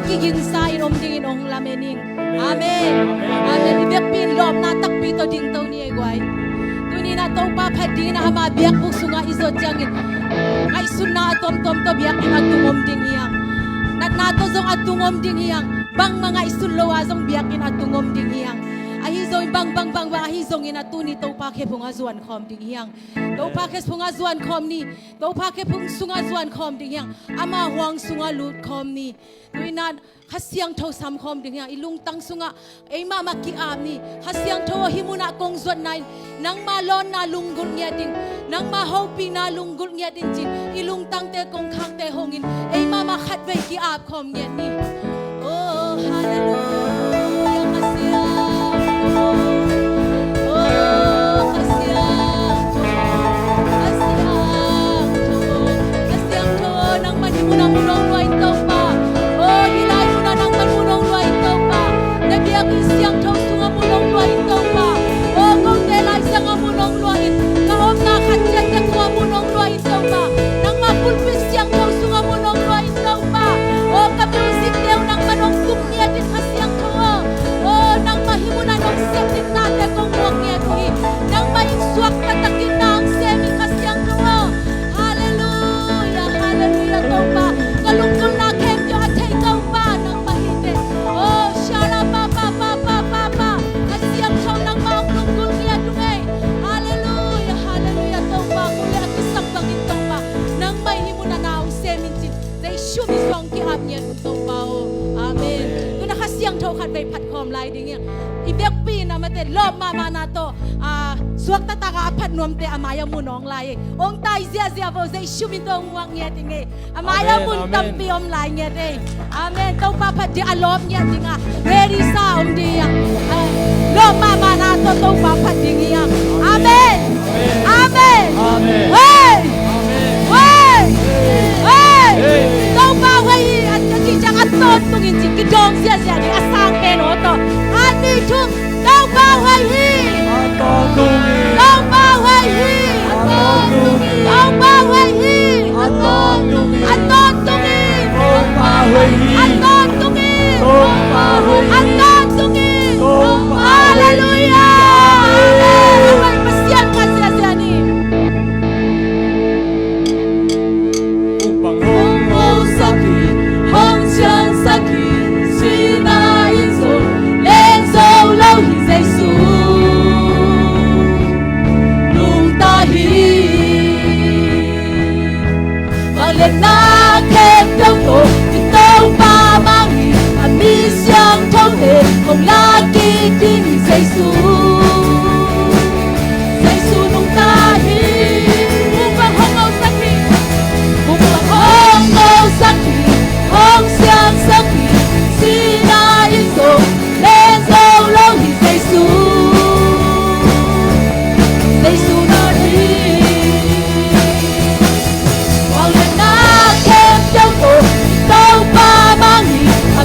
ki gin sa in om ding in ong lamening amen amen biak pin lom na tak pi to ding to ni egwai tuni na to pa phadi na ama biak bu sunga izot jangin ai sunna tom tom to biak in atungom ding yang nat na to zong atungom ding yang bang mga isunlowa zong biak in atungom ding yang ahi zong bang ahi zong in atuni to pa ke punga zuan khom ding yang to pa ke punga zuan khom ni to pa ke pung sunga zuan khom ding yang ama huang sunga lut khom ni tuina hasyang tho sam khom ding yang ilung tang sunga ei ma maki am ni hasyang tho himuna kong zuan nai nang ma lon na lunggul nya ding nang ma hopi na lunggul nya din jin ilung tang te kong khak te hongin ei ma ma khat ve ki ap khom nya ni oh hallelujah hasyang oh hasyang tho nang mani mo nang mulong loy to pa oh hilay mo na nang man mulong loy to pa nabiyak isyang tho sunga mulong loy to pa oh kong te lai sang mulong loy kahom na khatyan te ko mulong loy to pa nang mapulpis yang tho sunga mulong loy to pa oh kamusik deu nang manong kum niya din hasyang tho oh nang mahimuna nong sep din nate kong wong niya tuhi nang mainsuak patakin na ang semi hasyang tho hallelujah hallelujah to pa kalungkol na kem yo atay to pa nang mahite oh shala pa hasyang tho nang maong lungkol niya tungay hallelujah hallelujah to pa kuli at isang bangin to pa nang mahimuna na ang semi tin they should be strong ki up niya to pa amen tu na hasyang tho khat bay phat khom lai ding yang ibek pi na mate lom ma na to suak ta ka aphat nom te amaya munong lai ong tai zia vo zai shumin tong wang nge ting e amaya mun tam pi om lai nge te amen to pa phat di alom nge ting a ready sa om di yang lom ma na to pa phat ding yang amen amen hey to pa wei at ki chang at ton tung in ki dong zia ni asang pe no to ani thum to pa wei Ông ba quay hi, ông ba quay hi, anh tôn tung in, ông ba quay hi, anh tôn tung in, ông ba quay hi, anh tôn tung in, hallelujah, amen, pasian kasih ni. Upang hong sakit, hong chang sakit, sina inso, lenso lâu hi Giêsu. Lên na khen đâu tổ thì đâu ba mang đi mi xiang thâu thể không la kỳ tin Giêsu nung ta hi buông vang hong âu sắc đi buông vang hong âu sắc đi hong xiang sắc đi si na yên dầu lên dầu lâu thì Giêsu nó đi đâu ba mang đi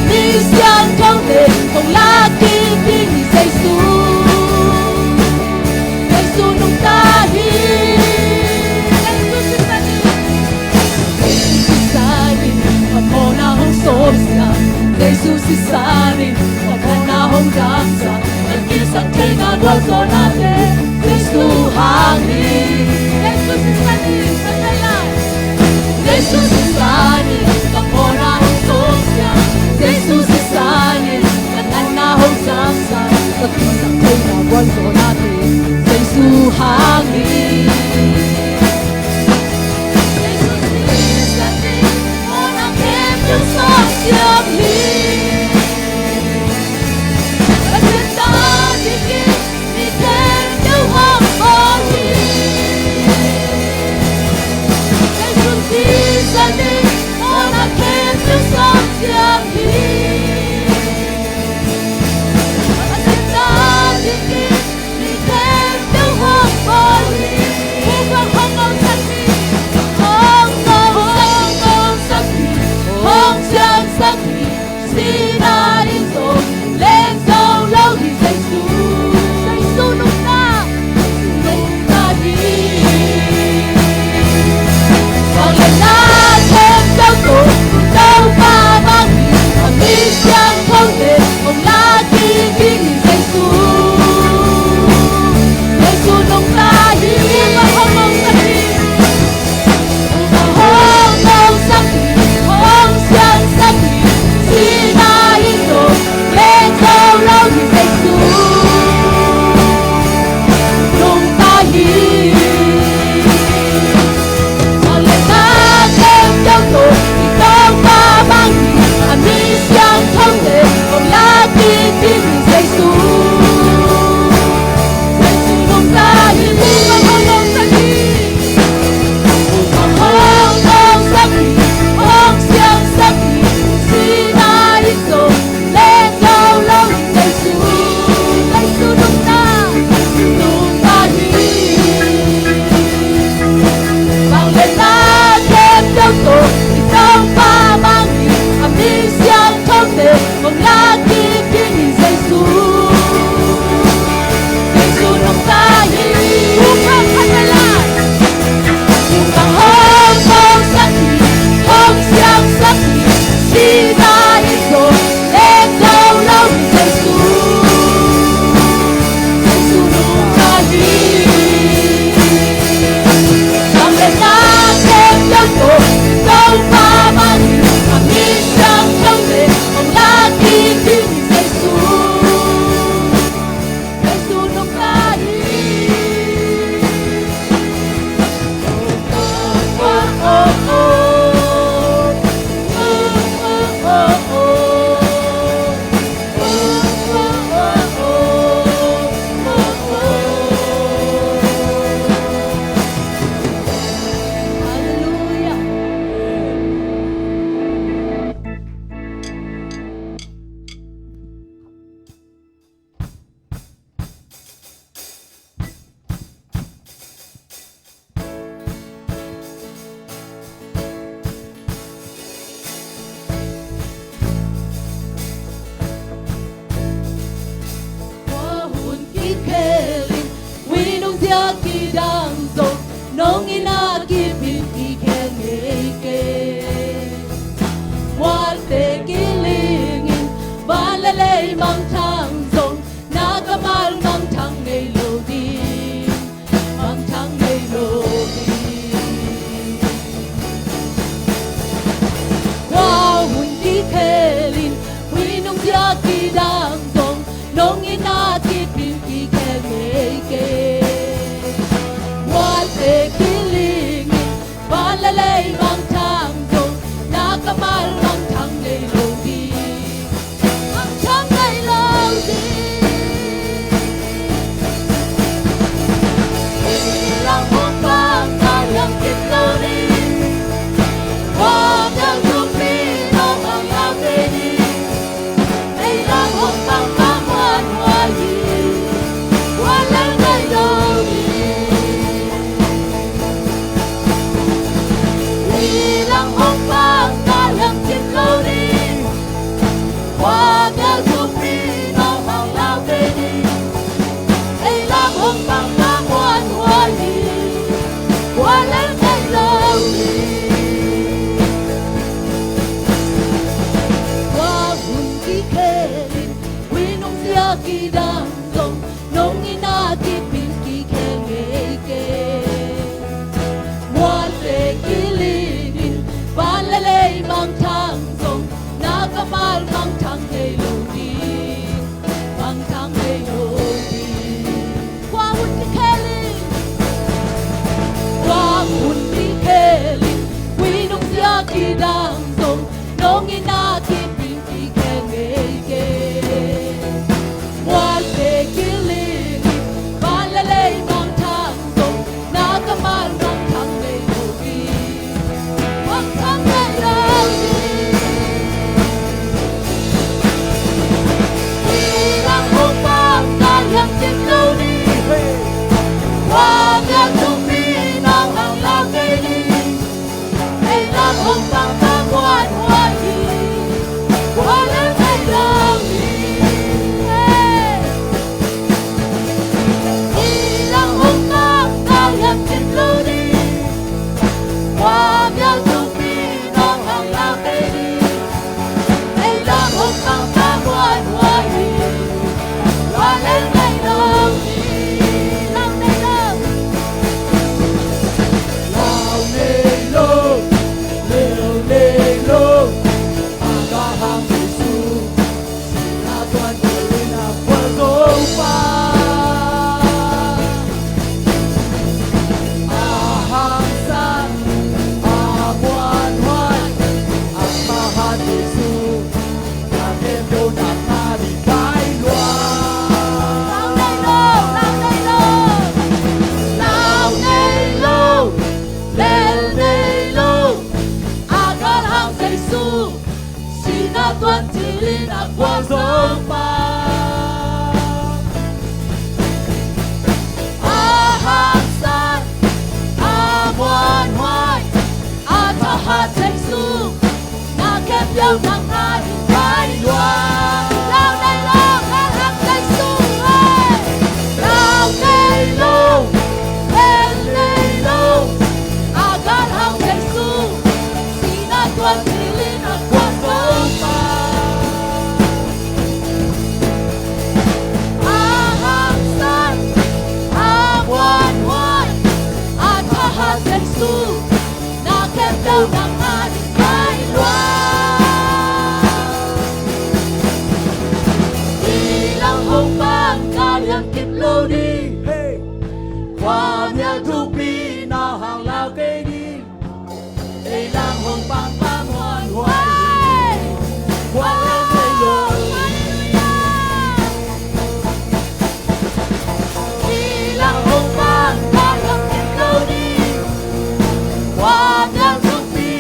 mi xiang thâu thể không la kỳ tin Giêsu nung ta hi Giêsu sa đi mà na hong sôm sa Giêsu sa đi mà na hong dang sa ki sang thế na dwal ko na te Giêsu hang đi Giêsu sa đi sa Jesus is sani, kapona hong sosya. Jesus is sani, kanana hong samsa. Pagkisang kay na waldo natin, Jesus hangin. Jesus is sani, unang kemyong sosyang rin. Pagkisang dikit, ni kemyong hong hongin. Jesus is sani. kỳ đang dòng nông in na kỳ bình kỳ khe nghề kề quan thế kỳ linh ban la lay mang thang dòng na kamal mang thang ngày lâu đi mang thang ngày lâu đi lòng hồn vang ta yang kịp lâu đi qua theo chuông đi nó mang lao về đi đây là hồn vang ta ngoan hoa gì qua lên ngày lâu đi vì lòng hồn vang ta yang kịp lâu đi qua theo chuông đi nó mang lao về đi đây là hồn vang ta ngoan hoa gì qua lên ngày lâu đi qua vùng kỳ khe quy nông sia kỳ đang dòng nông ina kỳ pin kỳ khe nghề kề ngoan lệ kỳ linh ban lệ lệ mang thang dòng na kamal mang thang ngày lâu đi mang thang ngày lâu đi qua vùng kỳ khe qua vùng kỳ khe quy nông sia kỳ đang dòng nông ina kỳ pin kỳ khe nghề kề ngoan lệ kỳ linh ban lệ lệ mang thang dòng na kamal mang thang ngày lâu đi mang thang ngày lâu đi vì lòng hồn vang ta yang kịp lâu đi qua theo chuông đi nó mang lao về đi đây là hồn vang ta ngoan hoa gì qua lên ngày lâu đi vì lòng hồn vang ta yang kịp lâu đi qua theo chuông đi nó mang lao về đi đây là hồn vang ta ngoan hoa gì qua lên ngày lâu đi lâu ngày lâu lao nê lô lêu nê lô agahang Yesu sina Tuhan terina bertobat ahang san amuan hoan amahan Yesu Amen đô nạp tha đi cai loa lao ngày lâu lao ngày lâu lên ngày lâu agar hang Jesus sina Tuhan terina bertobat ahang san amuan hoan atahat Jesus na kem yêu nang ai cai loa lao ngày lâu hang Jesus lao ngày lâu lên ngày lâu agar hang Jesus sina Tuhan terina bertobat ahang san amuan hoan atahat Jesus na kem yêu nang ai cai loa vì lòng hồn vang ta yang kịp lâu đi hey qua nhà thuốc bi nào hàng lao cây đi đây là hồn vang vang hoan hoan qua lên ngày lâu vì lòng hồn vang ta yang kịp lâu đi qua theo chuông đi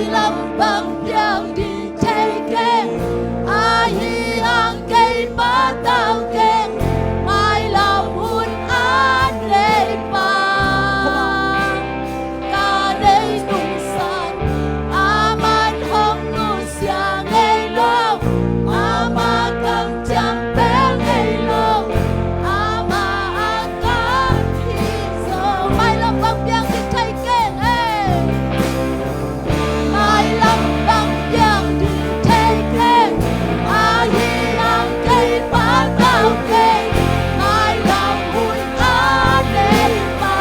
lâm bằng yang đi chạy keng ai ang cây ba tao keng mai làm hôn an lệ ba cả đây nung san aman hong nu sia ngay lâu ama cầm chăm bé ngay lâu ama angkat hizo mai lâm bằng yang đi chạy keng mai lâm bằng yang đi chạy keng ai ang cây ba tao keng mai làm hôn an lệ ba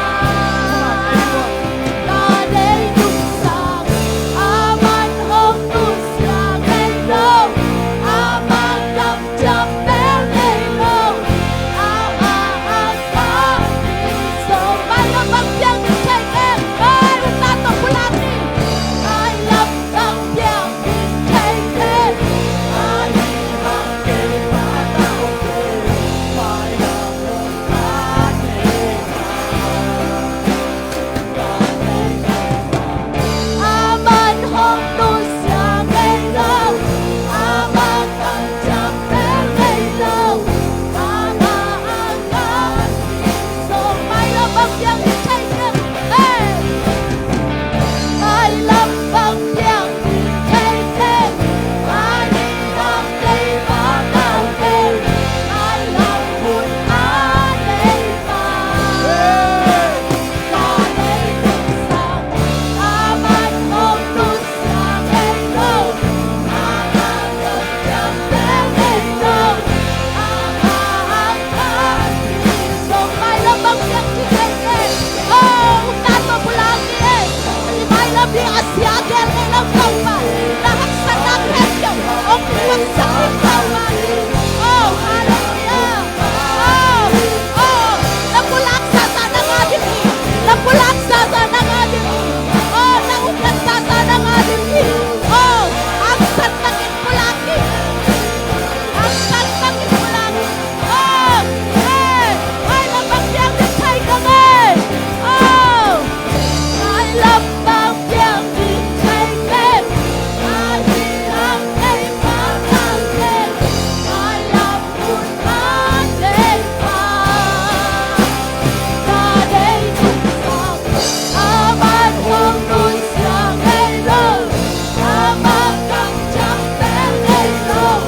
cả đây nung san aman hong nu sia ngay lâu ama cầm chăm bé ngay lâu ama angkat hizo mai lâm bằng yang đi chạy keng ta to pulang ni mai lâm bằng yang đi chạy keng ai ang cây ba tao keng mai làm hôn an lệ aman hong nu sia ngay lâu aman cầm chăm bé ngay lâu ama angkat hizo mai lâm bằng yang đi chạy keng mai lâm bằng yang đi chạy keng ai ang cây ba tao keng mai làm hôn an lệ ba cả đây nung san aman hong nu sia ngay lâu ama cầm chăm bé ngay lâu ama angkat hizo mai lâm bằng yang đi chạy keng ta to pulang ni si mai lâm di Asia kel ngay lâm kau pa lahat sa nagresyo ang buwan sa katawan hallelujah napulang sa sana nga diri napulang sa sana nga diri nauplan sa sana nga diri ang santangin pulaki ang santangin pulaki ay labang yang di chay kagay mai lâm bằng yang đi chạy keng ai ang cây ba tao keng mai làm hôn an lệ ba cả đây nung san aman hong nu sia ngay lâu ama cầm chăm bé ngay lâu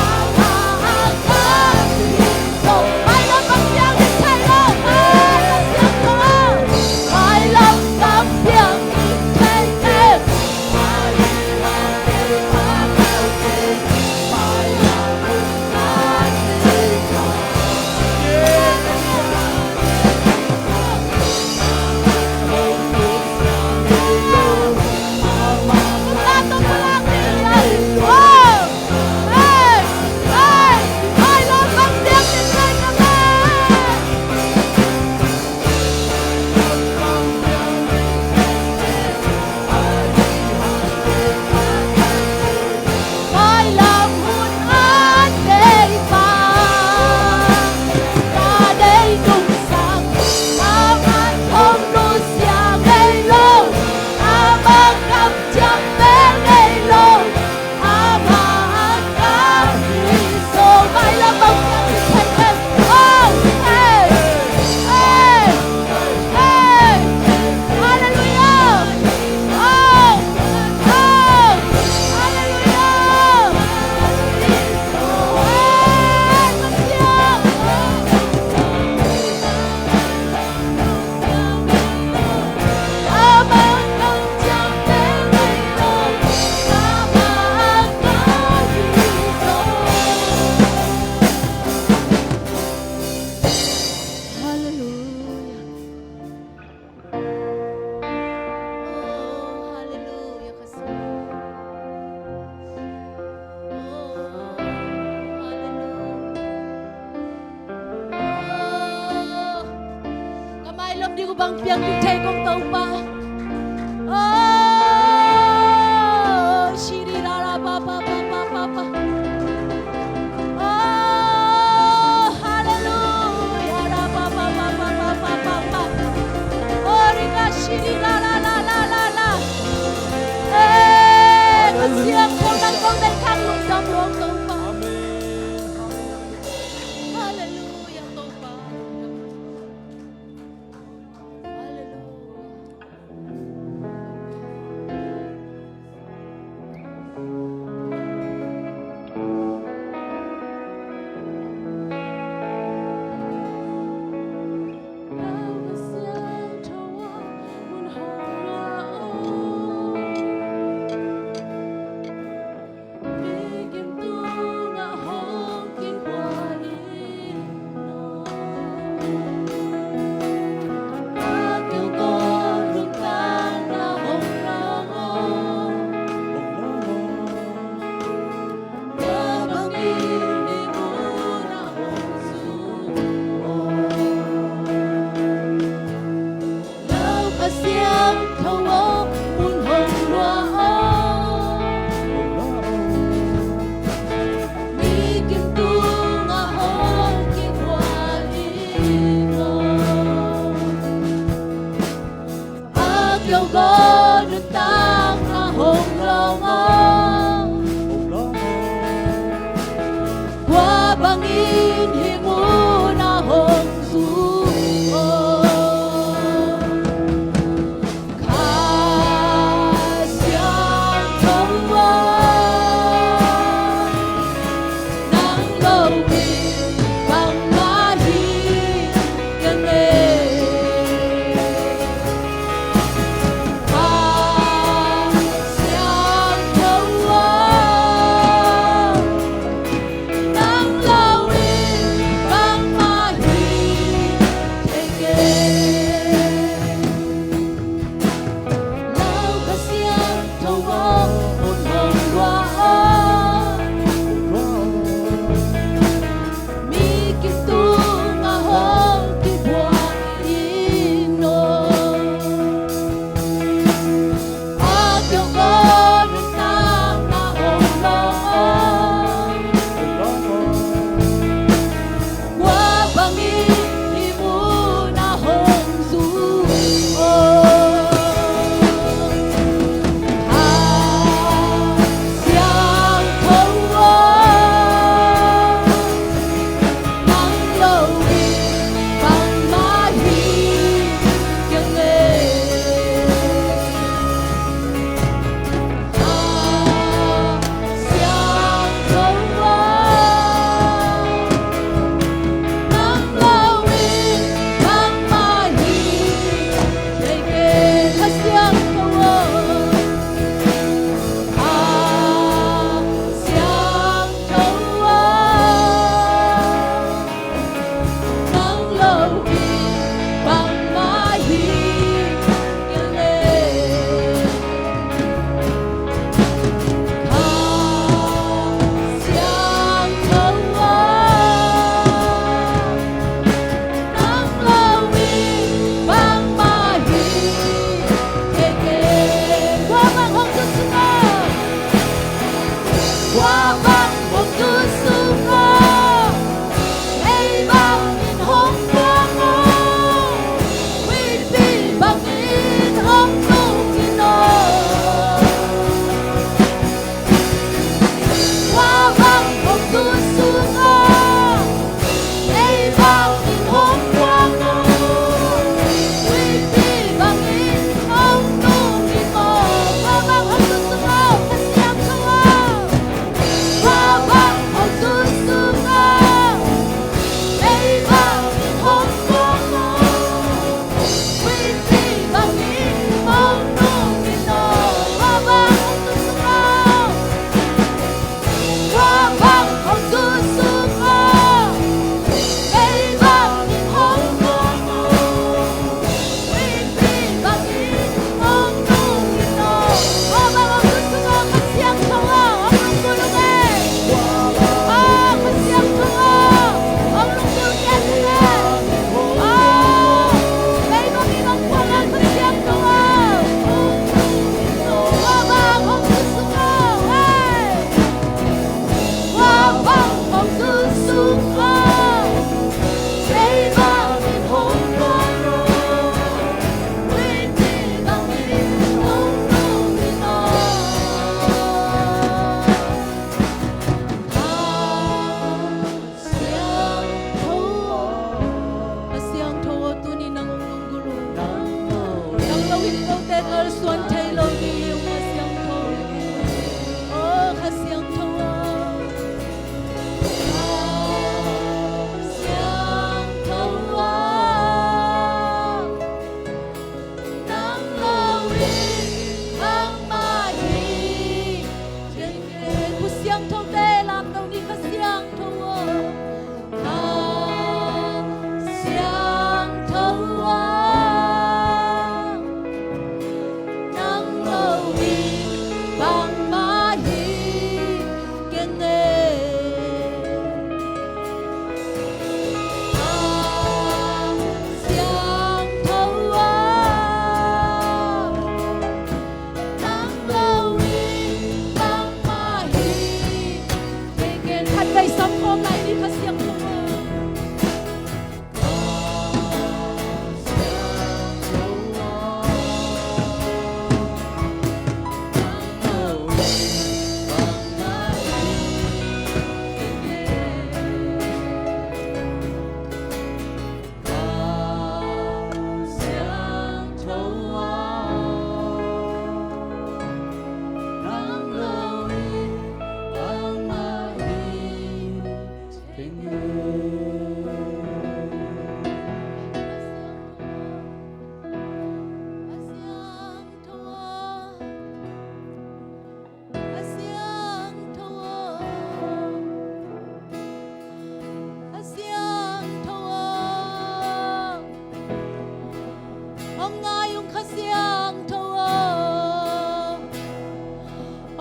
ama angkat hizo mai lâm bằng yang đi chạy keng mai lâm bằng yang đi chạy keng ai ang cây ba tao keng mai làm hôn an lệ ba ta to pulang ni mai lâm bằng yang đi chạy keng mai làm hôn an lệ ba cả đây nung san aman hong nu sia ngay lâu ama cầm chăm bé ngay lâu ama angkat hizo mai lâm bằng yang đi chạy keng hallelujah aman cầm chăm bé ngay lâu ama angkat hizo hallelujah hallelujah kasi hallelujah kamay lâm đi ko bang piang đi chạy kong tàu pa shiri ra ra ba ba ba ba ba ba hallelujah ra ba ba ba ba ba ba ba ba shiri la la la la la la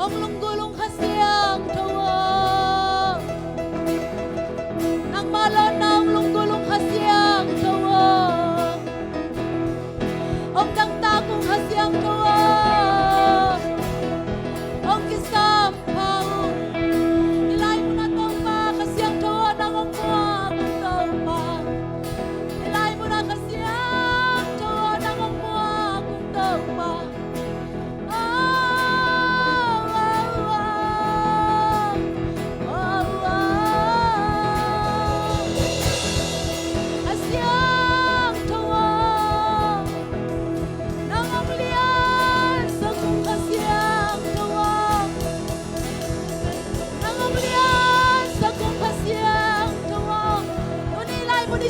naong lunggulong kasiyang tawa. Nang malon naong lunggulong kasiyang tawa. Ong dangtakong kasiyang tawa. Ong kisampaw. Nilay mo na tong pa kasiyang tawa nang ang buwag ang tawa. Nilay mo na kasiyang tawa nang ang buwag ang tawa.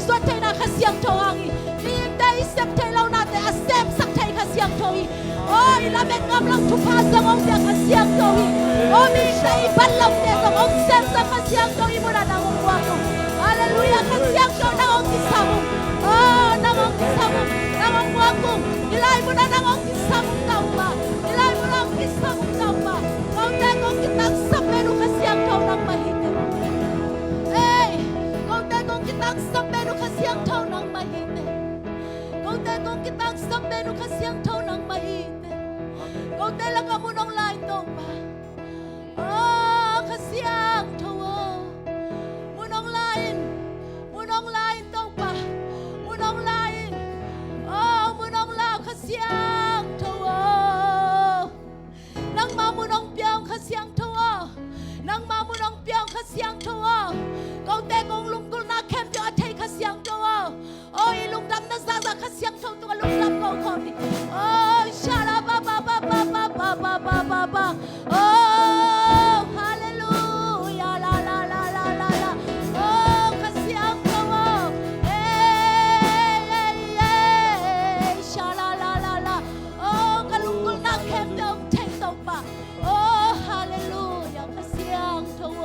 Suốt thầy na khasiang toangi, niệm đây sắp thầy lâu na thầy asem sắc thầy khasiang toangi, ôi là mẹ ngâm lòng thu pha sang ông thầy khasiang toangi, ôi mình đây bắt lòng thầy sang ông xem sang khasiang toangi muna nang ông quang, hallelujah khasiang toang nang ông kisamu, nang ông kisamu, nang ông quang, nilai muna nang ông kisamu tamba, nilai muna ông kisamu tamba, kau thầy kau kita sắp meru khasiang toang nang mahite, kau thầy kau kita sắp kasiyang tao nang mahite. Kung te kung kitang sambe no kasiyang tao nang mahite. Kung te lang ka munong lain to pa. Kasiyang tao. Munong lain to pa. Munong lain. Munong la kasiyang tao. Nang mamunong piyang kasiyang tao. Nang mamunong piyang kasiyang tao. Kung te kung lunggol na kem yo atay kasiyang tao. Ilung dam na zaza kasiyang tao tunga lung dam ko koni. Shala ba ba ba ba ba ba ba ba ba ba. Hallelujah la la la la la la. Kasiyang tao. Shala la la la. Kalunggol na kem yo atay tao pa. Hallelujah kasiyang tao.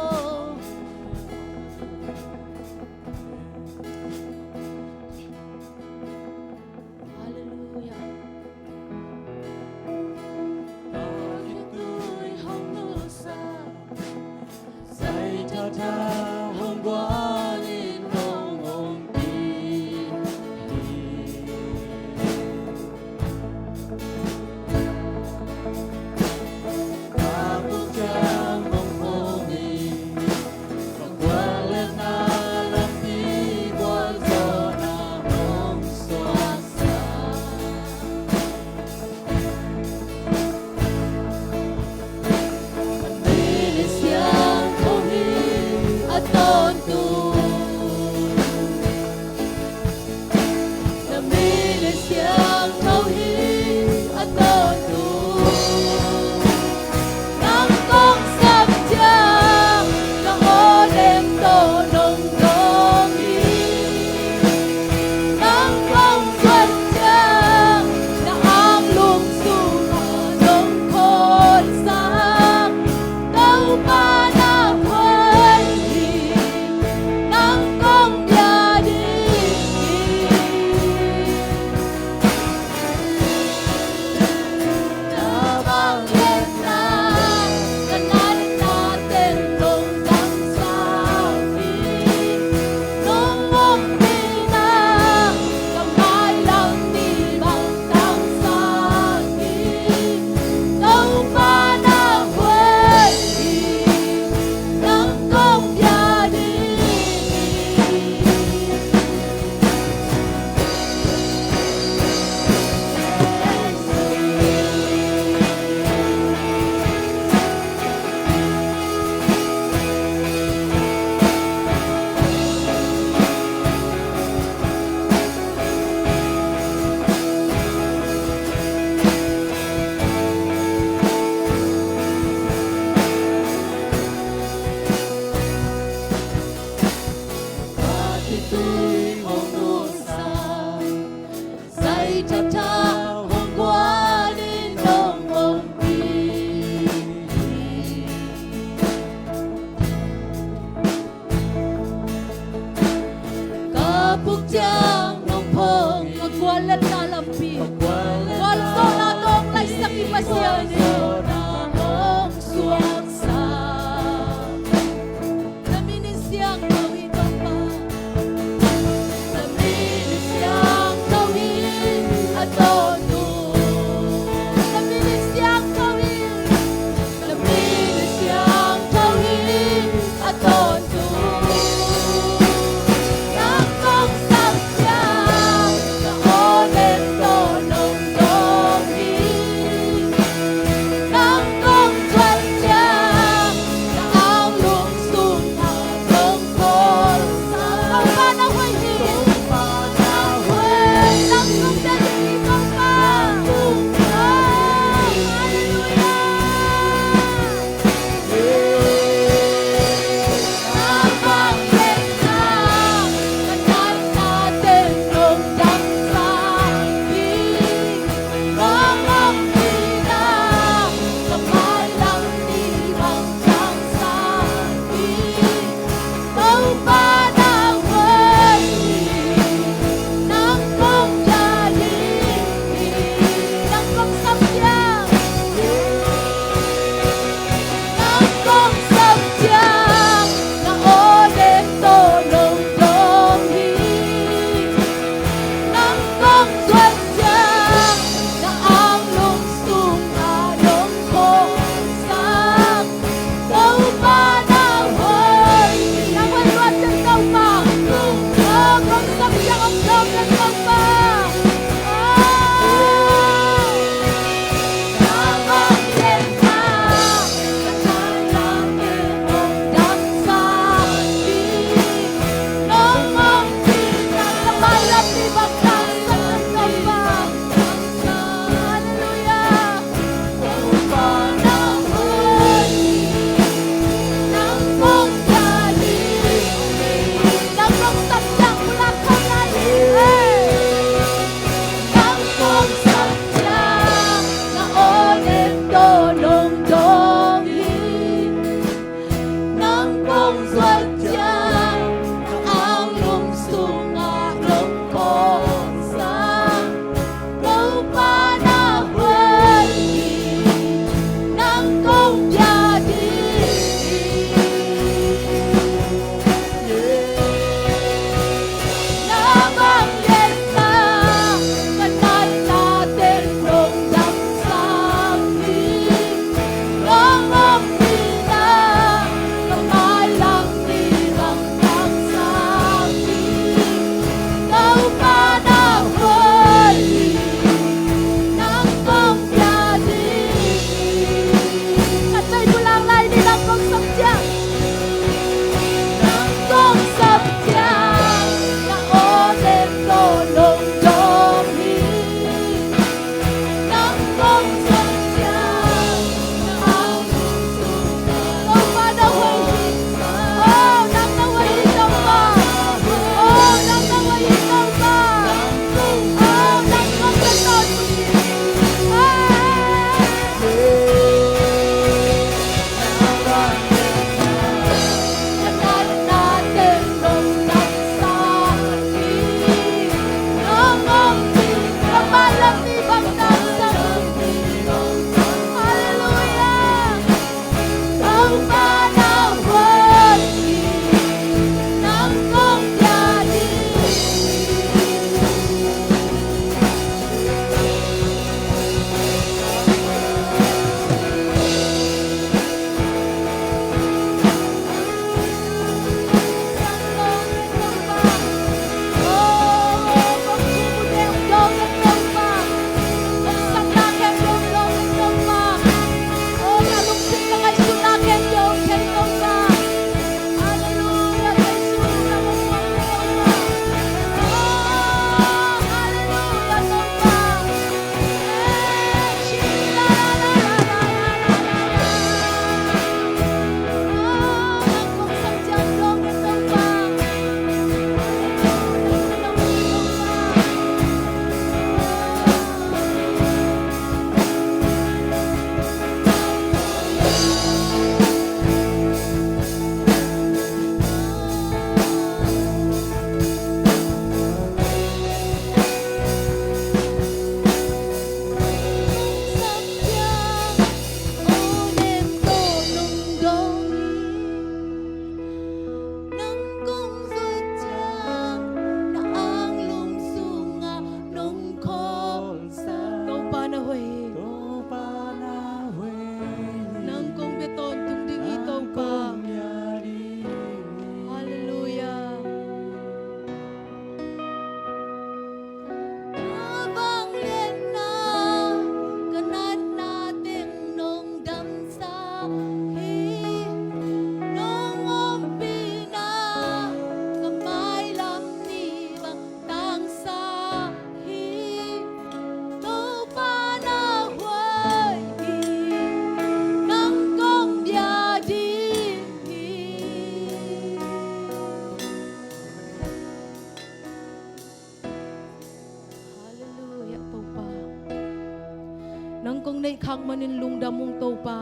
khang manin lungdam mong to pa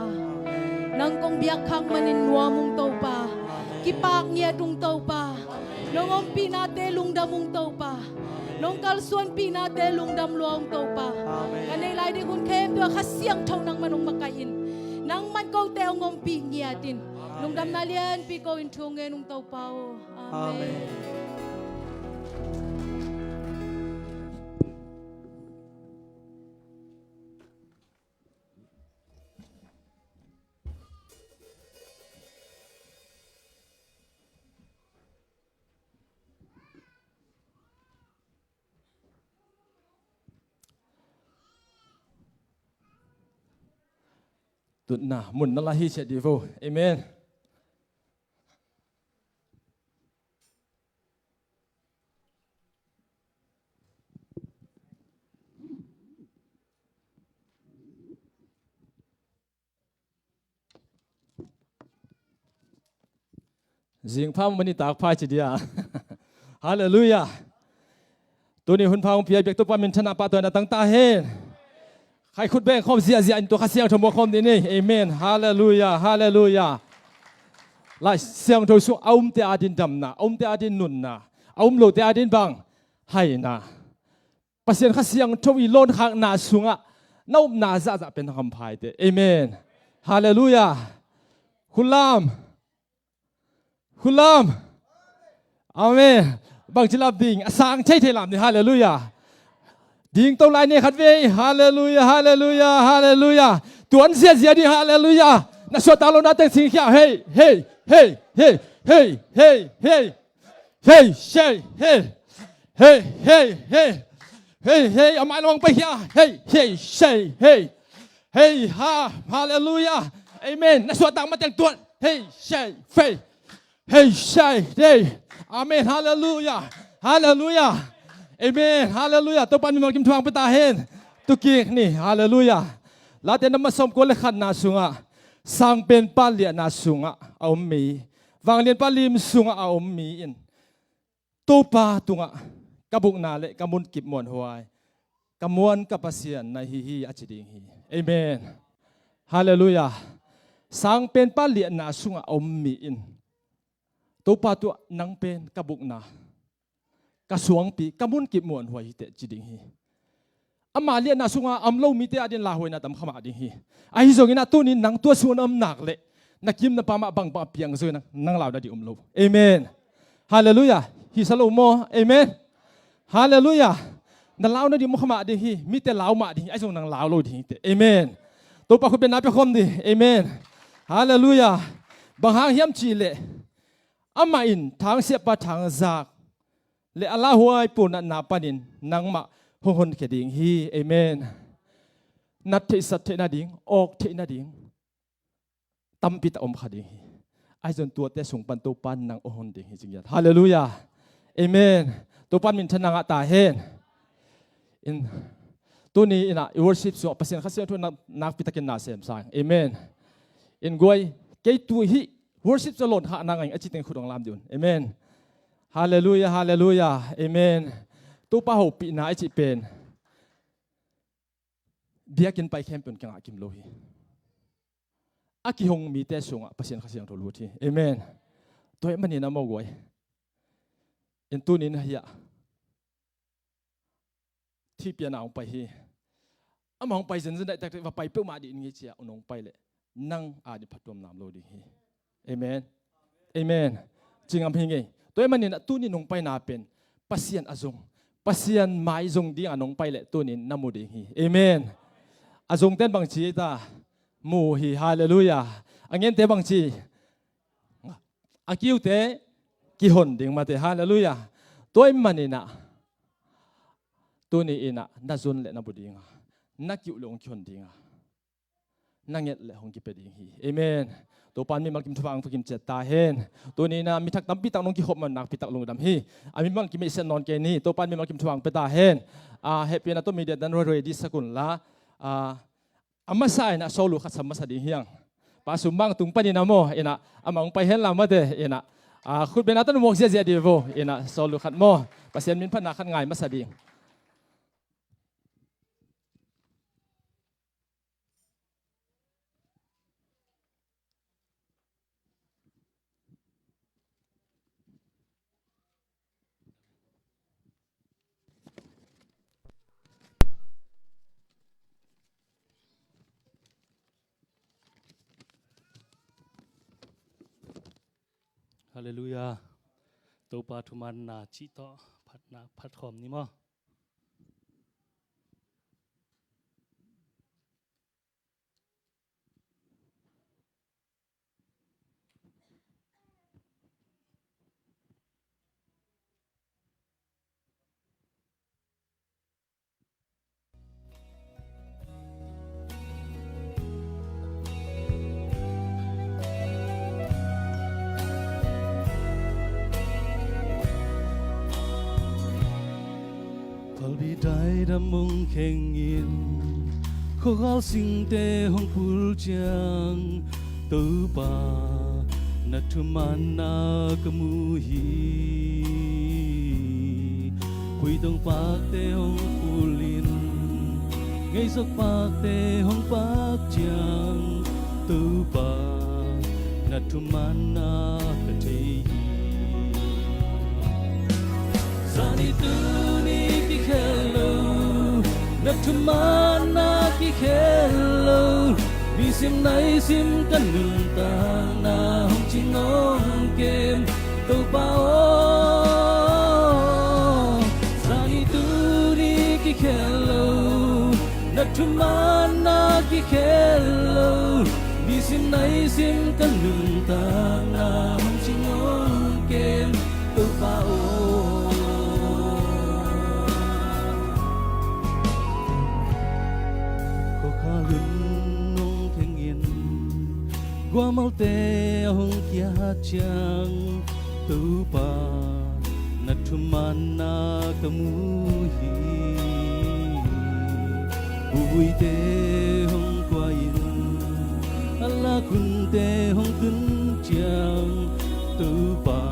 nang kong biak khang manin nuwa mong to pa kipak niya tung to pa nong pinate lungdam mong to pa nong kalsuan pinate lungdam luang to pa kanay lai di kun kem tua khasyang thau nang manong makain nang man ko te ngom pi niya din lungdam na lian pi ko in thunge nung to pa amenตุนนะมุนนั่นละฮิเชดีโวเอเมนจิงพามันนี่ตากพายจีเดียฮาเลลูยาตัวนี้หุ่นพาองเพียเบียกตัวปามินชนะปาตัวนั้นตั้งตาเฮนใครขุดแบงคอมเสียอินตัวข้าเสียงทมคอมดีนี่เอเมนฮาเลลูยาฮาเลลูยาไล่เสียงทสุเอาเตอาดินดำนะเอาเตอาดินนุนนะเอาโลเตอาดินบังให้นะปัสเซียนข้าเสียงทวีโลนข้างนาสุงะน้านาจะเป็นคำพายเตเอเมนฮาเลลูยาคุณลามคุณลามอาเมนบางจิลาบิงสร้างใช่เทลามนี่ฮาเลลูยาดิ่งตรงไหนเนี่ยขัดเวฮาเลลูยาฮาเลลูยาฮาเลลูยาตัวนั้นเสียดีฮาเลลูยานักสวดตาลงนัดแต่งสิ่งที่เฮ้เฮ้เฮ้เฮ้เฮ้เฮ้เฮ้เฮ้เฮ้เฮ้เฮ้เฮ้เฮ้เฮ้เฮ้เอาไม้ลงไปเฮียเฮ้เฮ้เฮ้เฮ้เฮ้ฮาเลลูยาเอเมนนักสวดต่างมาแต่งตัวเฮ้เฮ้เฮ้เฮ้เฮ้เฮ้อาเมนฮาเลลูยาฮาเลลูยาเอเมนฮาเลลูยาตัวปันมีมันกิมทวงไปตาเห็นตุกีนี่ฮาเลลูยาลาเตนมาสมกุลขันนาสุงะสังเป็นปาเลียนาสุงะเอามีวังเลียนปาลิมสุงะเอามีอินตัวปาตุงะกบุกนาเลกมุนกิบมวนหวยกมวนกับเสียนในฮีอาจิดิงฮีเอเมนฮาเลลูยาสังเป็นปาเลียนาสุงะเอามีอินตัวปาตัวนังเป็นกบุกนากระสวงปีกมุนกิบมวนหวยเตจิดิงฮีอามาเลียนาสุงะอัมโลมีเตอดินลาหวยนาตำขมาดิงฮีไอฮิโซกินาตัวนี้นังตัวส่วนอัมหนักเลยนักยิมนับปามาบังปาเปียงซวยนังลาวได้ดิโลเอเมนฮาเลลูยาฮิสโลโมเอเมนฮาเลลูยานังลาวได้ดิมุขมาดิงฮีมีแต่ลาวมาดิงไอส่งนังลาวโลดิงเตเอเมนตัวปากคุณเป็นนับเป็นคมดิเอเมนฮาเลลูยาบางหางเฮียมจีเลอามาอินทางเสียปะทางจากเลอัลลาฮ์หวยปูนันนาปานินนังมาหงหนเขดิงฮีเอเมนนัดเทสัตเทนาดิงออกเทนาดิงตัมปิตอมขดิงฮีไอจนตัวเตส่งปันตัวปันนังโอหนดิงฮีจริงยัดฮาเลลูยาเอเมนตัวปันมินชนะงะตาเฮนอินตัวนี้อินะวอร์ชิปส่วนเปอร์เซ็นต์ข้าเสียทุนนักพิทักษ์นาเซมสังเอเมนอินกวยเกยตัวฮีworship จะหล่นหานังไงอาจิตเองขุดองลามดินเอเมนฮาเลลูยาฮาเลลูยาเอเมนตัวป้าหูปีนาอาจิเป็นเบียกินไปแคมป์เป็นกังอากิมโลฮีอากิฮงมีแต่ส่งอ่ะเปอร์เซ็นต์ข้าเสียงทุลุทีเอเมนตัวมันนี่นะมองไว้อินตัวนี้นะเฮียที่เปียนเอาไปฮีอามองไปจนได้แต่ว่าไปเพื่อมาดีนี่เชียอุนงไปเลยนั่งอาดิพัดตัวน้ำโลดีฮีเอเมนเอเมนจริงอ่ะพี่ไงตัวมันนี่นะตัวนี้นงไปนาเป็นปัสเซียนอจงปัสเซียนไม้จงดีอ่ะนงไปเลยตัวนี้น้ำมูดีฮีเอเมนอจงเต้นบางชีตามูฮีฮาเลลูยาอันเงี้ยเต้บางชีอากิวเต้กิฮอนดิ่งมาเต้ฮาเลลูยาตัวมันนี่นะตัวนี้เองนะน่าจนเลยน้ำมูดีงานักกิวลงกิฮอนดิ่งอ่ะนั่งเงียบเลยหงกิเปดิ่งฮีเอเมนตัวปานมีมัลกิมทวังกิมเจตาเฮนตัวนี้นะมีทักตั้มปีตักนงกิหบมันนักปีตักลงดำฮีอามีมัลกิมเอเซนนอนเกนี่ตัวปานมีมัลกิมทวังเปตาเฮนเฮปีนะตัวมีเดียดันโรยดิสกุลละอามาใส่นะโซลูขัดสมัสดีเฮียงปาสุมังตุงปานินาโมเอนะอามังไปเห็นลามาเดเอนะคุณเป็นนัตันมงเสียเสียดีโวเอนะโซลูขัดโมปัสเซียนมินพันนักขัดง่ายมาสดี เลลูยาตัวปาทุมันนาจิโตพัดนาพัดคอมนี่มั้งพอดีได้ดำมงแข่งยินขอเขาสิ่งเตะห้องพูลจังตัวปานัทมันนากมูฮีคุยต้องปากเตะห้องพูลินไงสักปากเตะห้องปากจังตัวปานัทมันนากะเทยสานิตูนี่กิเคโลนัทมันนากิเคโลมีเสียงไหนเสียงกันหนึ่งต่างนาห้องจิงน้องเกมตัวเบาสานิตูนี่กิเคโลนัทมันนากิเคโลมีเสียงไหนเสียงกันหนึ่งต่างนาห้องจิงน้องเกมตัวเบากว่าเมาเตะห้องกี้จังตัวปานัทมันนากมูฮีบุยเตะห้องกว่ายินอัลลาคุณเตะห้องตึนจังตัวปา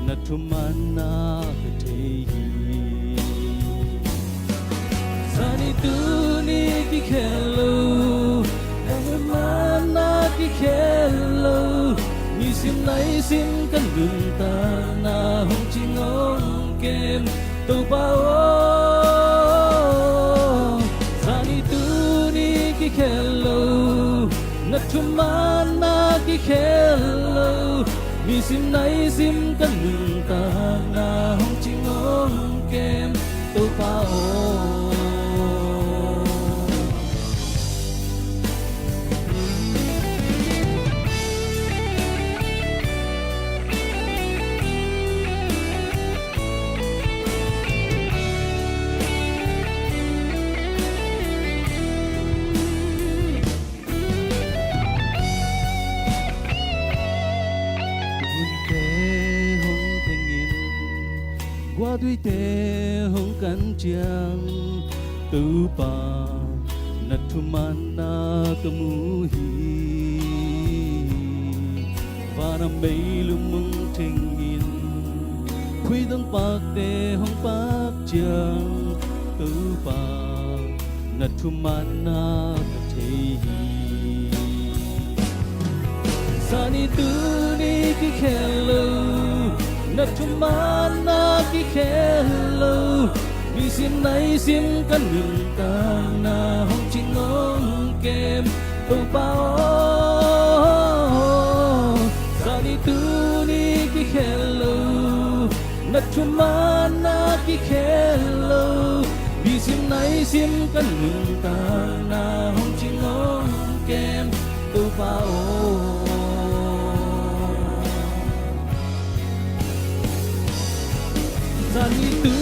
นัทมันนากะเทฮีสานิตูนี่กิเคโลมันนากิเคโลมีสิ่งไหนสิ่งกันดึงตาหน้าห้องจิงองเกมตัวเบาสานิตูนี่กิเคโลนัทมันนากิเคโลมีสิ่งไหนสิ่งกันดึงตาหน้าห้องจิงองเกมตัวเบาว่าด้วยเตะห้องกันจังตัวปานัทมันนากมูฮีปานาไม่ลุมุงเทงยินคุยต้องปากเตะห้องปากจังตัวปานัทมันนากะเทฮีสานิตูนี่กิเคโลนัทมันนากิเคโลมีเสียงไหนเสียงกันหนึ่งต่างหน้าห้องจิงองเกมตัวเบาสานิตูนี่กิเคโลนัทมันนากิเคโลมีเสียงไหนเสียงกันหนึ่งต่างหน้าห้องจิงองเกมตัวเบาสานิตู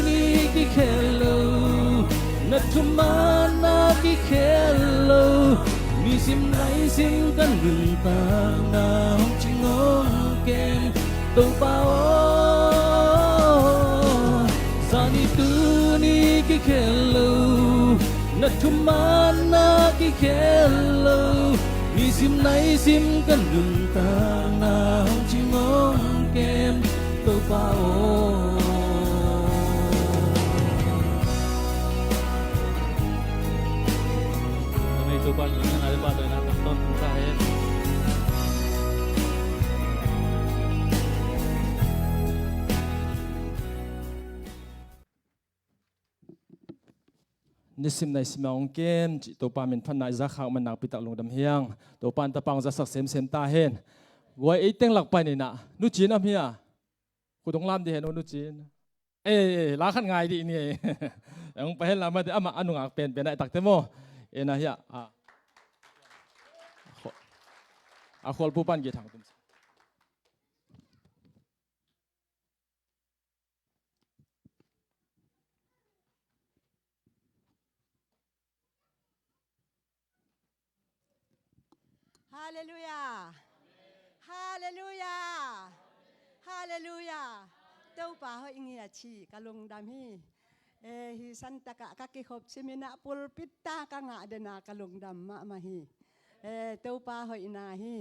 นี่กิเคโลนัทมันนากิเคโลมีสิ่งไหนสิ่งกันหนึ่งต่างหน้าห้องจิงองเกมตัวเบาสานิตูนี่กิเคโลนัทมันนากิเคโลมีสิ่งไหนสิ่งกันหนึ่งต่างหน้าห้องจิงองเกมตัวเบาTuhan yang ada pada nama Tuhan saya. Nisim na isimang kem, to pa min pan na izakha man nak pitak long dam hiang, to pan tapang za sak sem sem ta hen. กวยไอ้เต็งหลักไปนี่นะนุจีนอ่ะพี่อ่ะคุณต้องลามดีเห็นนุจีนเอ้ลาขันไงดีนี่ยังไปเห็นลามาแต่อามาอันนุ่งอักเป็นได้ตักเตโมนะเฮียคนผู้ปั้นกี่ทางตุ้มฮาเลลูยาฮาเลลูยาฮาเลลูยาเต้าป่าเฮอิงยาชีกะลงดำฮีฮิสันตะกะกะกิขบซิมินะปุลปิตตากะงะเดนากะลงดำมะมาฮีเต้าป่าเฮอินาฮี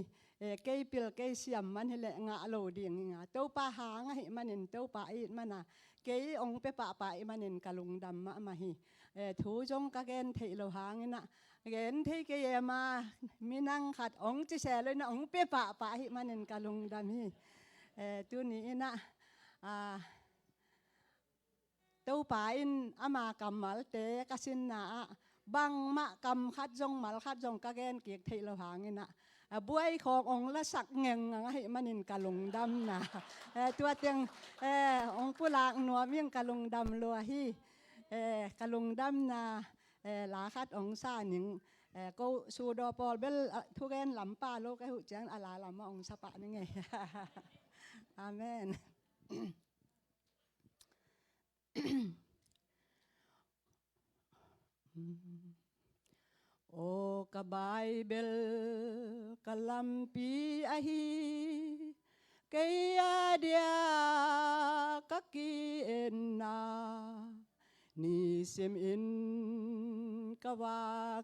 เกยปิลเกยเสียมมันเฮเลงะโลดิงงะเต้าป่าหางะหิมันเนเต้าป่าอิมันนะเกยองเปปะปะอิมันเนกะลงดำมะมาฮีทูจงกะเกนเทโลหางนะเห็นที่เกยมามีนั่งขัดองจะแชร์เลยนะองเปปะปะหิมันเนกะลงดำฮีตัวนี้นะตัวป่าอินอามากำมัลเตกสินนาบังมะกำคัดจงมัลคัดจงกะเกนเกียกเทโลหางนะบวยขององละสักเงงให้มันนินกะลงดำนะตัวเตียงองปุลางนัวเมียงกะลงดำลัวฮีกะลงดำนะลาคัดองซาหนิงก็สูดอปอลเบลทุกเกนลำป้าโลกไอหุจังอาลาลำมาองสปะนี่ไงอาเมนโอกะบายเบลกะลัมปีอาฮีเกียเดียกะกีเอ็นนานิเซมอินกะวา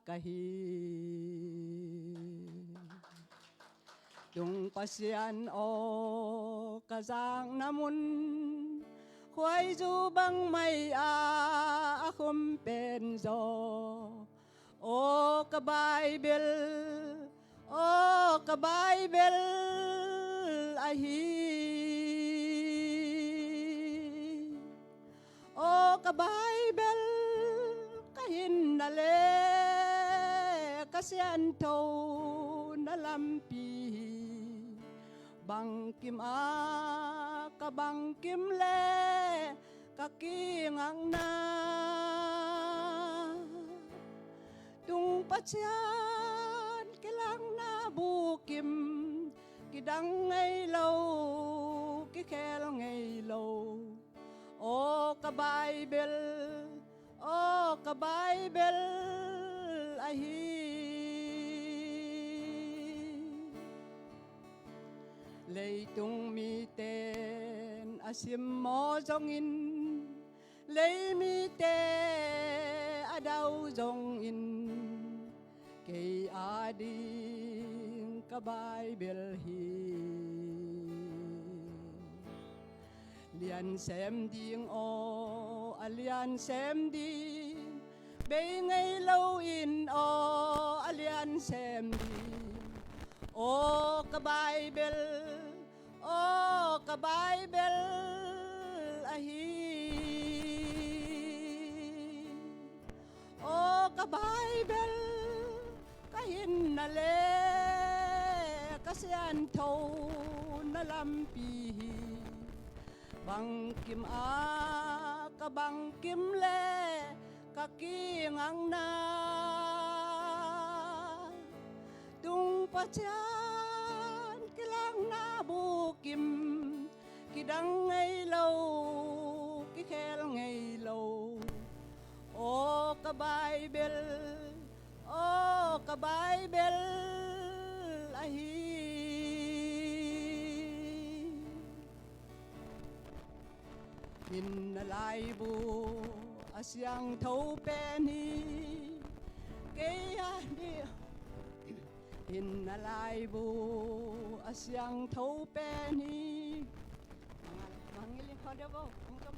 กะฮีจงปัสยันโอกะจางนามุนควยจูบังไม่อาคุมเป็นโจโอกะบายเบลโอกะบายเบลอาฮีโอกะบายเบลกะหินนาเลกะเสียนโทนาลัมปีบังกิมอากะบังกิมเลกะกีงังนาตุงปัจจันกิลังนาบูกิมกิดังไงโลกิแคลไงโลโอกะบายเบลโอกะบายเบลอาฮีเลยตุงมีเตนอาซิมมอจงอินเลยมีเตอาดาวจงอินเกยอาดิงกะบายเบลฮีเลียนเซมดิงโออาเลียนเซมดิงเบยไงเล่าอินโออาเลียนเซมดิงโอกะบายเบลโอกะบายเบลอาฮีโอกะบายเบลกะหินนาเลกะเสียนโทนาลัมปีบังกิมอากะบังกิมเลกะกีงังนาตุงปัจจันกิลังนาบูกิมกิดังไงโลกิแคลไงโลโอกะบายเบลโอกะบายเบลอาฮีหินนาลายบูอาเสียงเท่าเป็นฮีเกียเดียหินอะไรบูอาเสียงเท่าเป็นฮีมังลิพอเดบงต้อง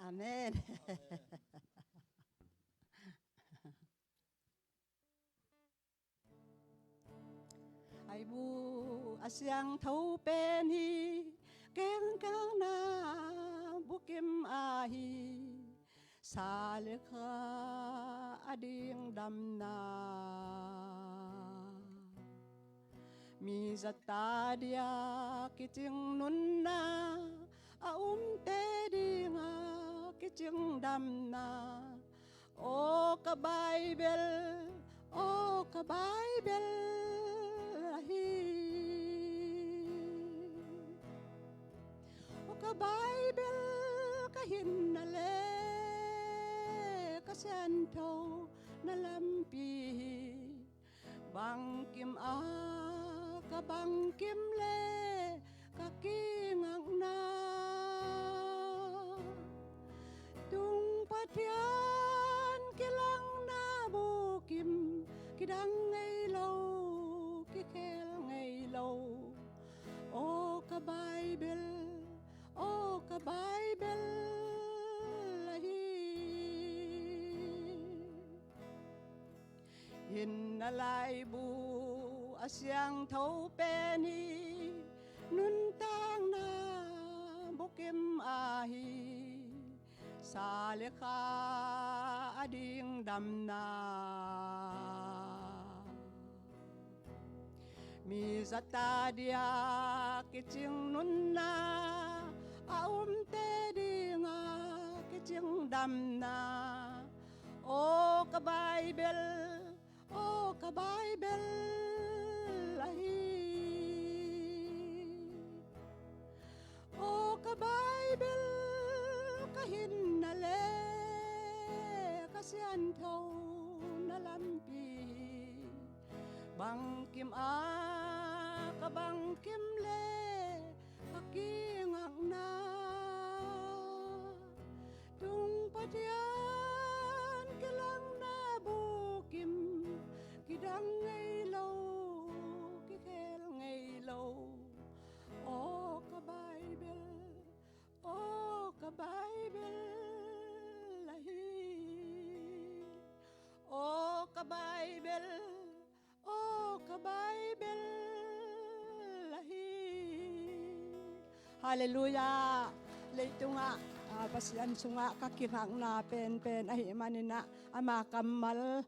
Amen. Ai bu asyang thâu bên hi keng kang na bukim ahi sa lekha ading dam na mi zata dia kiching nun na te dinga kiching dam na o ka Bible o ka Bible o ka Bible ka hin na le ka santo na lampi bang kim a ka bang kim le ka kingang na tung patian kilang na bukim kidang ngay lâu ki khel ngay lâu o ka Bible o ka Bible hi hin na lai bu asyang thâu penny nun tang na bukim ahi sa lekha ading dam na mi zata dia kiching nun na te dinga kiching dam na o ka Bible o ka Bible ahi o ka Bible ka hin na le ka sian thâu na lampi bang kim a ka bang kim le ka kingang na tung patian kilang na bukim kidang ngay lâu ki khel ngay lâu o ka Bible o ka Bible lahi o ka Bible o ka Bible lahi Hallelujah leitunga pasian sunga kakingang na pen ahi manina ama kamal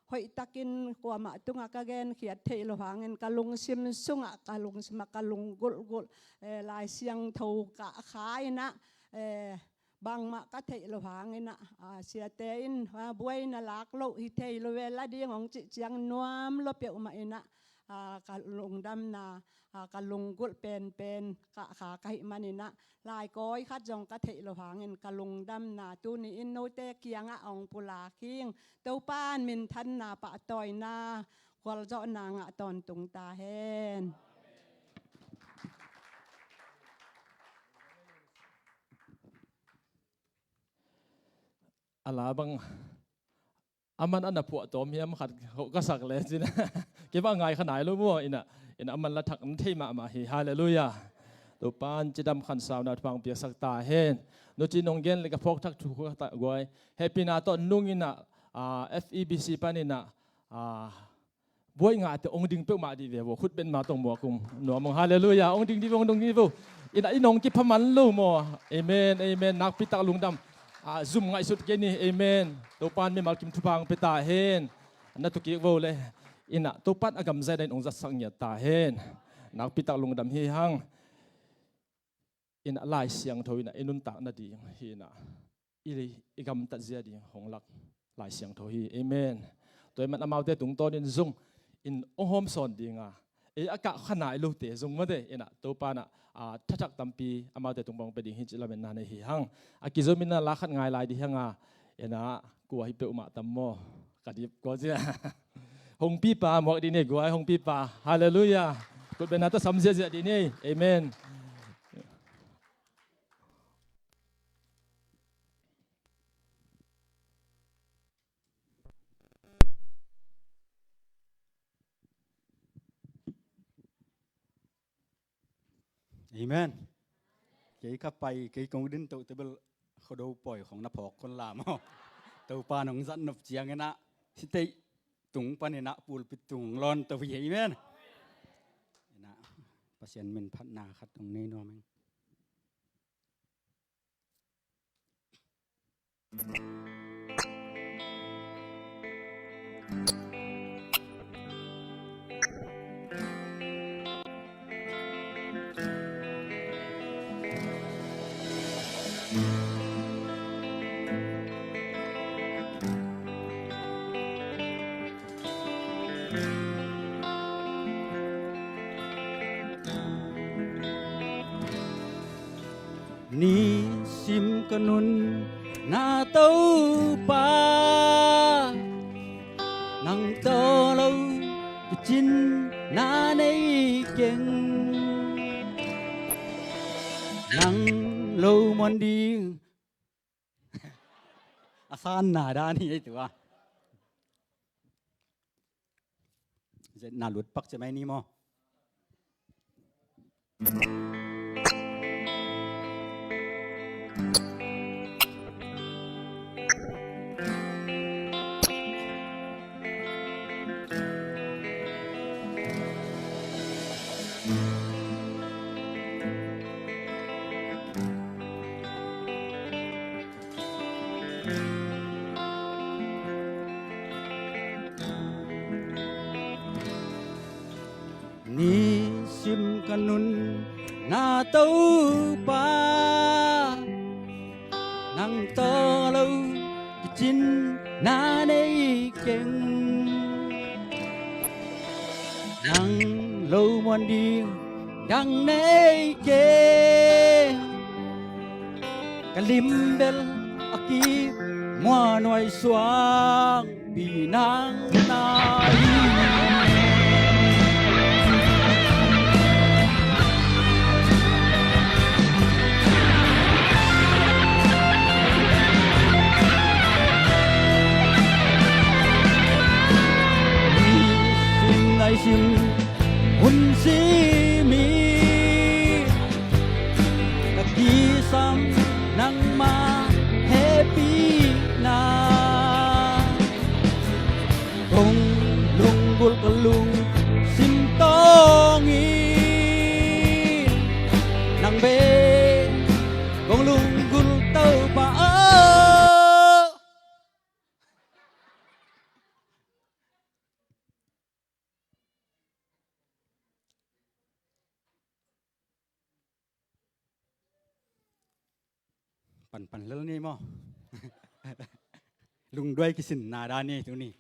hoi takin kuama tunga kagen khiat thei lo hangin kalung sim sunga kalung sima kalung gul lai siang thau ka khaina bang ma ka thei lo hangina sia tein buai na lak lo hi thei lo vela ding ong chi chiang nuam lo pe uma ina kalung dam na kalung gul pen ka kha kai manina lai koi khat jong ka thei lo hangin kalung dam na tu ni in no te kianga ong pula king tau pan min than na pa toy na kwal jo na nga ton tung ta hen ala bang aman ana pu tom hiam khat ka sak le chin ke ba ngai khanai lo mo ina aman la thak thei ma hi hallelujah to pan chidam khan saw na pang pia sak ta hen no chi nong gen le ka phok thak thu ta goi happy na to nungina FEBC panina boy nga te ong ding pe ma di ve bo khut ben ma tong mo kum no mong hallelujah ong ding di ong dong ni bo ina inong ki phaman lo mo amen amen nak pi tak lungdam zoom ngai sut ke ni amen to pan me mal kim thu pang pe ta hen na tu ki vo le ina to pan agam zai den ong za sang ya ta hen nak pi tak lungdam hi hang ina lai siang thoina inun tak na di hi na ili igam ta zia di hong lak lai siang tho hi amen toy man amau te tung ton in zung in ohom son dinga aka khanai lu te zung ma de ina to pa na thachak tampi amau te tung bang pe ding hi chila men na ne hi hang akizomin na la khat ngai lai di hanga ina ku hi pe uma tam mo kadip ko zia hong pi pa mo di ne guai hong pi pa hallelujah ko ben na ta sam zia di ne amen Amen. Cái cấp bay cái công đến tụ tụi เขาดูปล่อยของนับพอกคนลาม ตัวปานของสันนบเจียงไงนะสิเตตุงปานนะปูลปิตุงร้อนตัวใหญ่แม่นนะเปอร์เซ็นต์มันพัฒนาคัดตรงนี้เนาะมั้งนี่ซิมกนุนนาเต้าป่านังโตเราจินนาในเก่งนังโลมันดีอาสานนาดานี่ไอ้ตัวจะนาหลุดปักจะไหมนี่มั้งนี่ซิมกนุนนาเต้าป่านังโตเราจินนาในเก่งนังโลมันดีดังในเก่งกะลิมเบลอากีมัวหน่วยสว่างปีนางนาย sim hun si mi nagkisam ng ma happy na kung lunggol kalung simtongi nang be kung lunggol tau paปั่นแล้วนี่มั้ง ลุงด้วยกิสินนาดานี่ตรงนี้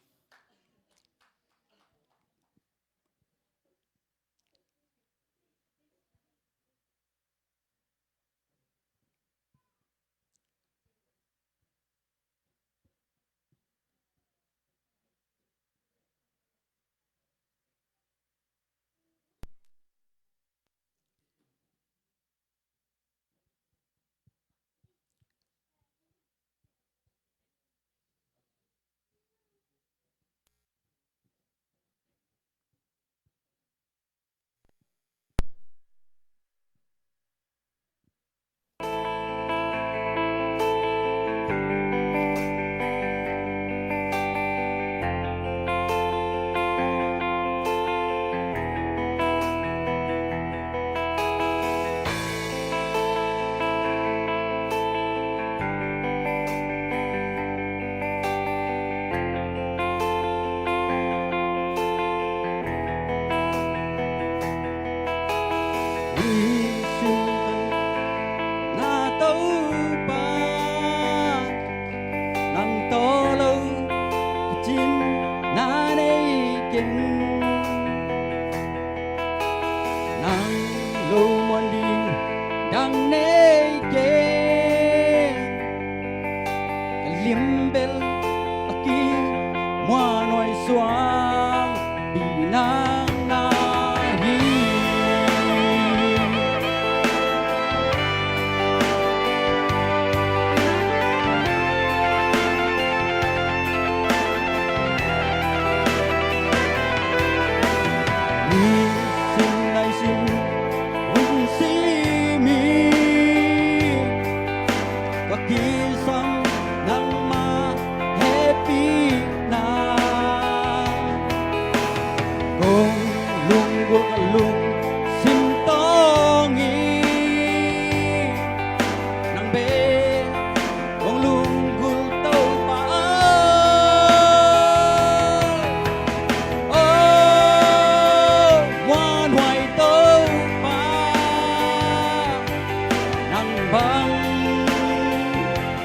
băng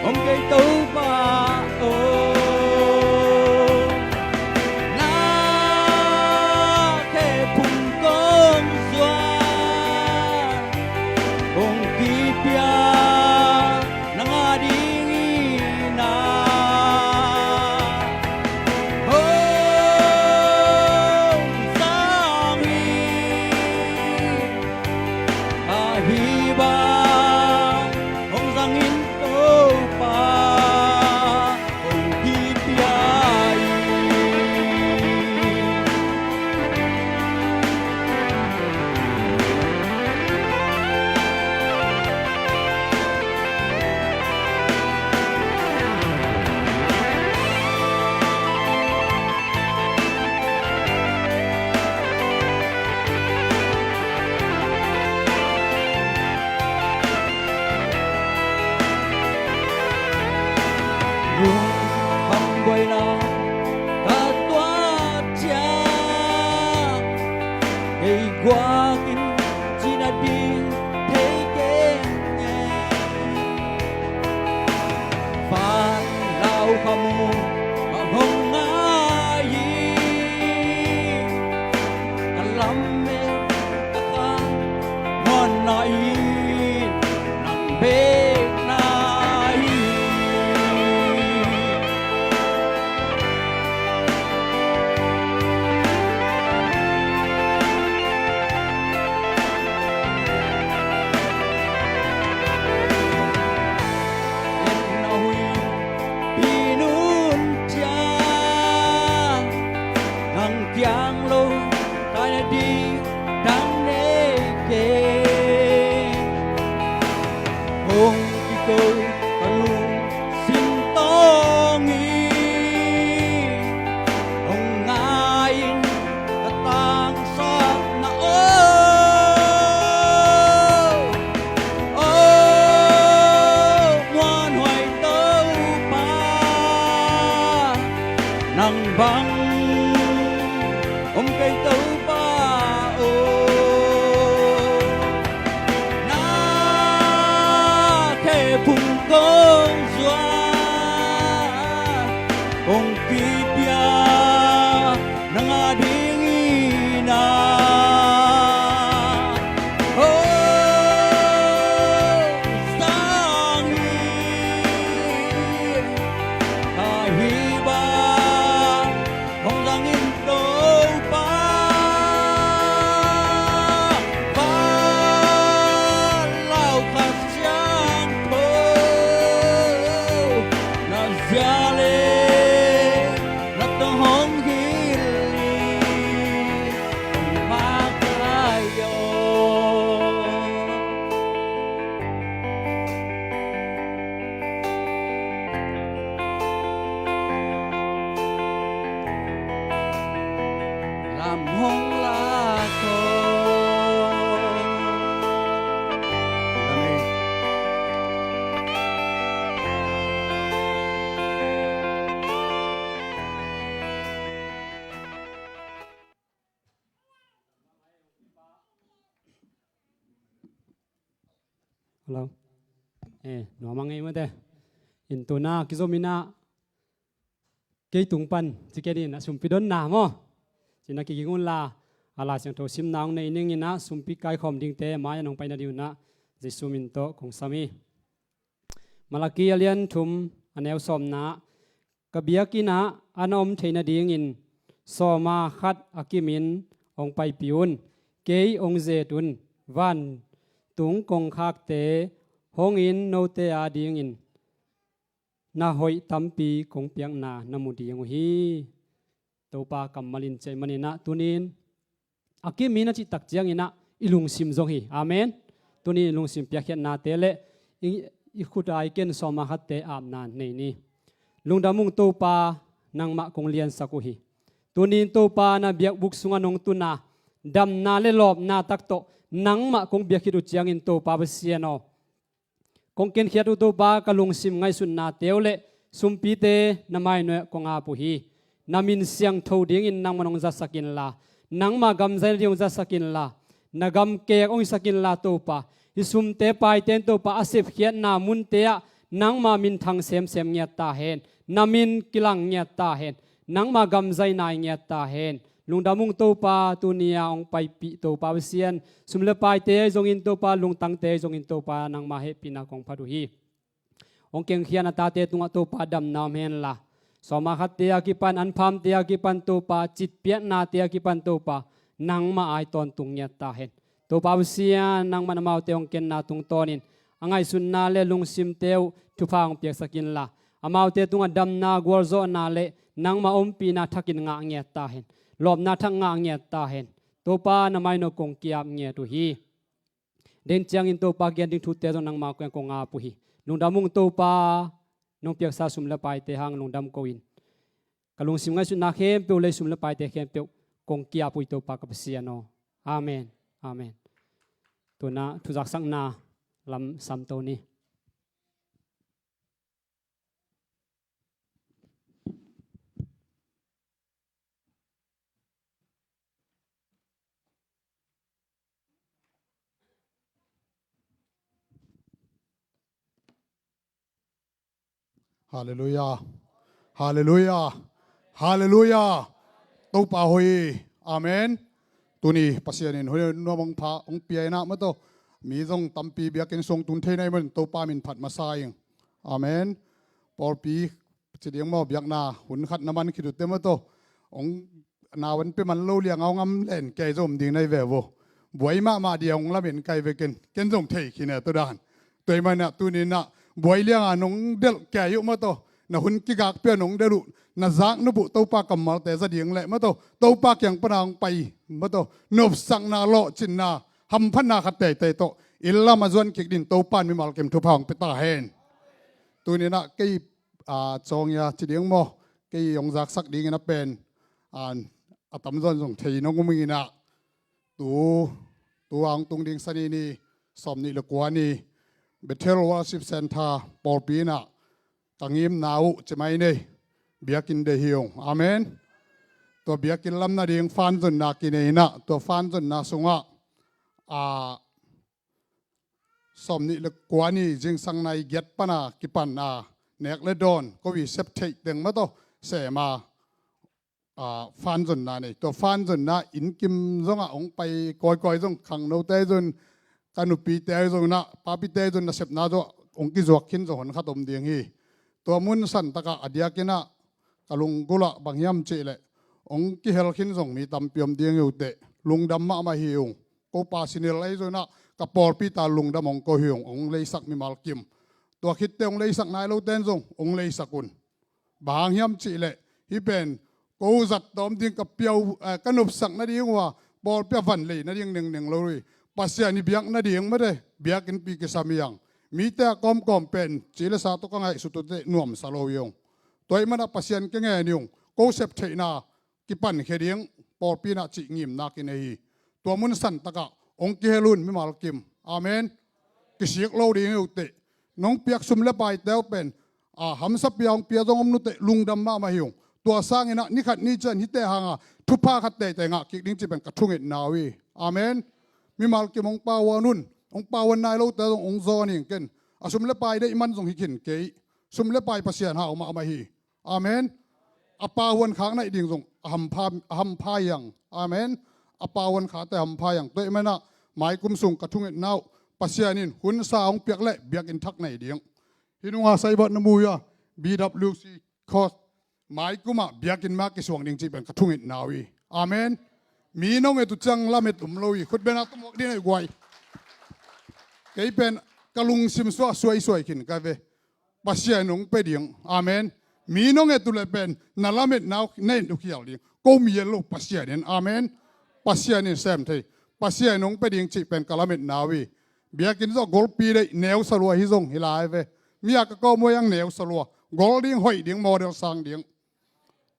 ông cây tấu ba ô na khe phùng con doa ông kỳ pia nang đi na ô sang hi ba ông giang in tô pa ông kỳ pia không quay nào ta toa cha ngày qua kinh chỉ là đi thấy cái nhẹ và lao không không ai cả lắm mê ta ngon nói nằm bên giang lâu ta đi đang nề kề hùng kỳ câu ta luôn xin to nghi ông ngài ta tang xót na ô ngoan hoài tâu pa nang băng ông cây tấu ba ô na khe phùng con doa ông kỳ pia nang đi na ô sang hi ba ông giang in tô làm hông la con Amen. Hello. Nó mang ngay mà thế. In tu na kizomina. Cái tung pan, chỉ cái đi na sum pidon na mo. Chỉ na cái ngun la, ala sang thô sim nang này ning ina sum pi kai khom ding te ma nong pai na diu na. Jesu min to kong sami. Malaki alian thum anel som na. Kabiaki na anom theina ding in. Soma khat akimin ong pai piun. Kei ong zetun van tung kong khak te hong in no te a ding in na hoi tampi kong piang na namudi yang hi topa kamalin che manina tunin akimi na chi tak chiang ina ilung sim zong hi amen tuni ilung sim pia khian na tele i khutai ken soma khat te am na nei ni lungdamung topa nangma kong lian saku hi tunin topa na biak buk sunga nong tuna dam na le lop na tak to nangma kong biak hidu chiang in topa ba siano kong ken khiatu topa kalung sim ngai sun na teole sumpi te namai no kong a pu hi namin siang tho ding in nang manong za sakin la nangma gam zai riong za sakin la nagam ke ong sakin la topa ฮิซุมเตไปเตนตัวปาอาศิฟเขียนนามุนเตะนังมามินทางเซมเซมเงียตาเห็นนามินกิลังเงียตาเห็นนังมากำใจนายเงียตาเห็นลุงดามุงตัวปาตุเนียองไปปีตัวปาเซียนสุมเลไปเตจงอินตัวปาลุงตังเตจงอินตัวปานังมาเฮปินาของพาดุฮีองเกียงเขียนตาเตตุงตัวปาดำนามเห็นละสมาขัดเตียกิปันอันพามเตียกิปันตัวปาจิตเปียนาเตียกิปันตัวปานังมาไอตอนตุงเงียตาเห็นตัวปาเซียนนังมันมาเตียงเกนนาตุงตอนินอังไงสุนนาเลลุงซิมเตียวทุพางเปียกสกินละอามาเตตุงดำนากวอลโซนาเลนังมาอมปีนาทักินงาเงียตาเห็นหลบนาทังงาเงียตาเห็นตัวปานาไม่นกงเกียบเงียตุฮีเดินเจียงอินตัวปาเกียนดิ้งทุเตจนังมาเกงกงอาปุฮีลุงดามุงตัวปานงเปียกซาสุมละไปเตหังลุงดำโกอินกะลุงซิมไงสุนาเข้มเปียวเลยสุมละไปเตเข้มเปียวกงเกียปุยตัวปากับเสียโนอาเมนอาเมนตัวน่ะทุจักสังนาลำซ้ำตัวนี้ฮาเลลูยาฮาเลลูยาฮาเลลูยาตัวป่าหอยอาเมนตัวนี้ปัสยานินหอยนัวมังพาองเปียนะมาตัวมีทรงตั้มปีเบียกินทรงตุนเทนในมันตัวป่ามินผัดมาใส่อาเมนปอลปีจะเลี้ยงมอเบียกนาหุ่นขัดน้ำมันคิดดูเต็มมาตัวองนาวันเป็นมันเล่าเลี้ยงเอางำเล่นแก่จมดิ่งในแววบวยมาเดียวองละเป็นไก่ไปกินทรงเทขี้เนี่ยตัวด่านตัวมันเนี่ยตัวนี้นะบวยเลี้ยงนงเดลแก่ยุมาตัวน่ะหุ่นกิกากเปียนงเดลุน่ะซักนบุตัวปากกำมาแต่เสดียงแหละมาตัวปากอย่างปนางไปมาตัวนบสังนาโลจินนาหำพันนาขัดเตโตอิลลามาจวนกิกดินตัวปานมีมาลเก็มทุพองไปตาเฮนตัวนี้นะกี่จองยาจิเดียงโมกี่ยงซักสักดีกันนะเป็นอัตมจวนส่งทีน้องกุมีนะตัวอังตุงดิงสนีนีสมนิลกวานีเบเทลวอสิบเซนทาปอลปีนะตั้งยิมนาวจะไม่เนี่ยเบียกินเดียวอาเมนตัวเบียกินลำนาเดียงฟันจนนากินเองนะตัวฟันจนนาสุงะสมนิลกวานีจึงสังในเก็ตปนากิปันเนกเลดอนก็วิเซปเทเต็งมาตัวเสมาฟันจนนาเนี่ยตัวฟันจนนาอินกิมจงองไปก่อยจงขังโนเตจนการนุปีเตยจงนะปาปิเตยจนนะเสพนาตัวองกิจวักขินจงหนขัดอมเดียงฮีตัวมุนสันตะกะอดียกินะกะลุงกุละบางยามเจเลองกิเฮลขินจงมีตำเปียมเดียงอยู่เตลุงดำมาหิวก็ปาสิเนลไลจนะกับปอลปีตาลุงดำองก็หิวองเลยสักมีมาลกิมตัวคิดเตองเลยสักนายเราเต้นจงองเลยสักุนบางยามเจเลฮิเป็นกูจัดตอมดิ้งกับเปียวกันนุบสักนาดีงว่าปอลเปียฟันเลยนาดีงหนึ่งเลยปัสยานิเบียกนาดีงไม่ได้เบียกินปีกิสามียังมีแต่กอมเป็นจีเลสาตุกังไงสุดที่น่วมสโลยงตัวมันปัสยันกังไงนิยงกูเสพเทนากิปันเฮดิงปอปีนาจิงิมนากินเอตัวมุนสันตะกะองกิเฮลุนไม่มาลกิมอาเมนกิเสียกโลดีอยู่เตน้องเปียกซุมเลไปเต้าเป็นหำสับยองเปียจงอมนุเตลุงดำมาหิวตัวสร้างนะนี่ขัดนี่เจนฮิตเตหางทุพพาขัดเตแต่งะกิดิ้งจะเป็นกระทุ่งเอ็ดนาวีอาเมนมีมาลกิมองปาวานุนองปาวันนายเราแต่องโซนี่เกินสมเลไปได้มันส่งหิขินเกยสมเลไปปัสยานหาออกมาฮีอาเมนอปาวันค้างในดิ่งส่งหำพายังอาเมนอปาวันขาแต่หำพายังตัวมันนะหมายกุมส่งกระทุ่งเอ็ดนาวปัสยานินหุ่นสาวเปียกเละเบียกอินทักในเดียงฮินุงาไซบัตนมูยา BWC คอสหมายกุมาเบียกินมากกิสวงดิ่งจีเป็นกระทุ่งเอ็ดนาวีอาเมนมีน้องเอตุจังละเม็ดตุ่มลอยขุดเป็นอัตมกดีในกวยเกยเป็นกะลุงซิมสวสวยขินกันเวปัสยานงไปเดียงอาเมนมีน้องเอตุเลเป็นนั่นละเม็ดนาวเน้นทุกอย่างเดียงก็มีโลกปัสยานินอาเมนปัสยานินแซมเทปัสยานงไปเดียงจีเป็นกะละเม็ดนาวีเบียกินซอกอลปีได้แนวสลัวฮิซงฮิลายเวมีอากก็มวยยังแนวสลัวกอลดิ้งหอยเดียงโมเดลสังเดียง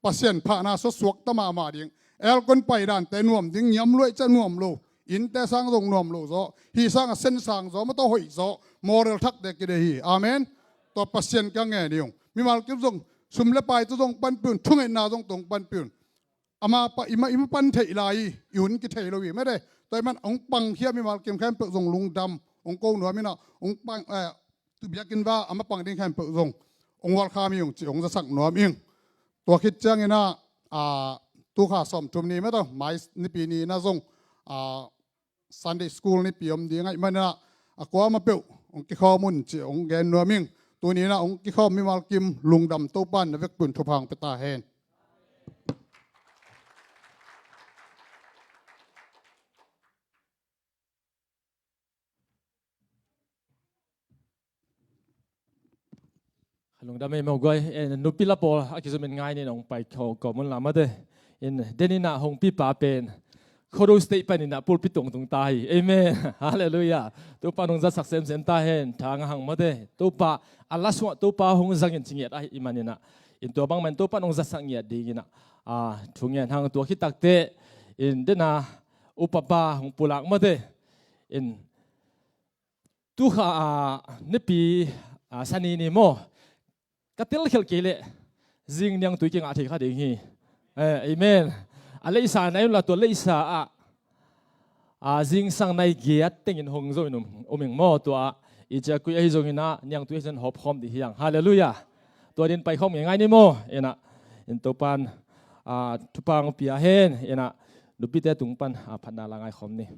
ปัสยานพานาสสวกตมาเดียงเอลคนไปด้านแต่นวมดิ้งย้ำรวยจะนวมโลอินแต่สร้างตรงนวมโลโซฮีสร้างเส้นสร้างโซไม่ต้องหอยโซโมเดลทักเด็กกิฮีอาเมนตัวปัสยานกังเงเดียงมีมาลกิมซงสุมเลไปตัวตรงปันปืนทุ่งเอ็นนาตรงปันปืนอามาปะอิมาปันเทไลยุนกิเทลวีไม่ได้แต่มันองปังเขียมีมาลกิมแค่เปิดส่งลุงด องโกงหนัวมินะองปังตุบยากินว่าอามาปังดิ้งแค่เปิดรงองวัลคามีองจีองจะสักหนัวมิงตัวคิดจังนะตัวข้าสอมทุมนี้ไม่ต้องหมายในปีนี้นะทรงSunday School ในปีอมดีไงมันนะกว่ามาเปิลองกิข้อมุนจีองแกนหนัวมิงตัวนี้นะองกิข้อมีมากิมลุงดำโตปั้นเวกปุ่นทุพังไปตาเฮนลงดำไม่มาไกวนุปิลาปอลอากิจะเป็นง่ายนี่น้องไปเขาก็มันลามาเดเดนิน่าหงปีป่าเป็นโคโรสเตปนิน่าปูปิตงตรงตายเอเมนฮาเลลูยาตัวปานุงจะสักเซมเซนตาเฮนทางหังมาเดตัวปาอัลลาสวะตัวปาหงสังเกตสิ่งเหตุไออิมันนี่นะตัวบางมันตัวปานุงจะสังเกตดีกินะทุกอย่างทางตัวคิดตักเตเดน่าอุปปาหงปุลักมาเดตัวข้าเนปีสันนีนี่โมกัตเตลเขลกิเลจิงยังตุยกิงอาทิตย์ข้าดิ่งฮีเอเมนอะไรสานายละตัวเลยสาจิงสังในเกียรติงอินหงโจนุมอมิงโมตัวอีจะคุยไอ้จงอินะยังตุยเซนหอบพร้อมดีเฮียงฮาเลลูยาตัวดินไปข้อมยังไงนี่โมเอ็นตัวปันทุปังปีอาเฮนดูพิเตตุงปันพันนาลางไอคอมนี่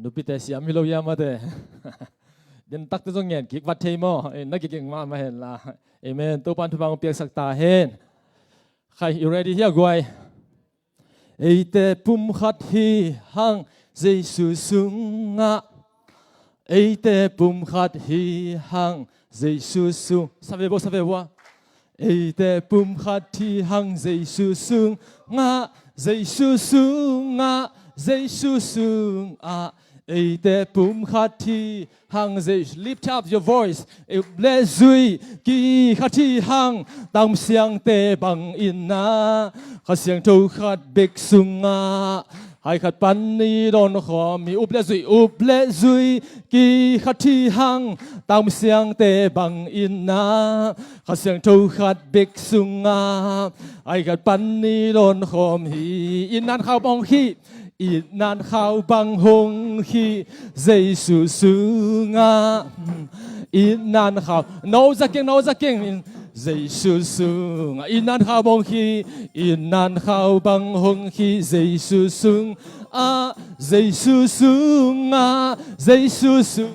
นุปิเตเสียมิโลยามาเตยันตักตัวเงินกิกวัดเทมอนักกิกมาเห็นละเอเมนตัวปันทุบังเปียกสักตาเห็นใคร you ready เฮียกวยเอเตปุ่มขัดฮีหังเจสุสุงะเอเตปุ่มขัดฮีหังเจสุสุsavez-vousเอเตปุ่มขัดฮีหังเจสุสุงะเจสุสุงะเจสุสุงะเอเตปุ่มขัดฮีหังเจ lift up your voice เอเบลซุยกีขัดฮีหังตามเสียงเตบังอินนาขัดเสียงทูขัดเบกสุงะให้ขัดปันนี้โดนขอมีอุบเลซุยกีขัดที่หังตามเสียงเตบังอินนาขัดเสียงทูขัดเบกสุงาให้ขัดปันนี้โดนขอมีอินนันข้าวบองขี้อินนันข้าวบังหงขี้เจสุสุงาอินนันข้าวโนจะเก่งเจสุสุงอินนันข้าวบองขี้อินนันข้าวบังหงขี้เจสุสุงเจสุสุงเจสุสุ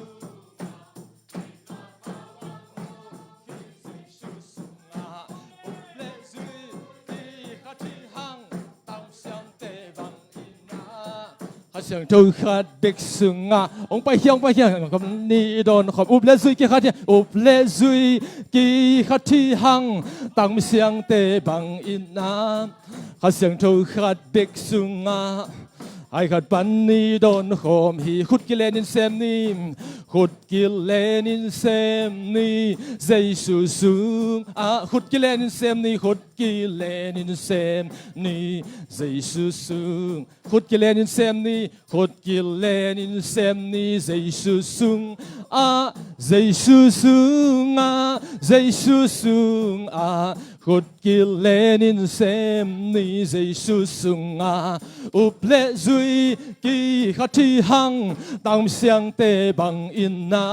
เสียงทูขัดเบกสุงะองไปเฮียคำนี้โดนขอบอุบเลซุยกี่ขัดอุบเลซุยกี่ขัดที่หังตั้งเสียงเตบังอินนาข้าเสียงทูขัดเบกสุงะไอ้ขัดปันนี้โดนขอมฮีขุดกิเลนินเซมนีขุดกิเลนินเซมนีเจสุสุงขุดกิเลนินเซมนีขุดกิเลนินเซมนีเจสุสุงขุดกิเลนินเซมนีขุดกิเลนินเซมนีเจสุสุงเจสุสุงเจสุสุงขุดกิเลนินเซมนีเจสุสุงอุบเลซุยกีขัดที่หังตามเสียงเตบังอินนา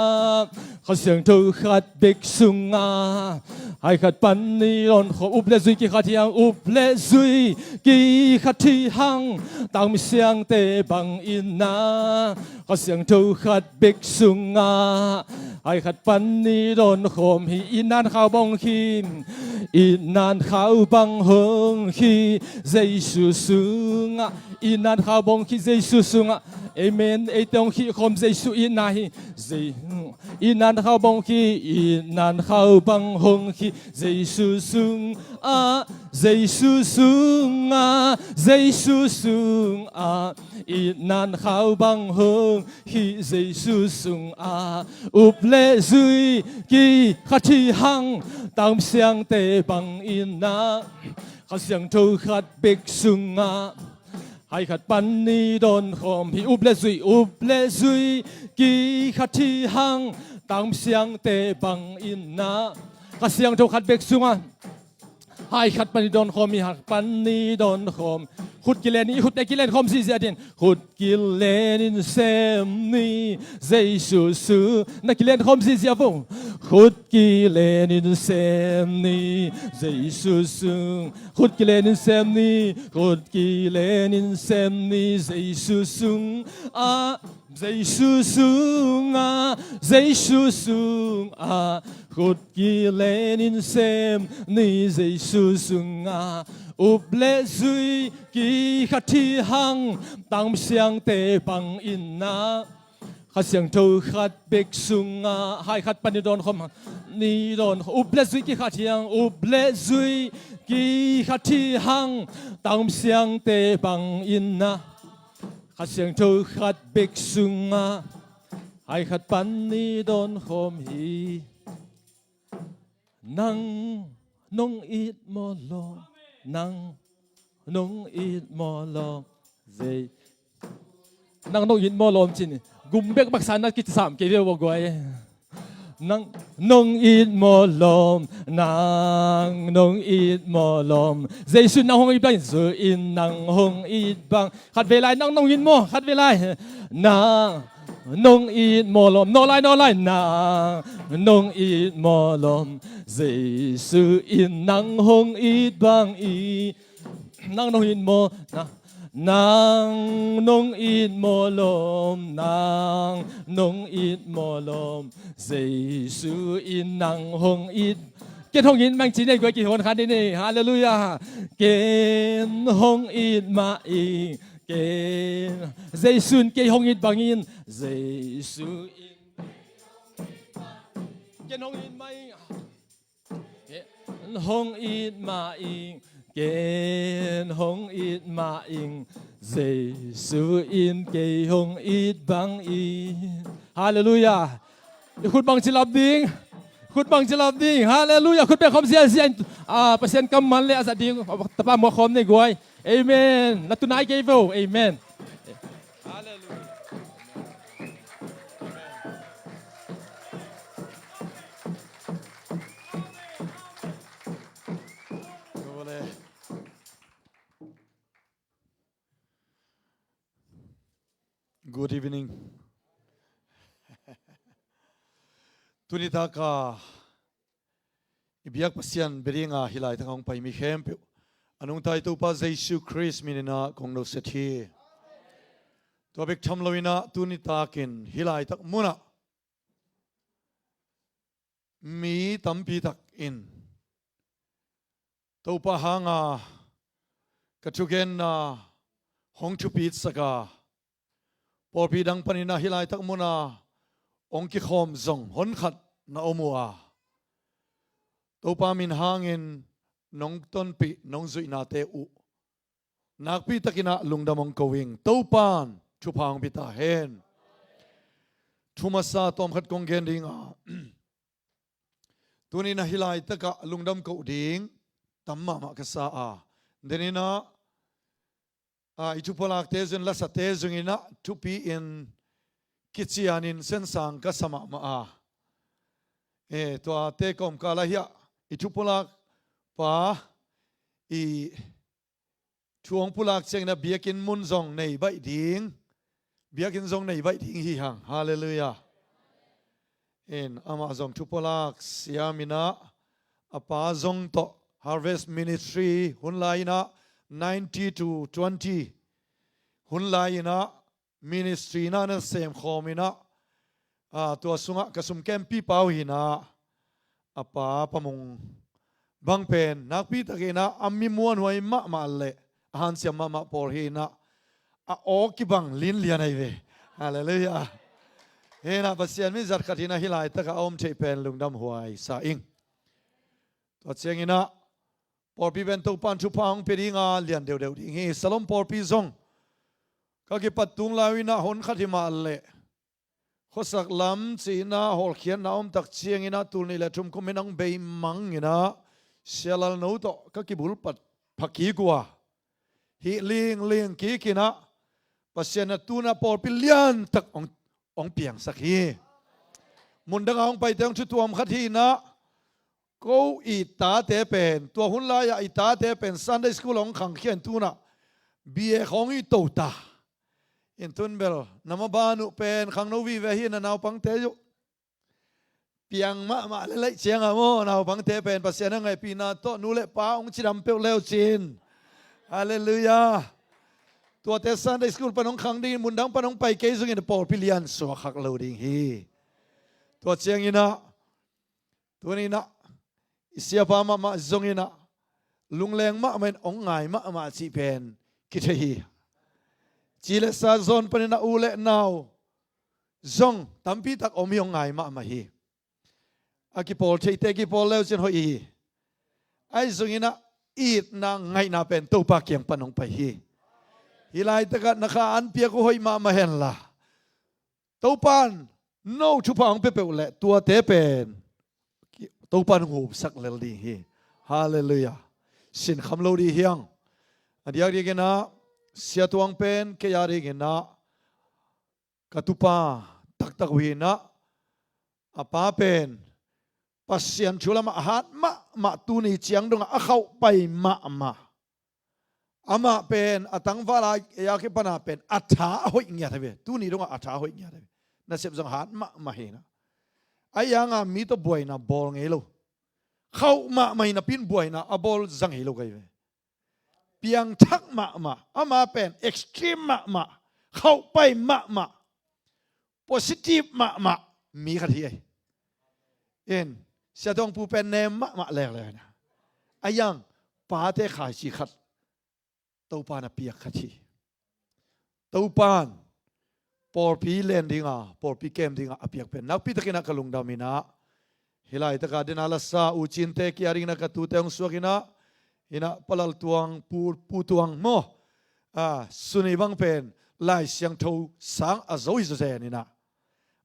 ข้าเสียงทูขัดเบกสุงาให้ขัดปันนี้ร้อนขออุบเลซุยกีขัดที่หังอุบเลซุยกีขัดที่หังตามเสียงเตบังอินนาข้าเสียงทูขัดเบกสุงาให้ขัดปันนี้ร้อนขอมฮีอินนันข้าวบองขีอินนันข้าวบังหงขีเจสุสุงอินนันข้าวบองขีเจสุสุงเอเมนเอตองขีคมเจสุอินนาฮีเจอินนันข้าวบองขีอินนันข้าวบังหงขีเจสุสุงเจสุสุงเจสุสุงอินนันข้าวบังหงขีเจสุสุงอุบเลซุยกีขัดที่หังตามเสียงเตบังอินนาข้าเสียงทูขัดเบกสุงให้ขัดปันนี้โดนขอมฮีอุบเลซุยกีขัดที่หังตามเสียงเตบังอินนาข้าเสียงทูขัดเบกสุงให้ขัดปันนี้โดนขอมฮีหัดปันนี้โดนขอมขุดกิเลนี่ขุดได้กิเลนคอมซีเสียดินขุดกิเลนินเซมนีเจสุสุนักกิเลนคอมซีเสียฟงขุดกิเลนินเซมนีเจสุสุขุดกิเลนินเซมนีขุดกิเลนินเซมนีเจสุสุเจสุสุเจสุสุขุดกิเลนินเซมนีเจสุสุอุบเลซุยกีขัดที่หังตามเสียงเตบังอินนาข้าเสียงทูขัดเบกสุงให้ขัดปันนี้โดนคมนี่โดนอุบเลซุยกีขัดที่หังอุบเลซุยกีขัดที่หังตามเสียงเตบังอินนาข้าเสียงทูขัดเบกสุงให้ขัดปันนี้โดนคมฮีนังนงอีดมอลนังนงอีดมอลเจนังนงอีดมอลจินกุมเบกบักษานักกิจสามเกี่ยวกับกวยนังนงอีดมอลนังนงอีดมอลเจสุนนังหงอีดบังสุอินนังหงอีดบังขัดเวลานังนงอีดมอขัดเวลานังนงอีดมอลนอไลนังนงอีดมอลเจสุอินนังหงอีดบังอีนังนงอีดมอนะ nang nong ít mô lom nang nong ít mô lom Giêsu in nang hong ít kết hong in mang chỉ này của kỳ hôn khán đi này hallelujah kết hong ít mà in kết Giêsu kết hong ít bằng in Giêsu in kết hong ít mà in hong ít mà in kết hong ít mà in Giêsu in kết hong ít bằng in hallelujahคุณบังจิลับดิ้งคุณบังจิลับดิ้งฮาเลลูยาคุณเป็นคอมเสียเสียเปอร์เซ็นต์กำมันเลยอาศัยดิ้งตะปาหมอคอมในกวยเอเมนนัตุนายเกฟเอเมนฮาเลลูยา Good evening. Tunita ka ibiyak pasian beringa hilai tangong pai mi khempe anung tai tu pa Jesu Christ minina kong no sethi. To bek thamloina tunita kin hilai tak muna mi tampi tak in. To pa hanga kachugen na hong chupit saka por pidang panina hilai tak muna ong ki khom zong hon khat na omua to pa min hangin nong ton pi nong zui na te u nak pi takina lungdamong kowing to pan chupang pita hen thumasa tom khat kong gen ringa tunina hilai taka lungdam ko ding tamma ma kasa a denina itupolak tezun lasa tezungina tupi in kitsianin sensang kasama maa to te kom kalahia itupolak pa i chuang pulak cheng na biakin munzong nei bai ding biakin zong nei bai ding hi hang hallelujah in amazon tupolak siamina apa zong to harvest ministry hunlaina 90 to 20 hunlaina ministry na na sem khomina to sunga kasum kempi pau hina apa pamung bangpen nakpi takina ammi muan hoi ma ma le han siam ma por hina a o ki bang lin lian ai ve hallelujah hena pasian mi zat khatina hilai taka om thei pen lungdam huai sa ing to chengina por pi ben to pan chu pang peringa lian deu deu ding hi salom por pi zong ka ki patung lawina hon khatima le khosak lam china hol khian na om tak chiang ina tulni le thum komenang be mang ina selal no to ka ki bul pat phaki kwa hi ling ki kina pasena tuna por pi lian tak ong piang sakhi mundang ong pai teng chu tuam khathi na ko ita te pen tua hun la ya ita te pen Sunday school ong khang khian tuna bie khong i to ta in tun bel nama banu pen khang no vi ve hi na naw pang te yu piang ma le le chiang amo naw pang te pen pasian ngai pi na to nu le pa ong chiram pe leo chin hallelujah tua te Sunday school panong khang din mundang panong pai ke zung in por pilian so khak lo ding hi tua chiang ina tunina isia pa ma zongina lungleng ma men ong ngai ma chi pen ki thei chile sa zon panina ule now zong tampi tak omi ong ngai ma hi aki pol thei te ki pol leo chen hoi ai zongina it na ngai na pen to pa kyang panong pai hi hilai taka nakha an pia ko hoi ma hen la to pan no chu pang pe le tua te pen to pan hu sak lel di hi hallelujah sin kham lo di hiang adiak ri gena sia tuang pen ke ya ri gena katupa tak tak wi na apa pen pasian chulama hat ma tu ni chiang dong a khau pai ma ama pen atang vala ya ke pana pen atha hoi nya thabe tu ni dong atha hoi nya thabe na sep jong hat ma he na ayanga mi to boy na bol ngelo khau ma mai na pin boy na a bol zang helo kai ปียงทักมาอามาเป็นเอ็กซ์ตรีมมาเข้าไปมาโพซิทีฟมามีขัดที่เอ็นเสียดองผู้เป็นเนมมาแหลกเลยนะไอ้ยังป้าเตะขายชีขัดตัวปานเปียกขัดที่ตัวปานปอร์พีเลนดิ้งปอร์พีเกมดิ้งเปียกเป็นนักพิทักษ์นักกลุงดามินะเฮลัยตะการดินาลาซาอุจินเตกิอาริงนักตูเตงสวกินะฮินะปลัลตวงปูตวงโมสุนีบังเป็นไล่เสียงทูสังอาโซอิโซเซนี่นะ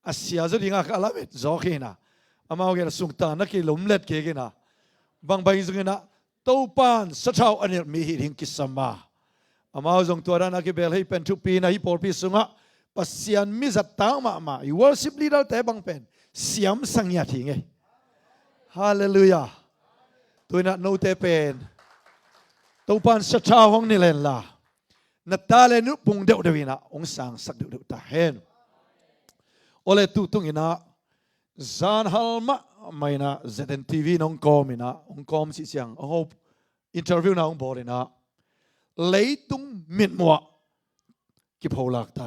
อาเซียจุดดิ้งกะลาเวตจอกนะอามาเอาเกลสุงตานักกิลมเล็ดเกกินะบางใบจุกินะตัวปานสัชาวอันนี้มีหิงกิสมาอามาเอาจงตัวนั้นนักกิเบลให้เป็นทุปีนะฮิปอร์พีสุงะปัสยานมิจัตตางมาอีวอลสิบลีดาแต่บางเป็นเสียมสังยาทิ้งไงฮาเลลูยาตัวนั้นโนเตเป็นตัวปานสัชาวห้องนี่เล่นละนัตตาเลนุปุงเดวเดวินะองสังสักเดวตาเห็นโอเลตุตุงินะจานฮัลมะไม่นะ ZNTV น้องคอมินะองคอมสิเสียงโอ้โหอินเทอร์วิวน้องบอกเลยนะเลยตุงมิดมัวกิบหัวลักไต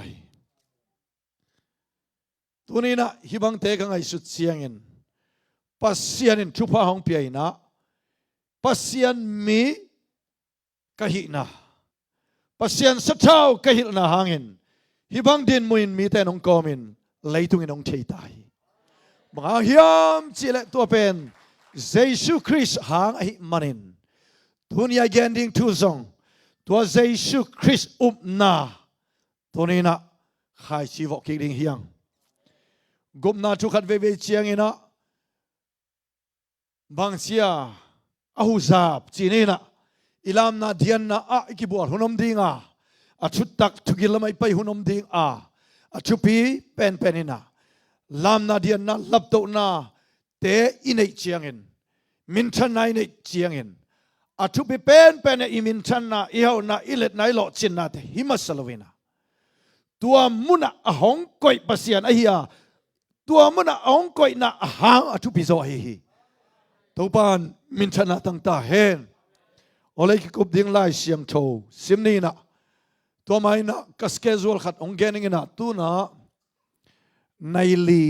ตัวนี้นะฮิบังเตกังไอสุดเสียงอินปัสเซียนอินชุพาห้องเปียนะปัสเซียนมีกะหินะปัสเซียนสัตว์กะหินะหางอินฮิบังดินมุอินมีแต่น้องกอมินเลยตุงอินน้องเทยตายบางฮิมจิเลตัวเป็นเยซูคริสต์หางไอมันอินทุนยาเกนดิ้งทุซงตัวเยซูคริสต์อุปนาตัวนี้นะขายชีวกิดิ้งเฮียงกุมนาทุขัดเวเชียงอินะบางเสียอาหูซาบจีนี่นะอิลามนาเดียนนะอิกิบัวหุนอมดิงชุดตักทุกิลไม่ไปหุนอมดิงชุปีเป็นอินะลามนาเดียนนะลับโตนาเตอินเอเชียงอินมินชันนายเนเชียงอินชุปีเป็นอิมินชันนาอิฮาวนาอิเลตนายหลอจินนาเตหิมัสลวินะตัวมุนะหงกอยปัสยานไอเฮียตัวมุนะหงกอยนะหางชุปีโซฮีตัวปานมินชนะตั้งตาเห็นโอเลยกิกุบดิ้งไล่เสียงโชซิมนี่นะตัวไม่นะกัสเกจวลขัดองเกนิงนะตัวนะในลี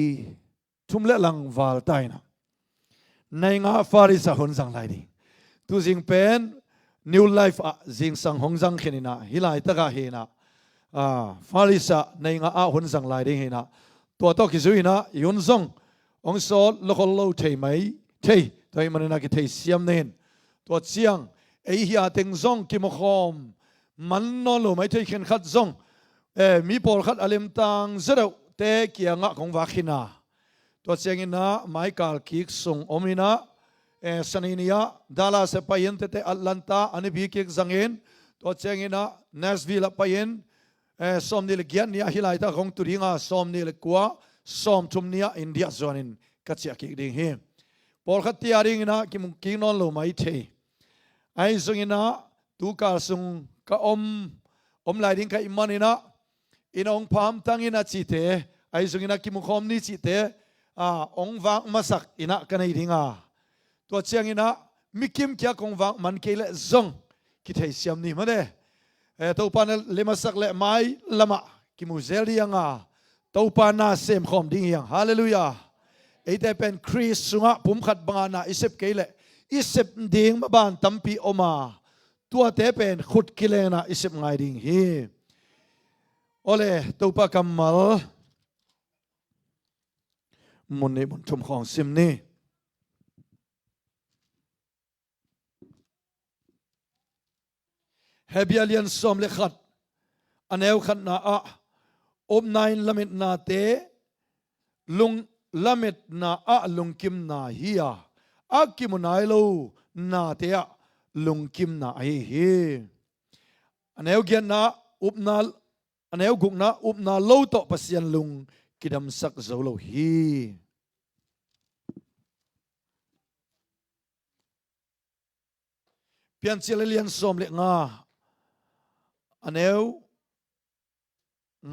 ทุ่มเล่ลังวาลไตนะในงาฟาริสะหนสังไลดิตัวจิงเป็นนิวไลฟ์จิงสังหงสังเขนินะฮิไลตะกะเฮนะฟาริสะในงาหนสังไลดิเฮนะตัวตอกิซุยนะยุนซงองโซลโลคอลโลเทไหมเทตัวมันนักเทเสียมเนินตัวเชียงไอ้เหี้ยเต็งซงกิมคอมมันนอนลงไม่เทขันขัดซงมีปอลขัดอเลมตังเสด็จเตะเกียงะของวาคินาตัวเชียงอินะไมค์การคิกซงอมินะสันนิยาดาลาสไปยินเตอัตแลนตาอันนี้บีคิกสังเงินตัวเชียงอินะเนสวิลไปยินสอมนิลเกียนเนี่ยฮิไลตาของตุริงาสอมนิลกัวสอมทุมเนี่ยอินเดียจวนินกัจเจกิกดิ่งเฮปอลขัดที่อาริงนะกิมกินนอนลงไม่เทไอ้สุงินะตูกาสุงก็ไล่ดิ่งกับอิมันนี่นะอินองพามตั้งอินะจิเตไอ้สุงินะกิมคอมนี่จิเตองวางมาสักอินะกันไอ้ดิ่งตัวเชียงอินะมิกิมเกียกองวางมันเกลซงคิดให้เสียมนี่มาเด้ตัวปานเลมาสักเลไม่ละมากิมูเซลียงตัวปานาเซมคอมดิ่งยังฮาเลลูยาไอ้แต่เป็นคริสต์สุงะผมขัดบางนาอิเซปเกลอิเซปดิ่งมาบ้านตัมปีออกมาตัวแต่เป็นขุดกิเลนะอิเซปไงดิ่งฮีโอเลตัวปากำมัลมุนนี่มุนชมของซิมนี่เฮบิอาเลียนสอมเลขัดอันเอวขัดนาอบนายละเมิดนาเตลุงละเมิดนาลุงกิมนาเฮียกิมนายโลนาเตะลุงกิมนาเฮีอันเอวเกียนนาอุบนาอันเอวกุกนาอุบนาโลโตปัสยันลุงกิดำสักโซโลฮีเพียงเจริญสมเลงาอันเอว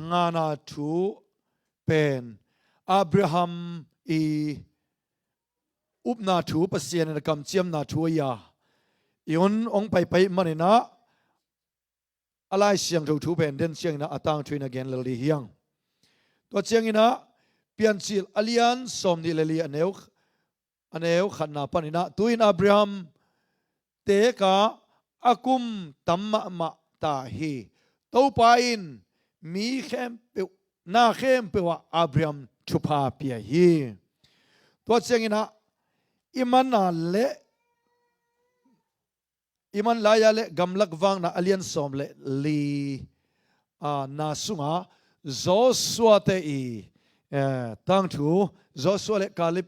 งานาทูเป็นอับราฮัมอุบนาทูปัสเซียนกำเจียมนาทูยาอิอนองไปมันนะ อะไรเสียงถูกถูเป็นเดินเสียงนะอัตังทวินagainเลลีเฮียงตัวเสียงนะเปลี่ยนสิลอเลียนสมดีเลลีอันเอวขันนาปนินะตุยนอับราฮัมเตกะอากุมตัมมะตาฮีตัวไปอินมีเข้มเปนาเข้มเปว่าอับราฮัมชุพาเปียฮีตัวเสียงนะอิมันนาเลอิมันลายาเลกำลักวังนะอเลียนสมเลลีนาสุงาโจสวเตอีตั้งถูโจสวเลกาลิป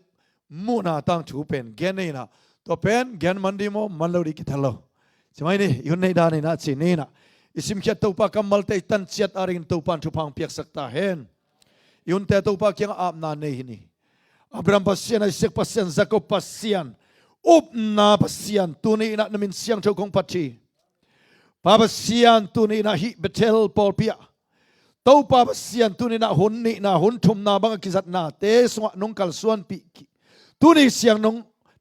มูนาตั้งถูเป็นเกนนี่นะตัวเป็นเกนมันดีโมมันเราดีกิทะโลใช่ไหมนี่ยุนในด้านนี้นะจีนี่นะอิสิมเขียตัวปากกัมมัลเตตันเชียดอารินตัวปันทุพังเปียกสักตาเห็นยุนเตตัวปากยังอาบนาเนหินี่อับรามปัสยานไอเซกปัสยานซักปัสยานอุบนาปัสยานตัวนี้นะนมินเสียงเท่าของปัจจีปาปัสยานตัวนี้นะฮิเบเทลปอลเปียตัวปาปัสยานตัวนี้นะหุ่นนี่นะหุ่นทุมนาบังกิจัดนาเตสวะนงกัลส่วนปีตัวนี้เสียงนง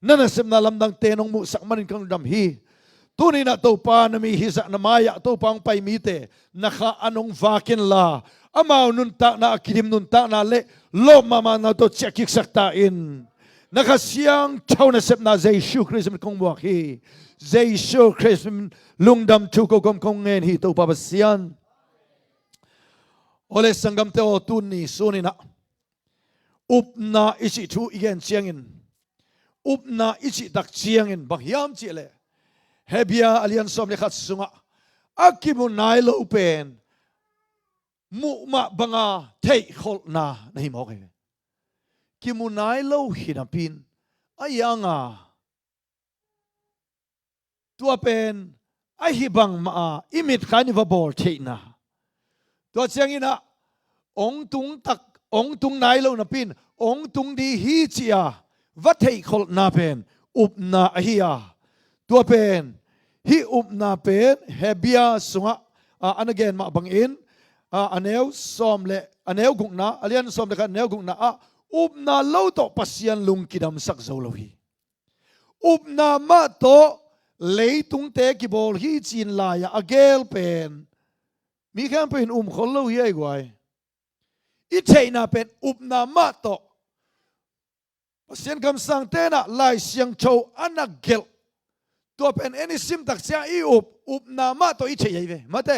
นั่นเสมนาลำดังเตนงมุสักมันกันดำฮีตัวนี้นะตัวปานมีฮิสักนมายะตัวปังไปมีเตนะคะอนงฟากินลาอามานุนตานาคิดิมนุนตานาเลโลมามานาตัวเช็คสักตาอินนะคะเสียงเท่านั้นเสพนาเจชูคริสต์มันคงบอกฮีเจชูคริสต์ลุงดำชูกกคงเงินฮีตัวปาบเสียนโอเลสังกัมเตโอตุนนี่สุนีนะอุปนาอิจิทูอีเกนเชียงอินอุปนาอิจิตักเชียงอินบักยามเจเลเฮเบียอเลียนสอมเลขัดสุงะอากิบุนายโลเป็นมุมาบังอาเทยขลนาในหมอกเอกิมุนายโลหินาปินอายังอ่ะตัวเป็นไอฮิบังมาอิมิดขานิวบอลเทนะตัวเชียงอินะองตุงตักองตุงนายโลนาปินองตุงดีฮีจียวัดเทยขลนาเป็นอุบนาฮียาตัวเป็นฮีอุบนาเป็นเฮเบียสุงะอันเกนมาบังอินอันเอวซอมเลอันเอวกุงนาอเลียนซอมเลกันเนวกุงนาอุบนาเล่าโตปัสยันลุงกิดามสักโซโลฮีอุบนามาโตเลยตุงเตกิบอลฮีจีนลายอเกลเป็นมีแค่เป็นคนโลฮีไอ้กวยอิเทน่าเป็นอุบนามาโตปัสยันคำสั่งเตน่ะลายเสียงโชอันนักเกลตัวเป็นเอนิซิมตักเสียอุบนามาโตอิเทยัยเวมาเต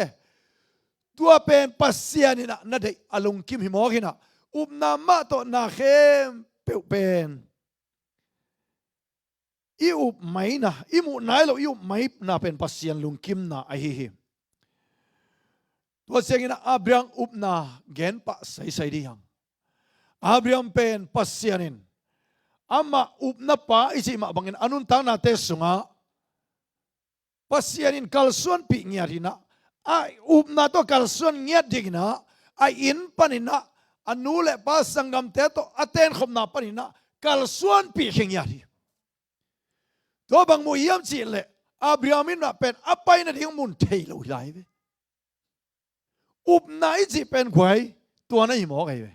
ตัวเป็นปัสยานินะนั่นเองอารมณ์คิมหิมอกินะอุปนามาโตนาเข้มเป็นอีอุปไม่นะอีมุนายเราอีอุปไม่น่าเป็นปัสยานลุงคิมนะไอฮิตัวเสียงนะอับราฮัมอุปนาเกนปะใส่ดียังอับราฮัมเป็นปัสยานินอามาอุปนาปะอิจิมาบังเงินอนุนตานาเตสุงะปัสยานินกัลส่วนปีเงียดีนะอุปนาตัวกัลส่วนเงียดีนะไออินปนินะอนุเลปาสังกัมเตโตอเตนขมนาปนินะกัลส่วนปีเงียดีตัวบางมุยามจีเลอับราฮัมินะเป็นอภัยนะที่มุนเทลอยไลเวอุปนาอิจิเป็นใครตัวนั้นหิมอกไอเว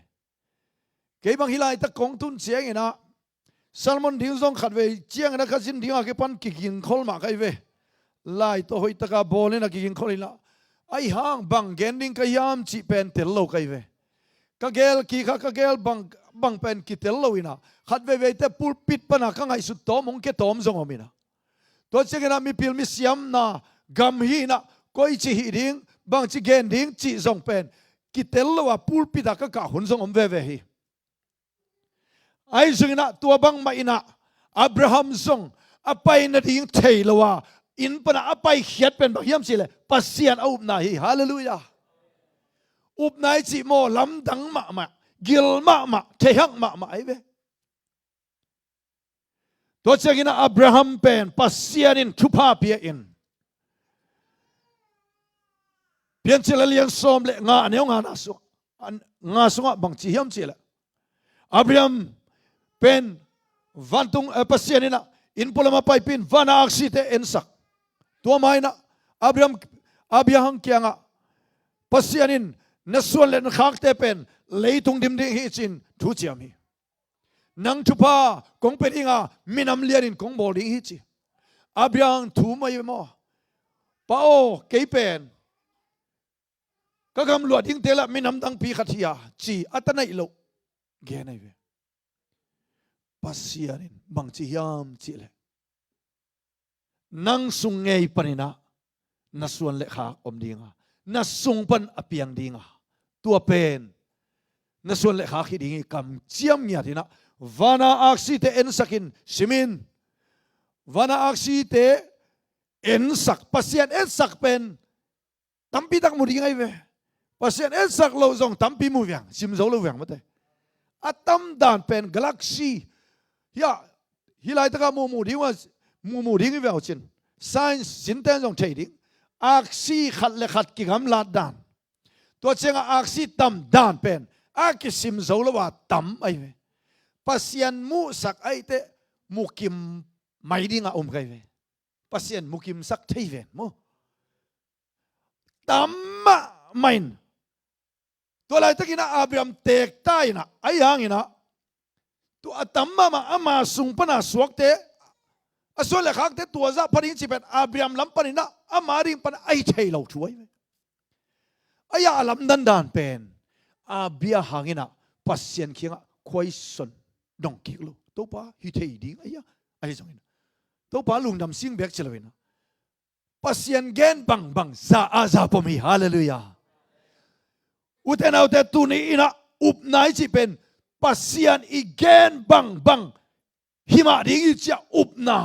เกี่ยบางฮิลายตะกงตุนเสียงนะซัลมอนดิ้งซงขัดเวเจียงนะขัดสินดิ้งอาเกปันกิกินคอลมาไอเวไล่ตัวหอยตะกาโบเลนะกิกินคอลละไอห่างบางเกนดิ้งกยามจีเป็นเตลโลไอเวกะเกลกีข้ากะเกลบังเป็นกิเตลโลอินะขัดเวเตปูปิดปนักข้างไอสุดโตมงเกตอมซงอมินะตัวเจกันมีพิลมิสยามนะกัมฮีนะก็อิจิฮิดิ้งบางจีเกนดิ้งจีซงเป็นกิเตลโลว่าปูปิดกะหุ่นซงอมเวฮีไอซุงนะตัวบังมาอินะอับราฮัมซงอภัยนะดิ้งเทลว่าอินปนะอภัยเขียดเป็นบักยามสิเลปัสยานอุบนาฮีฮาเลลูยาอุบนายจิโมลำดังมากิลมาเทียงมาไอเวตัวเจ้ากินอับราฮัมเป็นปัสยานินทุพาเปียอินเพียงเจริญเลี้ยงสมเลงาเนียงานาสุงาสุงบังจิยมจิเลอับราฮัมเป็นวันตุงปัสยานินะอินพลมาไปปินวันอักษิเตเอ็นสักตัวไม่นะอับราฮัมเกียงะปัสยานินนัส่วนเล่นขากเตเป็นเลยตุงดิมดิ่งฮิจินทุจยามีนังทุพากงเป็นอิงามินำเลียนินกงบอลดิ่งฮิจิอับราฮัมทูมาอยู่มั้งป้าโอเกย์เป็น ก็กำลวดยิ่งเตละไม่นำดังปีขัดเฮียจีอัตนัยโลเกนัยเวปัสยานินบังจียามจีเลนังสุงเงยปนินะนัสวนเลขาอมดีงานัสสุงปันอเปียงดีงาตัวเป็นนัสวนเลขาคิดดีงกำเจียมเนี่ยทีนะวานาอักซิเตเอ็นสักินซิมินวานาอักซิเตเอ็นสักปัสยานเอ็นสักเป็นตั้มปีตักมุดีไงเวปัสยานเอ็นสักเราส่งตั้มปีมูเวียงซิมโซเราเวียงมาเตอะตั้มด่านเป็นกาแล็กซี่ยาฮิไลตะกามูดีว่ามูดีไงเวเอาจินไซน์สินเตนส่งเทดิ้งอักซีขัดเลขัดกิกำลาดด่านตัวเจ้าอักซีตั้มด่านเป็นอักซิมโซเราว่าตั้มไอเวปัสยานมูสักไอเตมูกิมไม่ดิ้งอะไงเวปัสยานมุกิมสักเทเวนโมตัมมะไม่นตัวอะไรตะกี้นะอับรามเตกใต้นะไอ้ยังนะตัวตัมมะมาอามาสุงปนาสวกเตอส่วนเลขักเตตัวซะพอดีสิเป็นอับรามลำปนินะอามาริงปนไอ้เชยเราช่วยไอ้ยาลำดันดานเป็นอาเบียหางินะปัสยานเคียงควยสนดองกิโลตัวป้าฮิเทยดิ้งไอ้ยาไอ้จังตัวป้าลุงดำซิงเบกเชลวินะปัสยันเกนบังซาอาซาปมีฮาเลลูยาอุตนาอุตตุนีนะอุปนายจิเป็นปัสยันอีเกนบังหิมาดิ้งจะอุปนา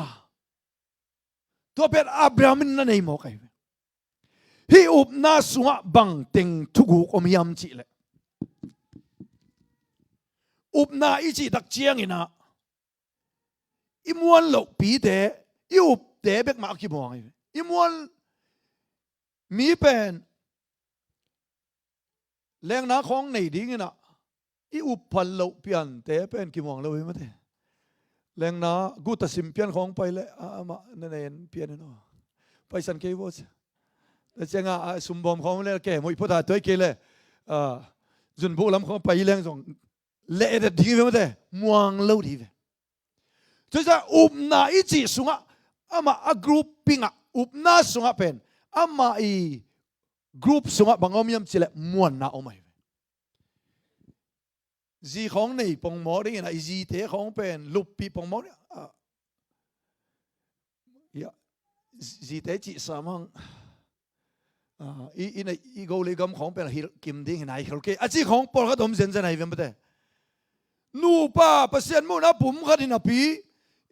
ตัวเป็นอับรามินนั่นเองโมกไอฮิอุปนาสุงะบังเต็งทุกุอมยามจิเลอุปนาอิจิตักเจียงอินะอิมวันโลปีเดอิอุปเดเบกมาคิมวงไออิมวันมีเป็นแรงน้าของในดิ้งนะอิอุปพันโลเปียนเตเป็นคิมวงเลยมั้ยแรงน้ากูตัดสิมเปียนของไปเลยมานั่นเองเปียนเนาะไปสันเกวอสแต่เจ้าสมบอมของเลยแก่หมดพุทธะตัวเกเลยจุนผู้ล้ำของไปแรงส่งเละแต่ดิ้งไปมั้ยม่วงเล่าดีไปจะอุปนาอิจิสุงะอามากรุ๊ปปิ้งอ่ะอุปนาสุงะเป็นอามาอีกรุ๊ปสุงะบางอมยมจิเลมวนน่าอมัยจีของในปงหมอได้ไงนะจีเทของเป็นลุปปีปงหมอเนี่ยจีเทจิสามังอีในอีโกลิกรรมของเป็นฮิกิมดิ้งไหนโอเคอาจีของปอลก็ทำเซนเซนไหนเป็นไม่ได้นูป้าเปอร์เซ็นต์มูนะผมก็ดินาปี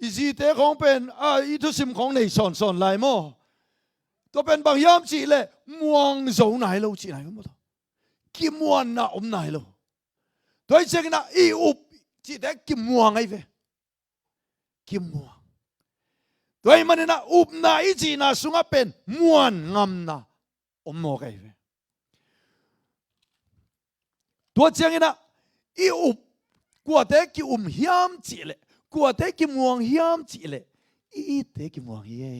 อีจีเตของเป็นอีทุสิมของในสอนลายโมตัวเป็นบางยามจีเลยม่วงโซไหนเราจีไหนก็หมดกิมวนน่ะอมไหนเราตัวเจ้าหน้าอีอุบจีเตกิมม่วงไอ้เวกิมม่วงตัวมันน่ะอุบน่ะอีจีน่ะสุงเป็นม่วนงามน่ะอมโมกไอ้เวตัวเจ้าหน้าอีอุบกว่าแต่กิมยามจีเลยกว่าแต่กิมวงยามจีเลยอีแต่กิมวงเย่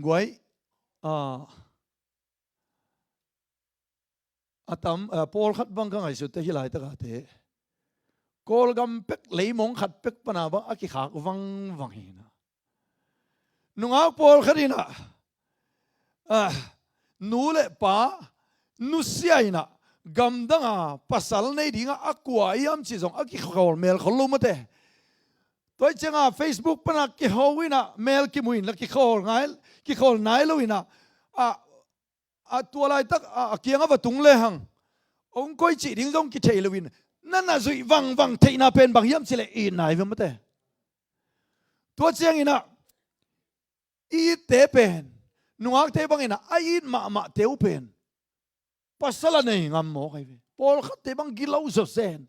กวยตั้มพอลขัดบังกังไอสุดแต่ที่ไหนตะกาเตะกอลกำเป็กไหลมงขัดเป็กปนาบังอากิขากวังหินะนุ่งอาพอลขัดินะนูเล่ป้านุเสียนะกำดังปัสสาวะในดิ้งอักวายามชีซงอักขาวเมลขลุ่มมาเตะตัวเจ้าเฟซบุ๊กปนักกิฮาวินะเมลกิมุยนลักกิขาวไงกิขาวไหนลุยนะตัวอะไรตักเกี่ยงกับตุงเลยหังองค์ก้อยจีดิ้งซงกิเทลวินนั่นน่ะสุยวังเทน่าเป็นบางยามชีเลอีนไหนเป็นมาเตะตัวเจ้าอินะอีเตเป็นนุ่งอักเตบังอินะอีนมาเตวเป็นปัสสาวะในงามโมกไอ้เว้ยพอขัดเตบังกิเลาสุดเซน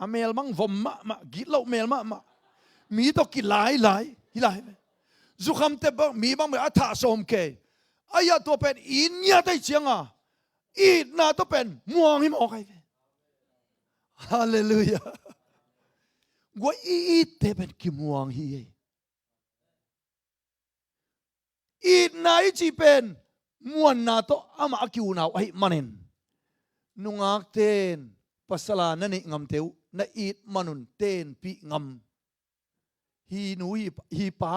อเมลบังฟอมมากิเลาเมลมามีต้องกินหลายจุคำเตบังมีบังไม่อัฐาสมเกยอายะตัวเป็นอินยาได้เจียงอีน่าตัวเป็นม่วงให้โมกไอ้เว้ยฮาเลลูยาว่าอีเตเป็นกิม่วงฮีอีน่าจีเป็นม่วนน่าตัวอามาคิวน่าไอ้มันเองนุ่งอักเตนปัสสาวะนั่นเองงามเทวน่าอีดมันุนเตนปีงามฮีนูฮีป้า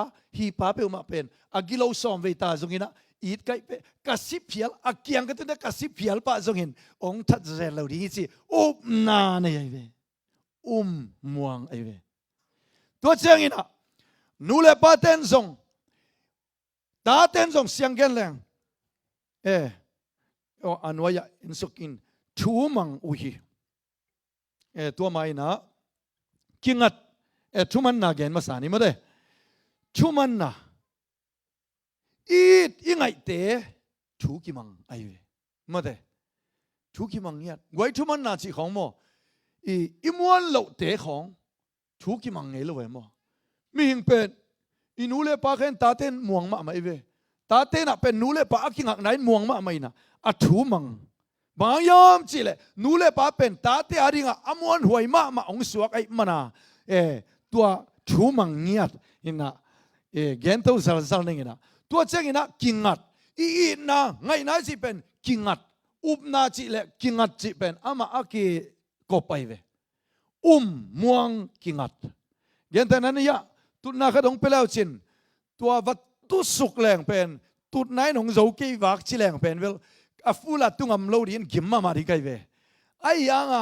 เปลมาเป็นอากิโลซอมเวตาจงกินะ อีดไก่เปกระซิบเพียลอาเกียงก็ต้องได้กระซิบเพียลป้าทรงเห็นองค์ทัดเจริญเราดีสิอุบนาเนี่ยไอ้เวม่วงไอ้เวตัวเจ้าอินะนูเลป้าเต้นทรงตาเต้นทรงเสียงกันแรงอันว่าอย่าอินสุกินชูมังอุฮีตัวไม่นะกิงัดชูมันนาเกนมาสานี่มาเด้ชูมันนะอีดยังไงเตะชูกิมังไอเวมาเด้ชูกิมังเนี่ยไว้ชูมันนาจีของโมอีมวนเหล่าเตะของชูกิมังไงล่ะเว้ยโมมีหิงเป็นอีนูเลปาเข็นตาเต้นม่วงมาไอเวตาเต้นเป็นนูเลปากิงักไหนม่วงมาไม่นะอัชูมังบางยามจีเลยนูเลปาเป็นตาเตอาริงะอมวนหวยมาองสวกไอมานาตัวชูมังเงียดอินะเกนตัวสัลนี่นะตัวเจ้าอินะกิงัดอีนะไงน่าจีเป็นกิงัดอุบนาจีเลยกิงัดจีเป็นอามาอากีกบไปเวม่วงกิงัดเกนแต่นั้นเนี่ยตุนาขดงไปแล้วจินตัววัตถุสุกแรงเป็นตุนายหนงโจกีวักจีแรงเป็นเวลอาฟูลาตุงอัมโลดีนกิมมาดีกันเวไอ้ยัง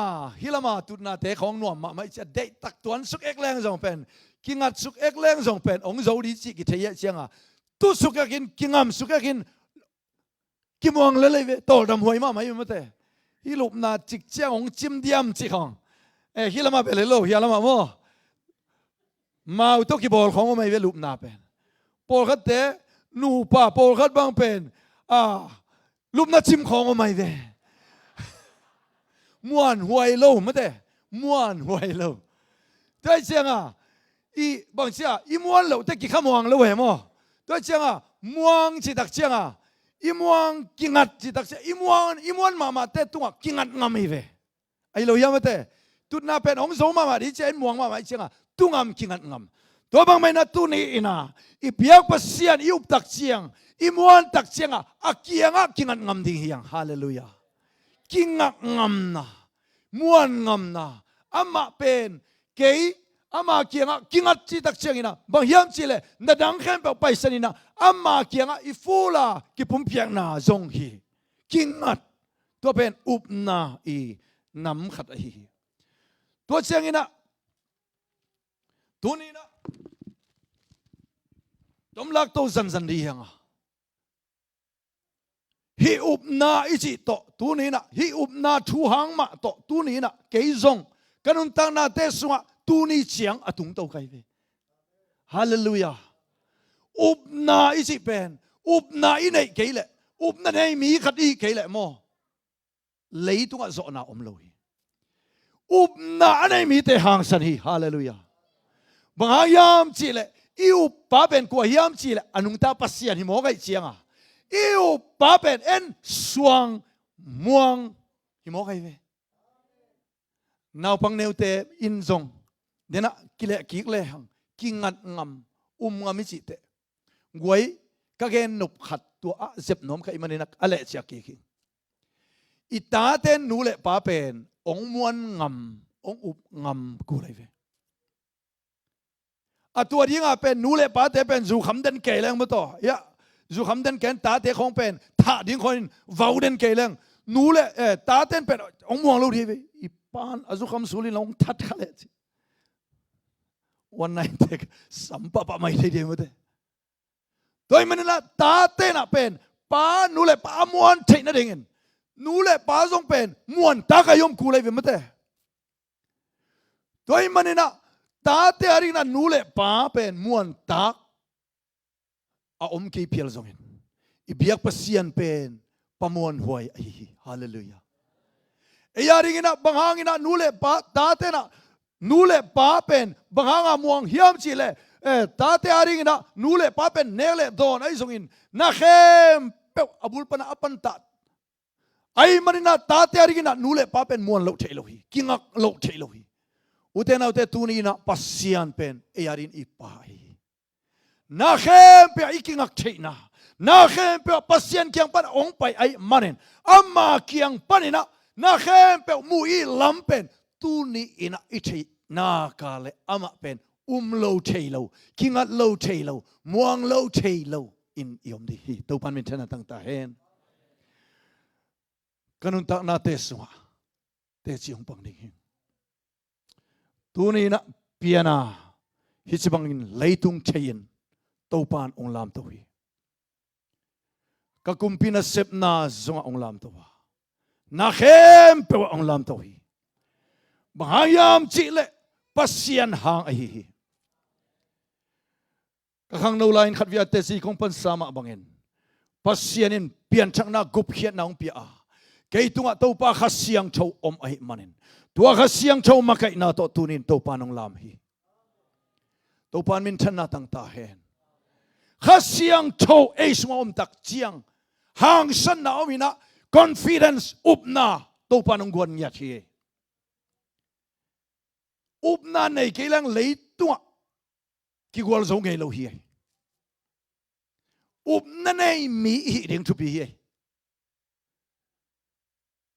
ฮิลามาตุนาเตะของนวมมาไม่จะได้ตักตัวนสุกเอกแรงส่งเป็นกิงัดสุกเอกแรงส่งเป็นองโจดีจีกิเทียเชียงตุสุกกินกิงามสุกกินกิมวงเลยเวโตดำหวยมาไม่ยุ่งมาเตะฮิลุบนาจิกเชียงองจิมเดียมจิของฮิลามาเป็นเลยโลฮิลามาโมมาอุตกิบอลของไม่เวลุบนาเป็นปอลขัดเตะนูป่าปอลขัดบางเป็นลุบนาจิมของไม่เวม้วนหวยโลมาเตะม้วนหวยโลตัวเชียงอีบางเชียอีม้วนโลแต่กี่ขมวงโลเหรอมั้งตัวเชียงม้วนจิตักเชียงอีม้วนกิงัดจิตักเชียงอีม้วนมาเตะตัวกิงัดงามีเวไอโลยามเตะตุน่าเป็นองค์สงมาดิเจนม้วนมาไอเชียงตุงามกิงัดงามตัวบางไม่น่าตุนี่อินะอีเปียกปัสเซียนอีอุปตักเชียงอีม้วนตักเชียงอาเกียงกิงัดงามดิ่งเฮียงฮาเลลูยากิงักงามนะม้วนงามนะอามาเป็นเกยอามาเกียงกิงัดจีตักเชียงนะบางยามจีเลยนาดังเข้มไปสนินะอามาเกียงอีฟูลากิปุ่มเพียงนาจงฮีกิงัดตัวเป็นอุปนาอีน้ำขัดฮีตัวเชียงนะตัวนี้นะตมลักตัวสันดียังฮิอุบนาอิจิโตตัวนี้นะฮิอุบนาชูหางมาโตตัวนี้นะเกยซงกันนุนตังนาเตสุงะตัวนี้เจียงอตุงโตไกเวฮาเลลูยาอุบนาอิจิเป็นอุบนาอินเอเกยเลอุบนาในมีขัดอีเกยเลโมเลยตุงะโซนาอมโลยอุบนาในมีเตหางสันฮีฮาเลลูยาบางยามจีเลอิวป้าเป็นกว่ายามจีเลอนุงตาปัสเซียนหิโมไกเจียงอิวป้าเป็นเอ็นสวงม่วงหิโมไกเวนาปังเนวเตอินซงเดนะกิเลกิกเลหังกิงัดงำงามิจิเตกวยกะเกนนุบขัดตัวเจ็บหนอมใครมันนักอะไรเสียกิกอิตาเตนนูเลป้าเป็นองมวนงำองอุบงำกูไรเวตัวที่งาเป็นนูเลป้าเตเป็นจูคำเดินเกลังมาต่อยะจูคำเดินเกนตาเตของเป็นท่าดิ้งคนวาวเดินเกลังนูเลตาเตนเป็นองมวงเราดีเวอีปานอาจูคำสุริลงทัดขะเลจิวันไหนเด็กสัมปะปะไม่ได้เดียวมั้ยโดยมันละตาเตนะเป็นป้านูเลป้ามวนเทนั่นเองนูเลป้าทรงเป็นมวนตากายมกูเลยเว้ยมั้ยโดยมันนะตาเตอรินะนูเลป้าเป็นมวนตากอมกีเพียลทรงเห็นอีเบียกปัสเซียนเป็นปะมวนหวยไอ้ฮาเลลูยาไอ้ยาริงนะบางหางนะนูเลป้าตาเตนะนูเลป้าเป็นบางหางมวงเฮียมจีเลตาเตอาริงนะนูเลป้าเป็นเนเลโดนไอ้ทรงอินนาเข้มเปอบุลปนะอปันตัดไอ้มันนะตาเตอาริงนะนูเลป้าเป็นมวนโลเทโลฮีกิงักโลเทโลฮีอุเทนาอุเทตูนีนะปัสเซียนเป็นไอ้ยารินอีป้านาเข้มเปอีกิงักเทนะนาเข้มเปปัสเซียนเกียงปันองไปไอ้มันเองอามาเกียงปันนะนาเข้มเปมูอีลำเป็นตูนีอินะอิเทนากาเลอามาเป็นโลเทโลกิงัดโลเทโลมวงโลเทโล อินยอมดีฮีตัวปันมินชนะตั้งตาเห็นกันนุนตักนาเตสวะเตจิองปังดิ่งตัวนี้นะเปียนาฮิจิบังอินไลตุงเชียนตัวปันองลามตัวฮีก็กุมพินาเซปนาจงองลามตัวนาเข้มเปวองลามตัวฮีบางยามจิเลปัสยันหางไอฮีก็ขังนูไลน์ขัดวิอาเตซีของปันสามะบังเงินปัสยันินเปลี่ยนชักนากุบเขียนนาองเปียเกยตุงะตัวปาขัสยังโชอมไอมันินตัวขัสยังโชมาไกนาตัวตุนินตัวปานองลามฮีตัวปานมินชนะตั้งตาเห็นขัสยังโชเอสงอมตักเจียงห่างสันนาอมินะ confidence อุบนาตัวปานองกวนยาชีอุบนาในเกลังเลยตัวกิกวลสงเกลโลฮีอุบนาในมีอีเรื่องทุบีฮี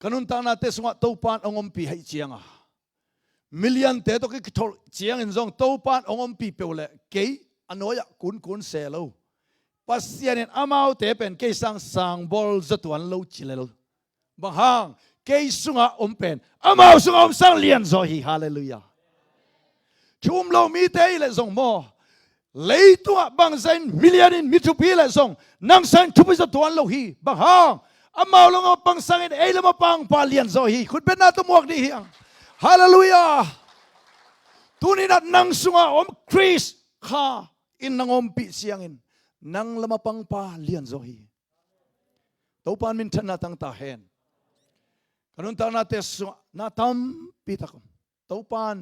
กันนุนตานาเตสงะตัวปานองอมปีให้เจียงมิลลิอนเตตัวกิทอลเจียงอินซงตัวปานองอมปีเปล่าเกยอันน้อยกุนเซลโลปัสยานินอามาวเตเป็นเกยสังบอลจตวันโลจิเลโลบางฮังเกยสุงะอมเป็นอามาวสุงะอมสังเลียนโซฮีฮาเลลูยาชุมโลมีเตยเลซงโมเลยตัวบางเซนมิลลิอนินมิทุพีเลซงนังเซนทุพิจตวันโลฮีบางฮังอามาลงเอาปังสังเอ็นเอลมาปังปาเลียนโซฮีคุณเป็นนาตัวมวกดีฮีฮาเลลูยาตัวนี้นัดนังสุงะอมคริสข้าอินนังอมปิเสียงอินนังลมาปังปาเลียนโซฮีตัวปานมินชนะตั้งตาเห็นกันนุนตานาเตสุนาตัมปีตักตัวปาน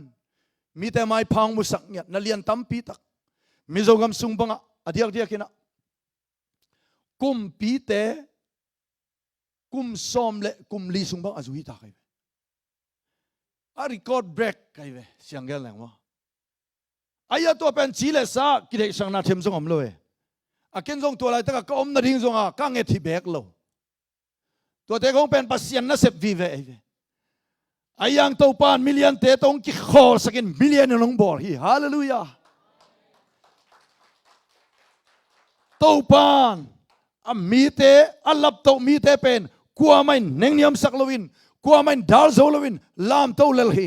มีแต่ไม่พังมุสักเนี่ยนาเลียนตัมปีตักมิโซกัมสุงบังอดียกกินะกุมปีเตกุมซ้อมเละกุมลีสุงบังอาจุยตาใครอารีคอร์ดเบรกใครเวเสียงเกลแหลงวะอายะตัวเป็นจีเลซ่ากิเลสังนาเทมซงอมเลยอาเกนซงตัวอะไรแต่ก็อมนาดิ้งซงกังเอทิเบกโลตัวเด็กของเป็นปัสยันน่าเสพวิเวอายังตัวปานมิลเลียนเตตงกิขอสักินมิลเลียนน้องบอลฮีฮาเลลูยาตัวปานมีเตอัลลับตัวมีเตเป็นกัวไม่เน่งยมสักลวินกัวไม่ดาลโซลวินลามตัวเลลฮี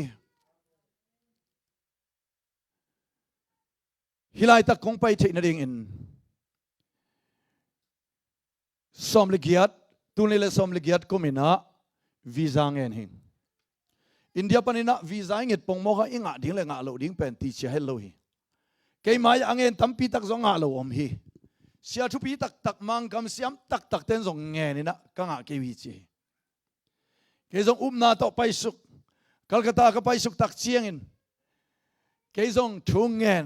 ฮิไลตักคงไปเทนดิ่งอินสมลิกิยัดตุนิเลสมลิกิยัดก็มีนะวีซ่าเงินหินอินเดียปนินะวีซ่าเงินปงโมกอิงะดิ่งเลยงะโลดิ่งเป็นตีเชียเฮลโลฮีเกย์มาอย่างเงินตั้มปีตักซงะโลอมฮีเสียทุปีตักมังคำเสียมตักเต้นส่งเงินนี่นะกังอาเกวิจีเกย์ส่งนาต่อไปสุกกัลกัตตาก็ไปสุกตักเชียงอินเกย์ส่งทุ่งเงิน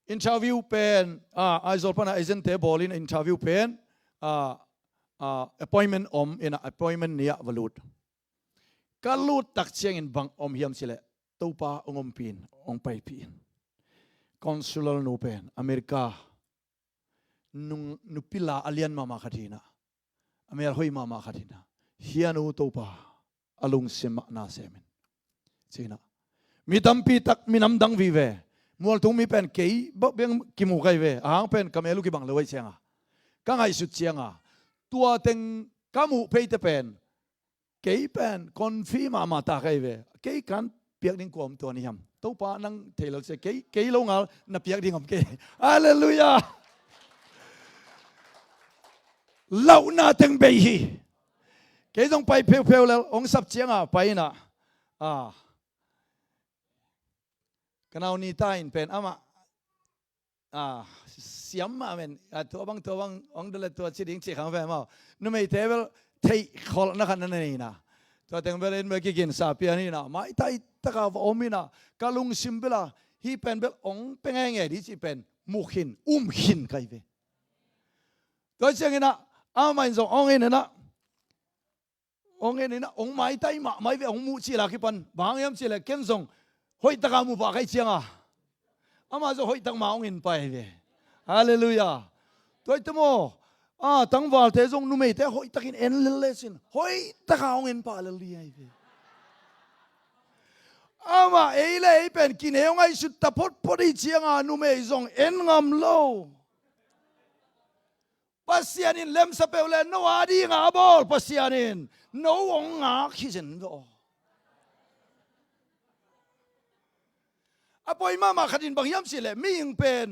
อินทาวิวเป็นไอซอลปนะไอเซนเทบอลินอินทาวิวเป็นappointment อิน appointment เนี่ยวัลุดกัลุดตักเชียงอินบังเฮียมสิเลตัวป้าองปีนไปปีนคอนซูลนูเป็นอเมริกานุปิลาอเลียนมาขัดินะอเมริกาหอยมาขัดินะเฮียนูตัวป้าอลุงเซมนาเซมินใช่นะมีตั้มปีตักมีน้ำดังวิเวมัวทุ่งมีเป็นเกย์บ่เบียงกิมูไกเวเป็นกำเอลูกิบังเลยเชียงกังไอสุดเชียงตัวเต็งกามูเพย์เป็นเกย์เป็นคนฟีมาตาไกเวเกย์กันเปียกดิ่งกวมตัวนี้ฮัมตัวป้านั่งเทลเสเกย์ลงเอานับเปียกดิ่งของเกย์ฮาเลลูยาเหล่านาเต็งเบยีเกย์ต้องไปเพลวๆแล้วองสับเชียงไปนะกันเอานี่ตายเป็นอามาเสียมมาเป็นตัวบางองเดลตัวชิดิงชิขังแฟมานุ่มไอเทเวลเทยขอลนักนั่นนี่นะตัวเต็งเวลเมื่อกี้กินซาเปียนี่นะไม่ตายตะกาวอมินะกาลุงซิมเบล่าฮีเป็นเบลองเป็นไงดิจิเป็นมุขินหินใครเวตัวเชียงนะอามาอินซองเงินนะองไม่ตายไม่เวองมูชิลาคิปันบางยามชิลาเก็นซองหอยตะกามูปากให้เชียงอามาจะหอยตังมาองอินไปเวฮาเลลูยาตัวเต็มโ ตั้งวันเทจงนุ่มเตะหอยตะกินเอ็นเลสินหอยตะกาวเงินปาเลลีไอเวมาเอเล่เป็นกินเองไอสุดตะพดพอดีเชียงนุ่มเอจงเอ็นงามโล pasianin lem sa peulen no adi nga bol pasianin no ong nga khizen do apoi mama khatin bang yam sile mi ing pen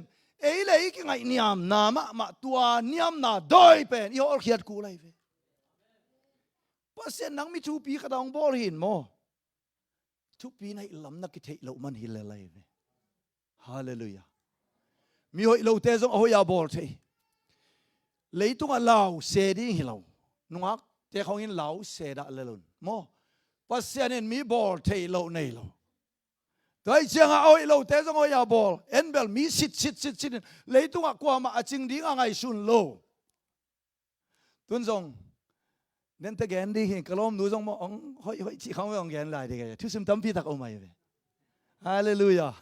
ei le ki ngai niam na ma tua niam na doi pen i hol khiat ku lai ve pasian nang mi chu pi ka dong bol hin mo chu pi nai lam na ki thei lo man hi le lai ve hallelujah mi hoi lo te zong ahoya bol thei leitung alau se ding hi lo nuak te khong in lau se da le lun mo pasianin mi bol thei lo nei lo Tại chiang oi lo te zong oi bol enbel mi sit leitung a kwa ma aching ding angai sun lo tun zong nen te gen di hin kalom nu zong mo ong hoi chi khang ong gen lai de ge thu sim tam pi tak o mai ve hallelujah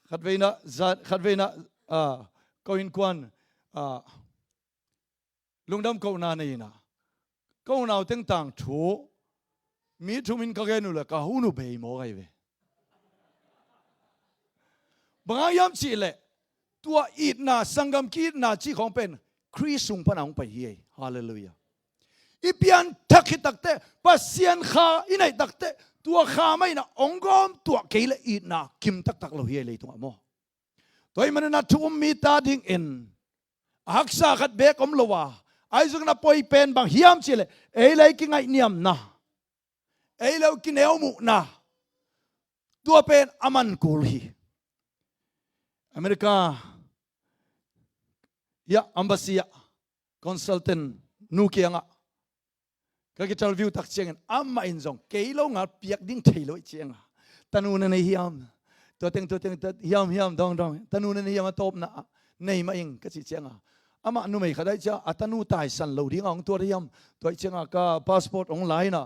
khát ve na ko in kwan lungdam ko na nei na ko nào teng tang thu mi thu min ka ge nu la ka hu nu be mo gai ve bang yam chi le tua it na sangam ki na chi khong pen krisung panang pa hi hallelujah ipian thakhi takte pasian kha inai takte tua kha mai na ongom tua keile it na kim tak lo hi le tu mo toy man na thum mi ta ding in haksa khat be kom lowa ai zung na poi pen bang hiam chi le ei lai ki ngai niam na ei lo ki neu mu na tua pen aman kul hi America ya embassy ya consultant nu kianga ka ki tal view tak cheng amma in zong keilo nga piak ding thailo chenga tanu na nei hiam to teng hiam dong tanu na nei hiam top na nei ma ing ka chi chenga ama nu mai khadai cha atanu tai san lo ding ong to hiam to chenga ka passport online na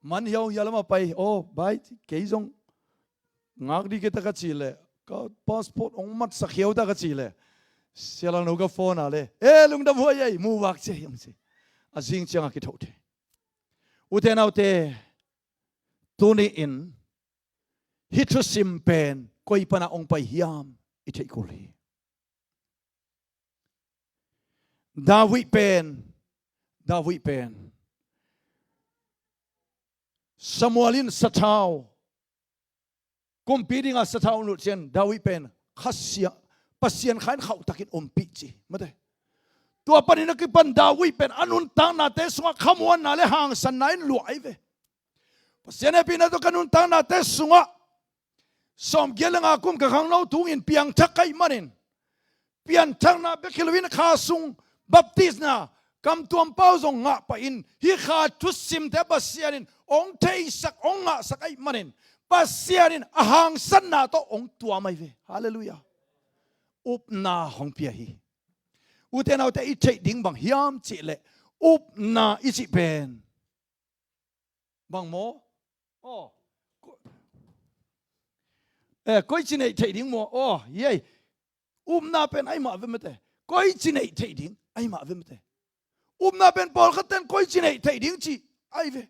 man hiao yalama pai oh bai ke zong ngak di kita ka chile ka passport ong mat sa khiau ta ka chile sialang no ka phone ale lungdam ho ye mu wak che yam che azing changa ki thote uten autte tuni in hitru simpen koi pana ong pai hiam i thei kuli dawi pen samuelin sathau competing as sathau nu chen dawi pen khasia pasian khan khau takin ompi chi mate tua panina ki pan dawi pen anun tang na te sunga khamwan na le hang san nain lu ai ve pasian e pina to kanun tang na te sunga som gelenga kum ka khang lo tung in piang thakai manin pian thang na be khilwin kha sung baptize na kam tuam pau zong nga pa in hi kha thu sim te pasianin ong thei sak ong nga sakai manin pasianin ahang san na to ong tua mai ve hallelujah up na hong pia hi uten autte i thei ding bang hiam chi le up na i chi pen bang mo koi chi nei thei ding mo ye na pen ai ma ve mate koi chi nei thei ding ai ma ve mate na pen pol khaten koi chi nei thei ding chi ai ve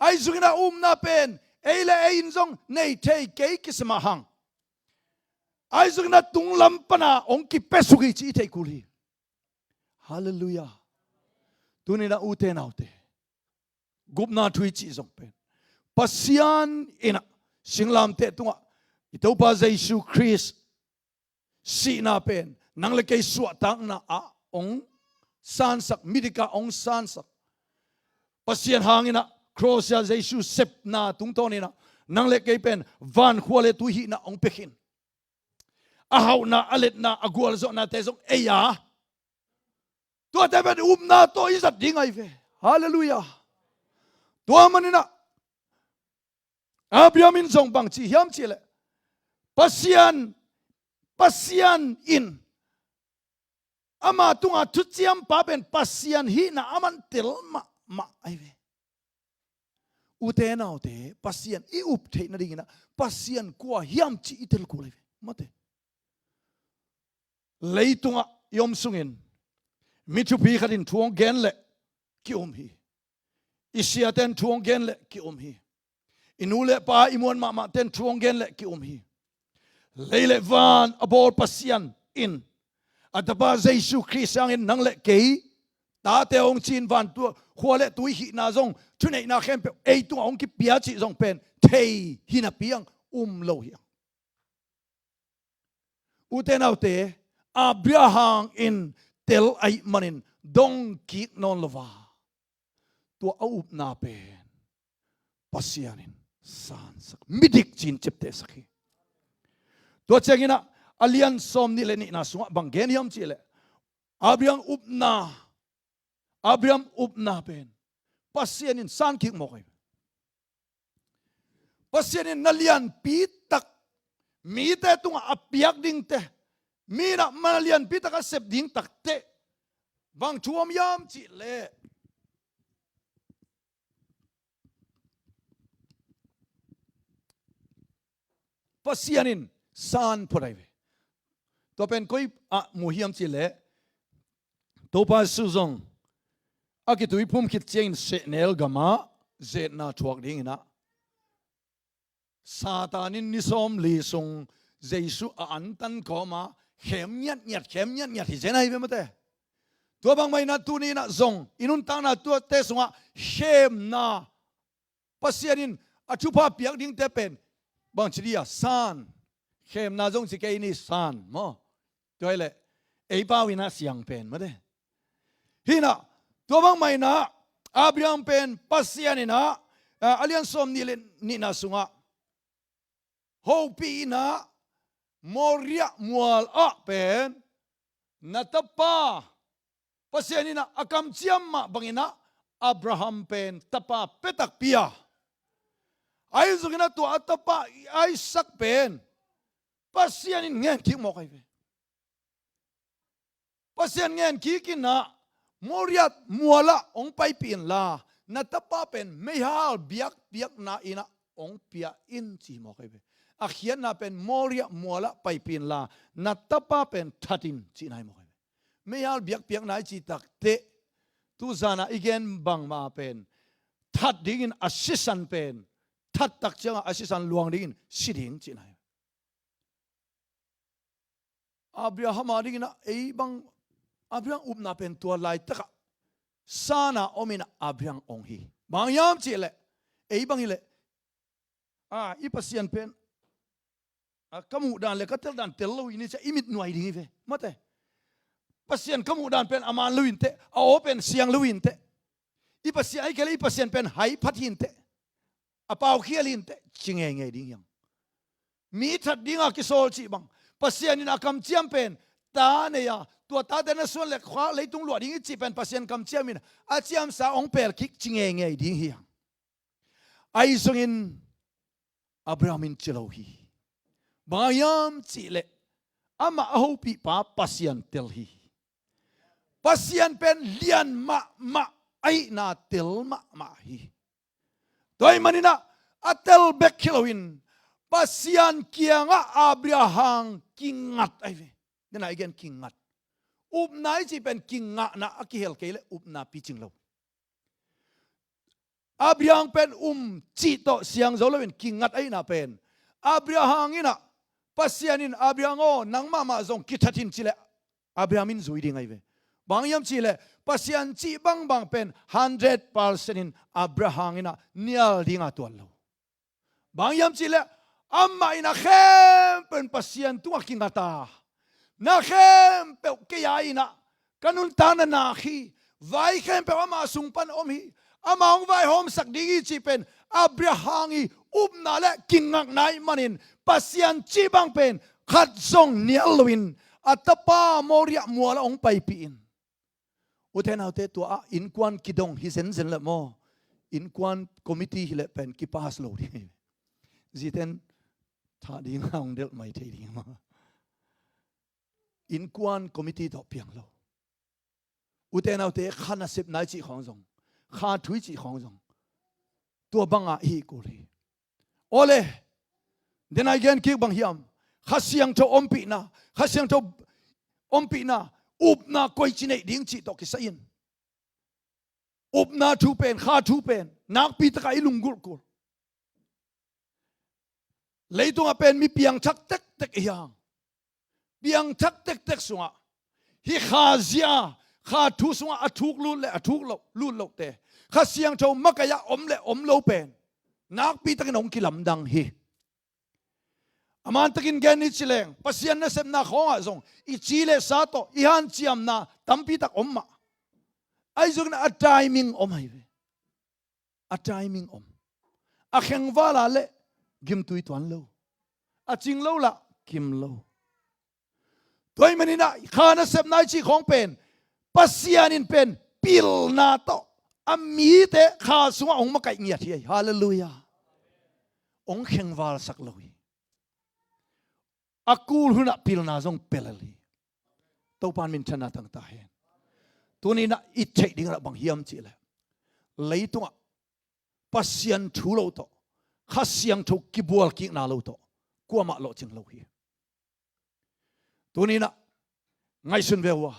ai zungina na pen eile ein zong nei thei ke kisma hang ai zungina tung lam pana ong ki pesugi chi thei kuli hallelujah tunina uten autte gupna thui chi zong pen pasian ina singlam te tunga itopa jesu christ si na pen nang le ke suwa tang na ong san sak midika ong san sak pasian hangina crosia jesu sep na tung toni na nang le ke pen van khwale tu hi na ong pekhin ahau na alet na agwal zo na te zong eya to te ben na to izat ding ai ve hallelujah to manina abiamin zong bang chi hiam chi le pasian in ama tunga thuchiam pa ben pasian hi na aman tel ma ai ve uten autte pasian i up the na ding na pasian kwa hiam chi itel ko le mate leitunga yom sungin mitu pi khatin thuang gen le ki hi isia ten thuang gen le ki hi inule pa imon ma ten thuang gen le ki hi leile van abol pasian in atapa Jesu Christ ang in nang le kei ta te ong chin van tu khwale tu hi na zong thunei na khem pe ei tu ong ki pia chi zong pen thei hina piang lo hiang uten autte Abraham in tel ai manin dong ki non lova tu au na pen pasianin san sak midik chin chepte sakhi to chengina alian som ni le ni na sunga bangen yam chile Abraham upna pen pasianin san ki mo kai pasianin nalian pi tak mi te tunga apiak ding te mi na malian pi tak sep ding tak te bang chuam yam chi le pasianin san porai to pen koi a muhiam chi le to pa suzong akitui pum kit chain se nel gama ze na chuak ding na satanin ni som li sung jesu a antan koma khem nyat hi zenai be mate to bang mai na tu ni na zong inun ta na tu te sunga shem na pasianin achupa piak ding te pen bang chiria san khem na zong si ke ni san mo toile ei pa wina siang pen mate hina to bang mai na Abraham pen pasianina alian som ni na sunga hopi na moria mual a pen natapa pasianina akam chiam ma bangina Abraham pen tapa petak pia ai zugina tu atapa ai sak pen pasianin ngen ki mo kai pasian ngen ki kina moriat muala ong pai pin la natapa pen mehal biak na ina ong pia in chi mo kai akhian na pen moria muala pai pin la natapa pen thatin chi nai mo kai mehal biak na chi tak te tu zana igen bang ma pen that ding in assistant pen that tak chang assistant luang ding siding chi nai Abraham ading na ei bang Abraham upna pen tua lai taka sana omina Abraham ong hi bang yam chi le ei bang ile ipasian pen kamu dan le katel dan tello ini cha imit nuai ding ve mate pasien kamu dan pen aman luin te a open siang luin te ipasian ai kele ipasian pen hai phathin te apau khialin te chinge nge ding yang mi that ding a kisol chi bang pasian in akam chiam pen ta ne ya tua ta den suan le khwa leitung lo ding chi pen pasian kam chiam in a chiam sa ong pel khik chinge nge ding hi ai sungin Abraham in chilohi bayam chi le ama aho pi pa pasian tel hi pasian pen lian ma ai na tel ma hi toy manina atel bek kiloin pasian kianga Abraham kingat ai ve then again kingat up nai chi pen kinga na akihel kele up na piching lo Abraham pen chi to siang zolowin kingat ai na pen Abraham ina pasianin Abraham o nang mama zong kithatin chile Abraham in zui ding ai ve bangyam chile pasian chi bang pen 100% in Abraham ina nial dinga tuan lo bangyam chile amma ina khem pen pasian tu akingata na khem pe ke ya ina kanun tana na khi vai khem pe ama sungpan om hi amang vai hom sak dingi chi pen Abraham i upna le kingak nai manin pasian chi bang pen khat song nialwin atapa moria muala ong pai piin uten autte to a in kwan kidong hi sen le mo in kwan committee hi le pen ki pas lo di ziten tha ding hang del mai thei ding ma in kwan committee to piang lo uten autte khana sip nai chi khong jong kha thui chi khong jong tua banga hi ko ri ole then again ki bang hiam khasiang to ompi na up na koi chinei ding chi to ki sain up na thu pen kha thu pen nak pi ta kai lungul ko leitung a pen mi piang chak tek เต็กยังเบียงทักเต็กสงะฮิขาเซียข้าทุสงะอทุกลุ่นเลยอทุกลุ่นโลเตข้าเสียงโชมมักกะยะอมเลยอมโลเป็นนักปีตะกินองกิลำดังฮีอามันตะกินแกนิชิเลงปัสยันนะเซมนาของอะซงอิจิเลซาโตอิฮันจิอัมนาตัมปีตักอมมาไอ้ซงนะอัตไทมิงอมให้เวอัตไทมิงอมอะเข่งวาลาเลกิมตุยตวันโลอะจิงโลละกิมโลตัวมันนี่นะข้านะเซมนายจีของเป็นปัสยันินเป็นปิลนาโตอามีเตข้าสงองมาไก่เงียที่ฮาเลลูยาองเข่งวาลสักเลยอากูลหุนักพิลนาจงเปลลีตัวปานมินชนะตั้งตาเห็นตัวนี้นะอิจฉาดิ่งระบังเฮียมจีเลยเลยตัวปัสยันทูโลโตข้าเสียงทุกกิบวลกิกนาโลโตกัวมาโลจิงโลฮีตัวนี้นะไงสุนเววะ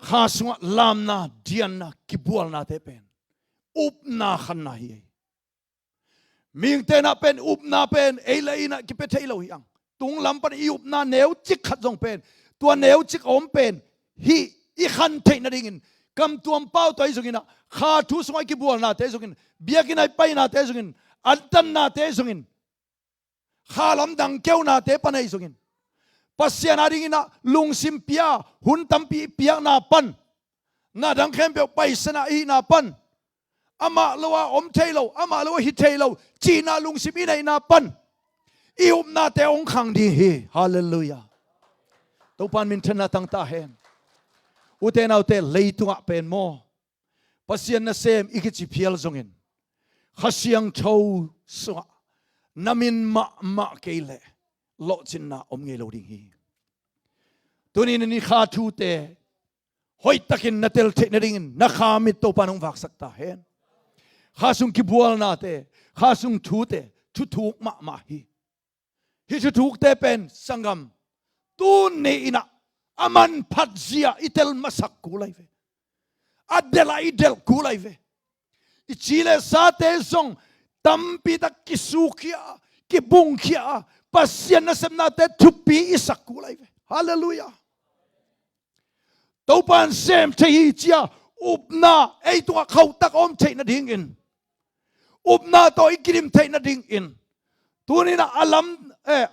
ข้าสงลามนาเดียนนากิบวลนาเตเป็นอุบนาขันนาฮีมิงเตนะเป็นอุบนาเป็นเอเลยนะกิเปเทโลยังตุงลำปันอุบนาเหนียวจิกขัดจงเป็นตัวเหนียวจิกอมเป็นฮีอีขันเทนะดิ่งกำตัวเป้าตัวไอ้สุกินะข้าทุสมัยกิบวลนาเตสุกินเบียกินไอไปนาเตสุกินอันตันนาเตสุกินข้าลำดังเกี้ยวนาเตปันไอสุกินปัสยานาดิ่งนะลุงซิมเปียหุ่นตัมปีเปียนาปันนาดังเข้มเปียไปสนาอีนาปันอามาลวะอมเทโลอามาลวะฮิเทโลจีนาลุงสิบีในนาปันอิอุมนาเตองขังดีฮีฮาเลลูยาตัวปันมินทนาตั้งตาเห็นอุเทนเอาเตเลยตุงะเป็นโมปัสยันนาเซมอิกิจิเพียลจงอินข้าเสียงโชว์สวะนามินมะเกลเลโลจินนาอมเงโลดิฮีตัวนี้นี่ข้าทูเตหอยตะกินนาเตลเทนดิ่งนักขามิตตัวปันองวักสักตาเห็นข้าสุงกิบวลนาเตข้าสุงทูเตทุถูกมาฮีทุถูกเตเป็นสังกัมตูนี่นะอามันพัดเสียอิเตลมาสักกูไลเวอัดเดลอิเดลกูไลเวอิจิเลซาเตซงตัมปีตะกิสุขียกิบุงขียปัสยันนะเซมนาเตทุปีอิสักกูไลเวฮาเลลูยาตัวปันเซมเทียจีอุบนาไอตัวเขาตักอมเทนดิ่งอินอุบนาตัวอีกริมเทนดิ่งอินตัวนี้นะอัลลัม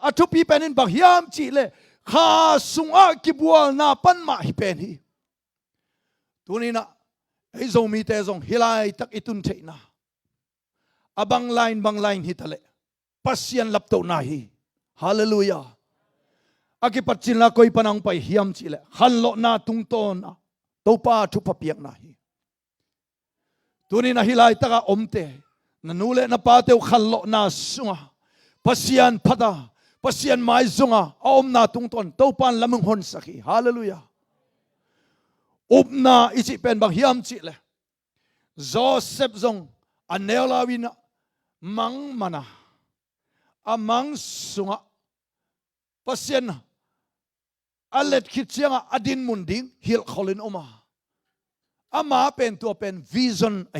อัทุปีเป็นอินบักยามจีเลข้าสุงอากิบวลนาปันมาฮิเป็นฮีตัวนี้นะไอโซมีเตซงฮิไลตักอิตุนเทนะบังไลน์ฮิตะเลปัสยันลับโตนาฮีฮาเลลูยาอากิปัจจินละคอยปนังไปฮิยมจีเลขันโลนาตุงโตนะตัวป้าทุบเปียกนาฮีตัวนี้นะฮิไลตักอมเตนันูเลนะป้าเตวขันโลนาสุงปัสยันพัดาปัสยันไม้สุงอมนาตุงตนตัวปันละมึงหนสักฮีฮาเลลูยาอุบนาอิจิเป็นบังฮิยมจีเลโจเซฟซงอันเนลาวินะมังมานะมังสุงปัสยันอเลดคิดเสียงอดินมุนดิงฮิลคอลินอมามาเป็นตัวเป็นวิชั่นไอ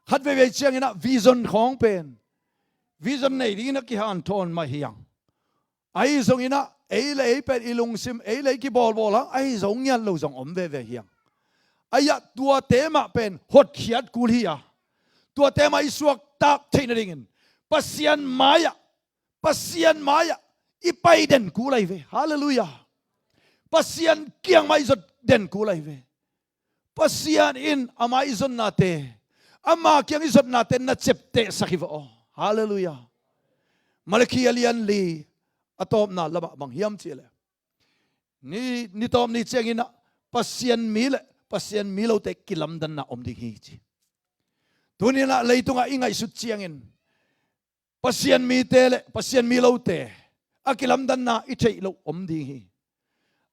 ขัดเวเชียงนะวิชั่นของเป็นวิชั่นในที่นักกิฮันทอนมาเฮียงไอสงอินะไอเลยเป็นอิลุงซิมไอเลยกิบอลละไอสงยันเราสงอมเวเฮียงไอยะตัวเตมาเป็นหดเขียดกูเฮียตัวเตมาอิสวกตักเทนดิ่งปัสยันมายะอีไปเด่นกูเลยเวฮาเลลูยาปัสยันเกียงไม่สุดเด่นกูเลยเวปัสยันอินอามาอิสุนนาเตอามาเกียงอิสุนนาเตนัดเจ็บเตะสักทีวะฮาเลลูยามาเลคียลียนลีอะตอมนาละบังเฮียมเจเลนี่ตอมนี่เจงินะปัสยันมีเราเตะกิลัมดันนะอมดิฮีจีตัวนี้นะเลยตัวอิงไอสุดเจียงินปัสยันมีเตเลปัสยันมีเราเตะอากิลัมดันนะอิเทโลอมดีฮี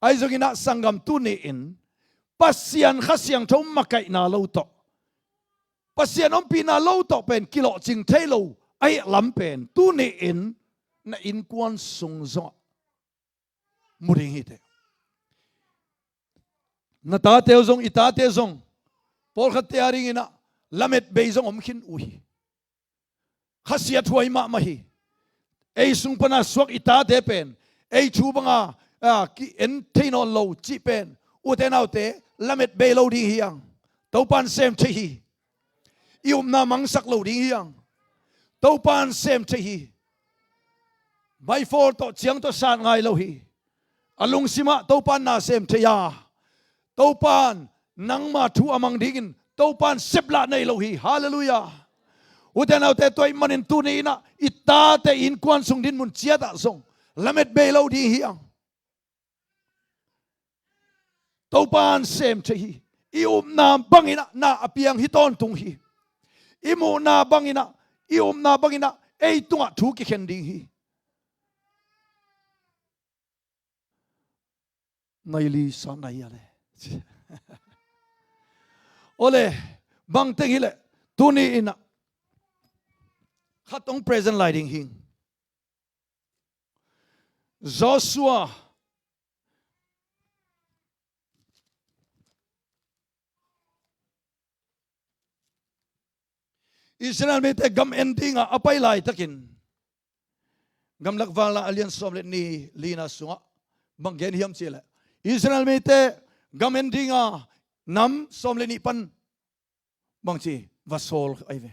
ไอซกินะสังกัมตุนีอินปัสยันข้าเสียงชมมาไกนาโลโตปัสยันอมปีนาโลโตเป็นกิโลจิงเทโลไอลำเป็นตุนีอินna in kwan sung zo muring hite na ta te zong ita te zong por khat te aring ina lamet be zong om khin ui khasiat huai ma mahi ei sung pana suak ita te pen ei chu banga ki en thein on lo chi pen u te nau te lamet be lo ding hiang to pan sem the hi ium na mang sak lo ding hiang to pan sem the hi bai for to chiang to san ngai lo hi alung sima to pan na sem the ya to pan nang ma thu amang dingin to pan sepla nei lo hi hallelujah u te nau te toy manin tu ni na ita te in kwan sung din mun chia da song lamet be lo ding hiang to pan sem the hi ium na bangina na apiang hiton tung hi imu na bangina ium na bangina ei tunga thu ki khen ding hi ngai li sa nai ya le ole bang te hi le tu ni ina khatong present lighting hing Joshua Israel me te gam ending a apai lai takin gam lakwal la alian som le ni lina sunga banggen hiam chile Israel me te gam ending a nam som le ni pan bangchi vasol aive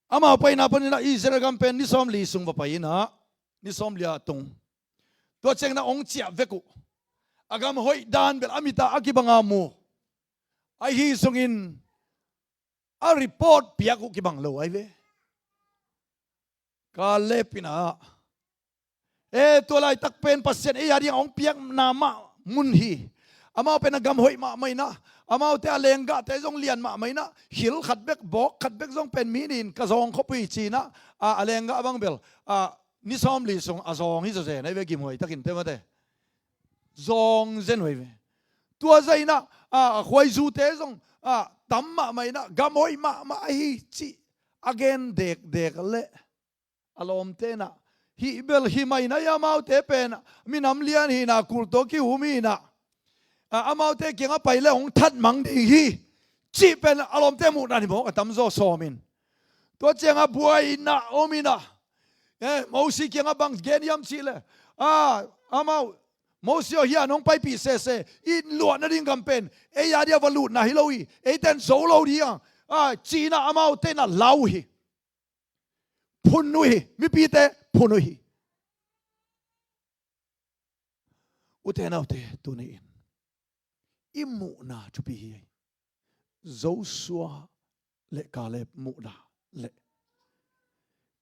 ama pai na pan na Israel gam pen ni som li sung ba pai na ni som lia tung to cheng na ong chia veku agam hoi dan bel amita akibanga mu ai hi sungin a report piaku ki bang lo ai ve ka le pina to lai tak pen pasien e ari ong piak na ma mun hi ama pen gam hoi ma mai na ama te alenga te jong lian ma mai na hil khat bek bok khat bek jong pen minin ka jong khopui chi na a alenga bang bel ni som li song a jong hi zo je nai ve kim hoi takin te ma te jong zen hoi ve tua zaina khoi zu te jong tam ma mai na gamoi ma hi chi again dek le alom te na hi bel hi mai na ya mau te pen minam lian hi na kul to ki humi na amau te kinga pai le ong that mang ding hi chi pen alom te mu na ni mo tam zo so min to chenga buai na omina mau si kinga bang gen yam chi le amau Mosio hian ong pai pi se in lo na ding campaign e ya dia valut na hiloi e ten zo lo dia china amau te na lau hi phunui mi pi te phunui uten autte tu ni imu na chu pi hi zo suwa le Caleb mu da le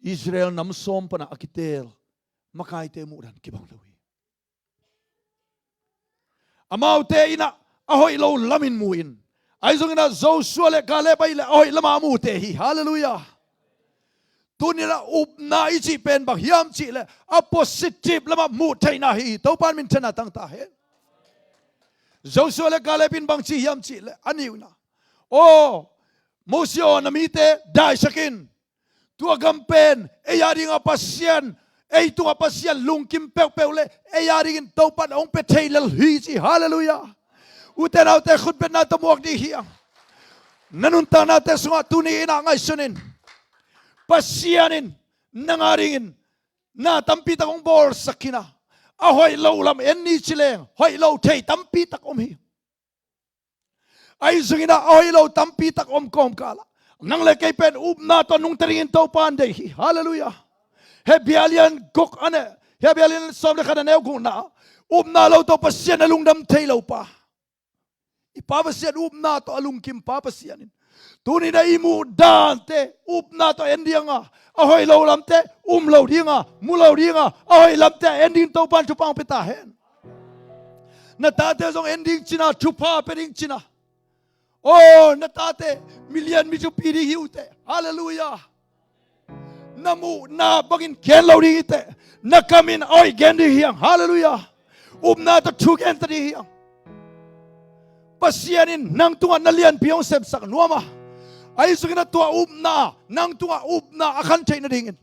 Israel nam som pana akitel makai te mu dan kibang lo amau te ina ahoi lo lamin muin ai zong ina zo suale kale bai le ahoi lama mu te hi hallelujah tunira up na ichi pen bang hiam chi le a positive lama mu te na hi to pan min thana tang ta he zo suale kale pin bang chi hiam chi le aniu na mosio na mi te dai sakin tua gampen e yaringa pasien ei tunga pasian lungkim pe le ei yaring to pan ong pe thailal hi chi hallelujah uten autte khut ben na to mok di hi nanun ta na te sunga tuni ina ngai sunin pasianin nangaringin na tampi ta ong bor sakina a hoi lo lam en ni chileng hoi lo thei tampi tak om hi ai zungina hoi lo tampi tak om kom kala nang le kai pen na to nung teringin to pan dei hi hallelujah Hebialian gok ane Hebialian som le khana neu guna na lo to pasien alung dam thei lo pa ipa pasien na to alung kim pa pasien tuni na imu dante na to endianga ahoi lo lamte lo dinga mu lo dinga ahoi lamte ending to pan chu pang peta hen na ta te zong ending china chu pa peding china na ta te million mi chu pi di hiute hallelujah namu na bangin ken lo ding ite na kamin oi gen di hiang hallelujah na to thu gen ta di hiang pasianin nang tunga nalian piong sep sak nuama ai sugina tua na nang tunga na akhan thai na dingin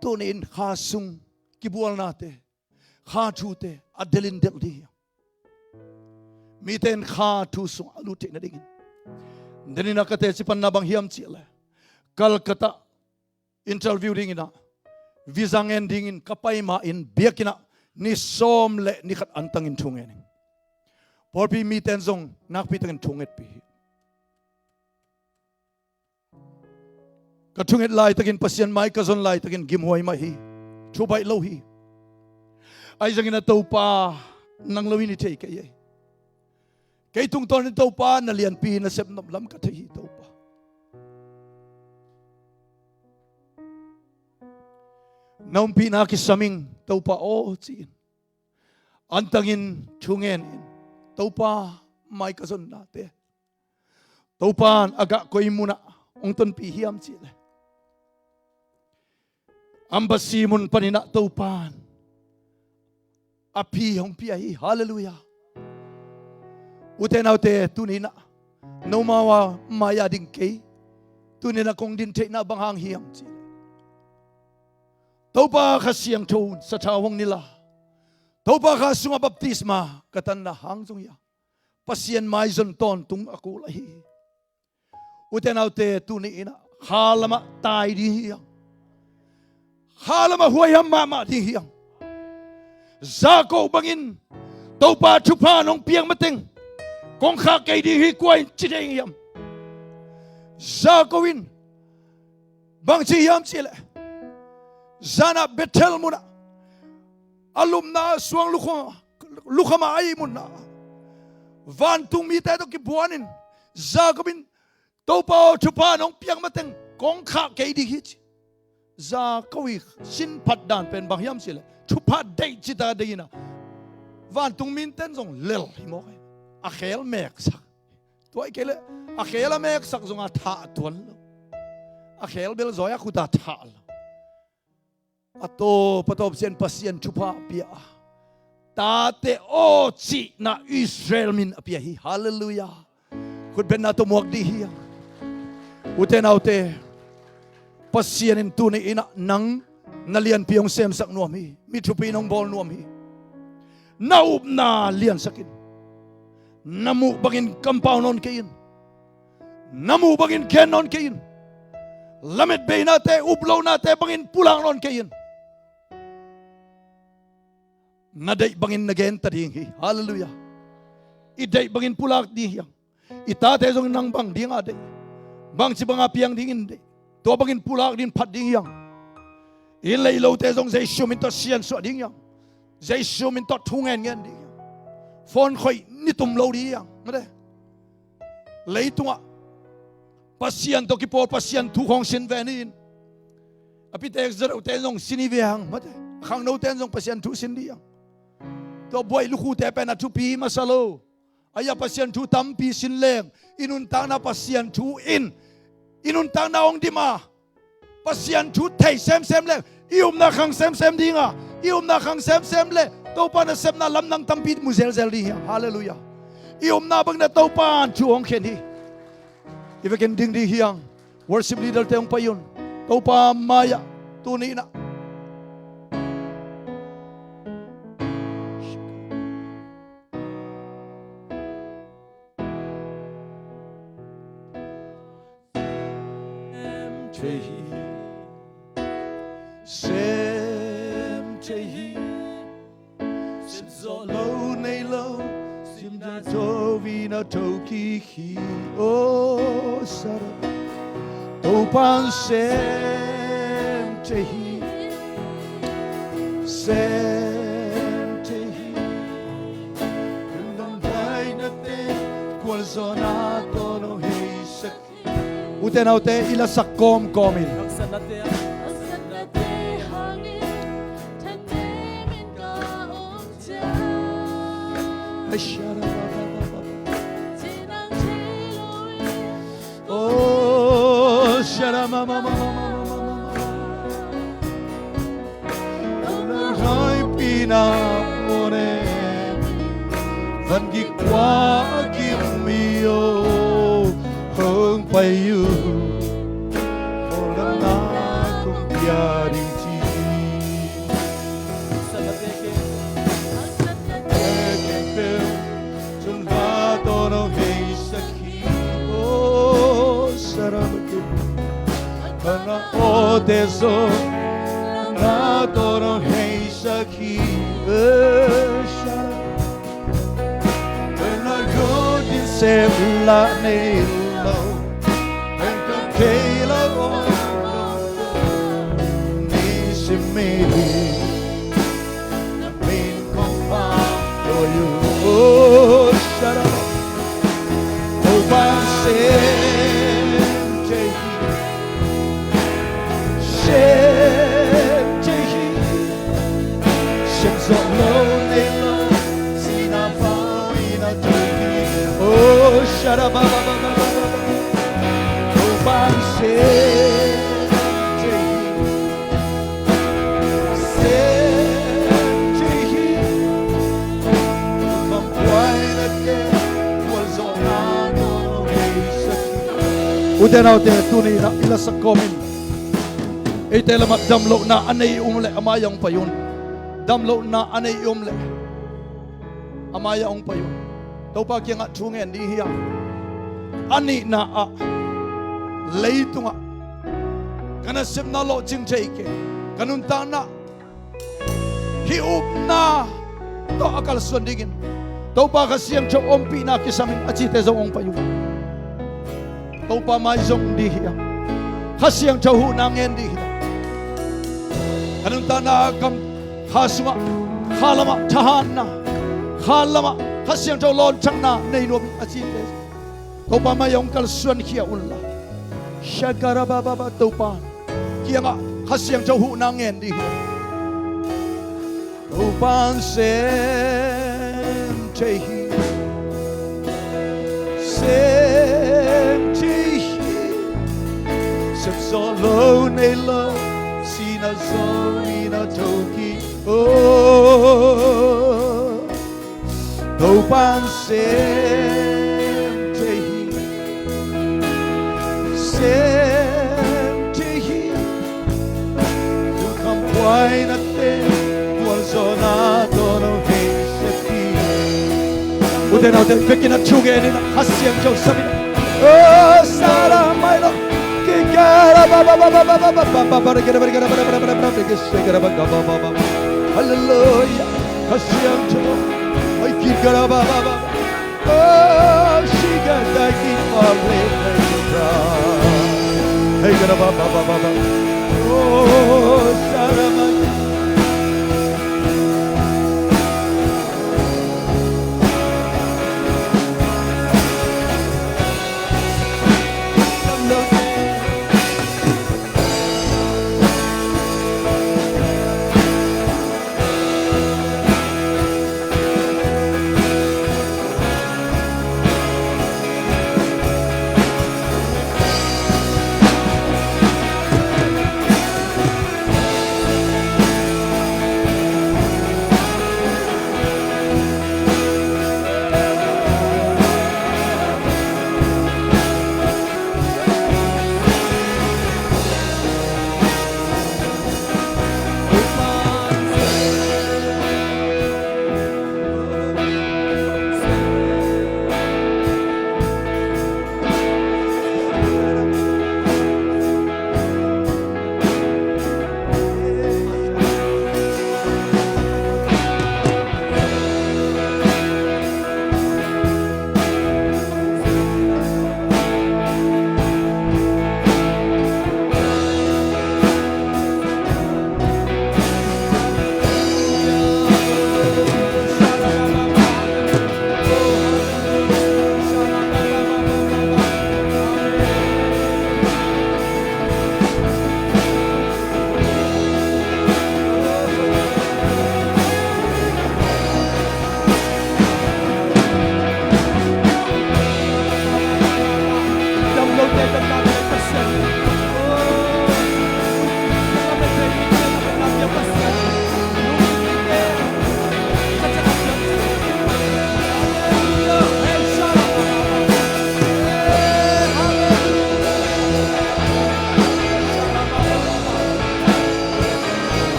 tunin kha sung kibual na te kha thu te adelin del di miten kha thu sung alu te na dingin denina kate sipan na bang hiam chi la Calcutta interview ding ina visang ending in kapay ma in biakina ni som le ni khat antang in thungen por pi mi ten zong nak pi tang thunget pi ka thunget lai takin pasien mai ka zon lai takin gim hoi ma hi thu bai lo hi ai jang ina to pa nang lo ni thei ke ye ke tung ton ni to pa na lian pi na sep nam lam ka thei to pa naum pi na ki saming to pa o chin antangin thungen to pa mai ka zon na te to pan aga koi muna ong ton pi hiam chi le ambasi mun panina to pan api hong pi ai hallelujah uten autte tunina no mawa maya ding ke tunina kong din the na bang hang hiam chi to pa khasiang thon sa thawong nila to pa kha sunga baptisma katan na hang jong ya pasien mai zon ton tung aku lahi uten autte tunina halama tai di hiang halama huayam mama di hiang zako bangin topa chupa nong piang mateng kong kha kai di hi kwai chideng yam zako win bang chi yam chile zana betel muna alumna suang lukhama ai muna van tung mi ta to ki buanin zako win topa chupa nong piang mateng kong kha kai di hi za kawi sin phat dan pen bang yam chile chupa dei chita deina van tung min ten zong lel mo a khel mek sak toy kele a khel mek sak zong a tha tuan a khel bel zoya khuta tha a to patop sen pasien chupa pia ta te o chi na Israel min apia hi hallelujah khut ben na to mok di hi uten autte pasien in tu ni ina nang nalian piong sem sak nuam hi mi thupi nong bol nuam hi naup na lian sakin namu bangin compound on kain namu bangin ken on kain lamet be na te uplo na te bangin pulang on kain nadai bangin nagen tading hi hallelujah idai bangin pulak di hiang ita te jong nang bang ding ade bang si banga piang ding in de to bangin pulak din phat ding hiang in lei lo te jong zai shumin to sian so ding yang zai shumin to thungen ngen ding phone khoi ni tum lo di yang made lei tunga pasian to ki por pasian thu khong sin venin api te zero te jong sini ve hang made khang no ten jong pasian thu sin di yang to boy lu khu te pe na thu pi masalo aya pasian thu tam pi sin leng inun ta na pasian thu inun ta na ong dima pasian thu thei sem le ium na khang sem dinga ium na khang sem le to pa na sem na lam nang tampi mu zel di hallelujah ium na bang na to pa chu ong khen hi if you can ding di hiang worship leader te ong payon to pa maya tu ni na sem tehi sim zo lo nei lo sim da to vi na to ki hi o sara to pan sem tehi kundang dai na te kwal zona to no hei sak uten autte ila sakkom komin oh shara mama hai pina one van gi qua kim mio hong pai yu olam na kum pia ding chi 어디서 나도록 해석이 날 godin semla nelo enka kela ni simili na min kompa do you shara o ban Utenaw te tuni na ila sa komin. Ite lamat damlo na anay umle amayang payon. Damlo na anay umle amayang payon. Tau pa kya nga tungen di hiya. Ani na a leitunga. Kana sim na lo jing take. Kanun ta na hiup na to akal sundigin. Tau pa kasiyang cho ompi na kisamin achite sa ong payon. Tau pa mai zong di hiya. Kasiyang cho hu na ngen di hiya. Kanun ta na kam hasuma halama tahan na halama kasiyang cho lon chang na nei no achite. Tau pa mai ong kal sun hiya ulla. Shagara baba ba tau pa. Kia nga kasiyang cho hu na ngen di hiya. Tau pa sem chehi. Sem chehi. Sem solo nelo sina zona toki. Oh, tau pa sem chehi. Sem chehi. Tu kampuay na te. Utenaw te pekin at chugeni na hasyang Diyos sabi na oh salamaylo kikara hallelujah hasyang Diyos ay kikara oh shigata kipawin hey kara oh salamaylo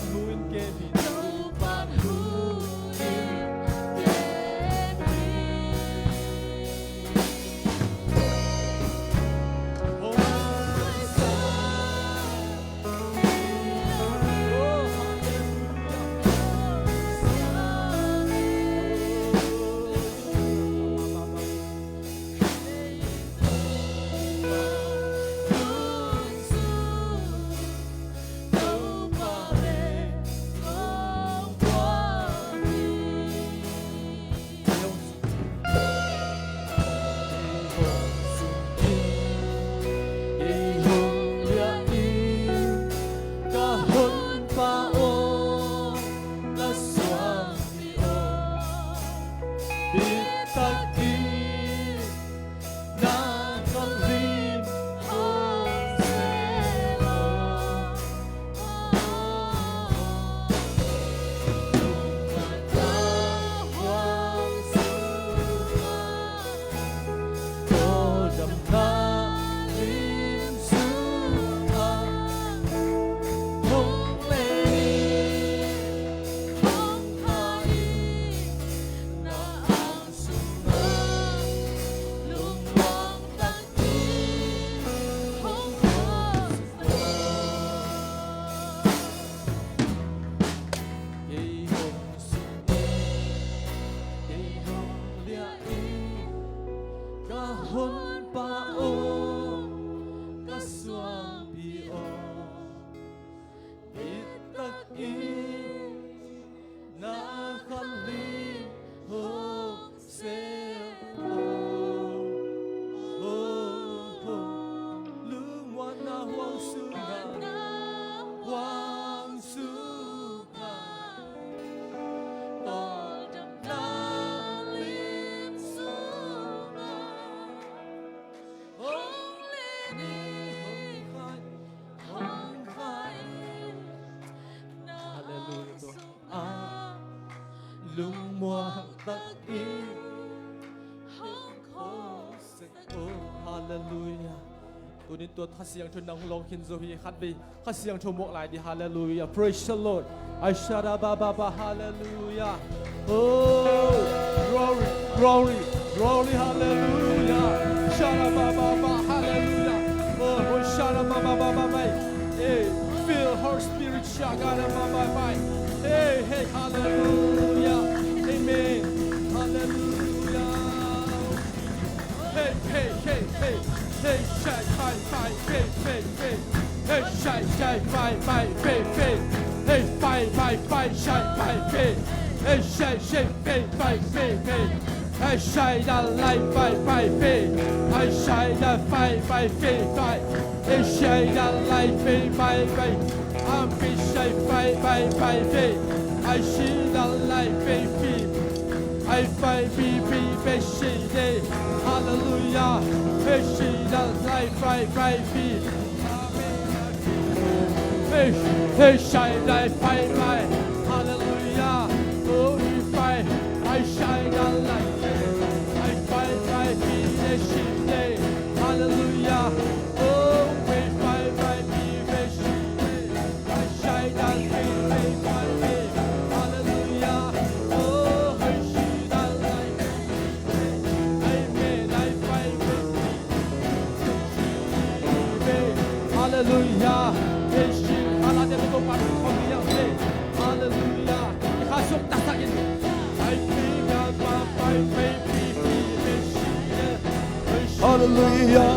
pan hu in ke bi lung mua tất ý hallelujah ตัวนี้ตัวทัศยังชนนังลงหินโซฮีคัดบีทัศยังชมวกหลายดี hallelujah praise the Lord ไอชาดาบาบาบา hallelujah oh glory glory glory hallelujah ชาดาบาบาบา hallelujah oh ชาดาบาบาบาบา hey feel her spirit ชาดาบาบาบา hey hey hallelujah amen hallelujah hey hey hey hey hey shine fire fire hey hey hey hey shine shine fire fire hey hey hey fire fire fire shine fire hey hey shine shine fire fire hey hey hey shine the light fire fire hey I shine the fire fire hey fire hey shine the light fire fire hey I'm be shine fire fire fire hey I see the light fire fire I fight be she day hallelujah hey she the light fight be hey shine light fight hallelujah oh we fight I shine the light I fight be she day hallelujah oh we fight be she day I shine the light fight hallelujah hallelujah yesu ala de ko pa ko dia he hallelujah khasuk ta sa in I feel God my baby Hallelujah.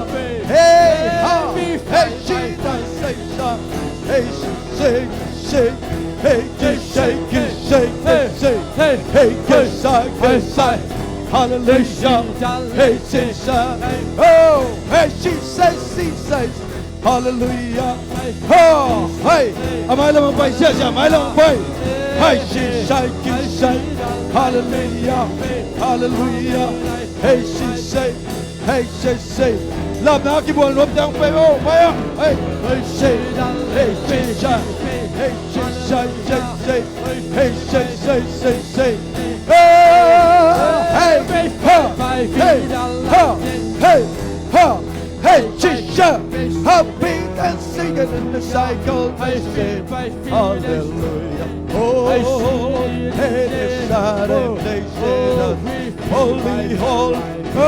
Hey, ha, hey, she does say some. Hey, shake, shake. Hey, just shake it, shake it, shake. Hey, hey, get side. Hallelujah. Hey, she says. Oh, hey, she says. Hallelujah. Oh, hey. Am I long way? Yes, am I long way? Hey, she shake it, shake. Hallelujah. Hallelujah. Hey, she says. Hey, say, love now, keep on, rub down, baby, oh, fire. Hey, say, hey, say, hey, say, hey, say, hey, hey, hey, hey, Jesus, happy and sing it in the cycle. They say, hallelujah. Oh, hey, this Saturday they said, holy, holy. Oh,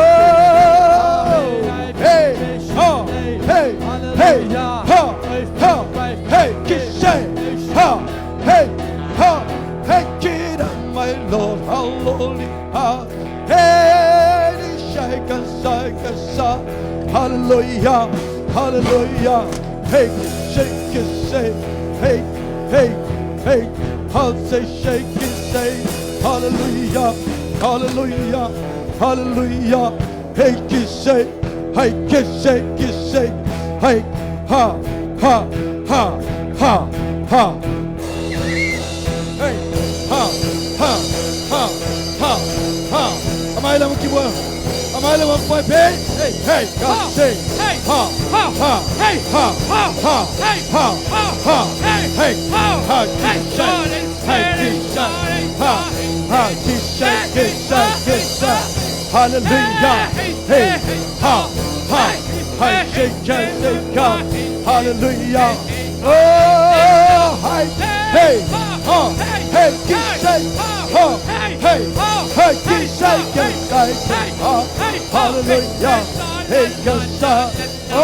hey, ha, hey, hey, ha, ha, hey, kiss say, ha, hey, ha, hey, kid, my Lord, hallelujah. Hey, shake and sa, hallelujah, hallelujah. Hey, shake and say, hey, hey, hey, I'll say, shake and say, hallelujah, hallelujah, hallelujah. Hey, kiss say, hey, kiss say, hey, ha, ha, ha, ha, ha. Hey, ha, ha, ha, ha, ha. Am I the one keep on? Am I the one for pay? Hey, hey, God say, hey, ha, ha, ha, hey, ha, ha, ha, hey, ha, ha, ha, hey, hey, ha, ha, hey, ha, ha, hallelujah, hey, ha, ha, hey, shake, God, hallelujah, oh, hey, hey, ha, hey, say, ha, hey, hey, say, ha, hallelujah, hey, God, oh,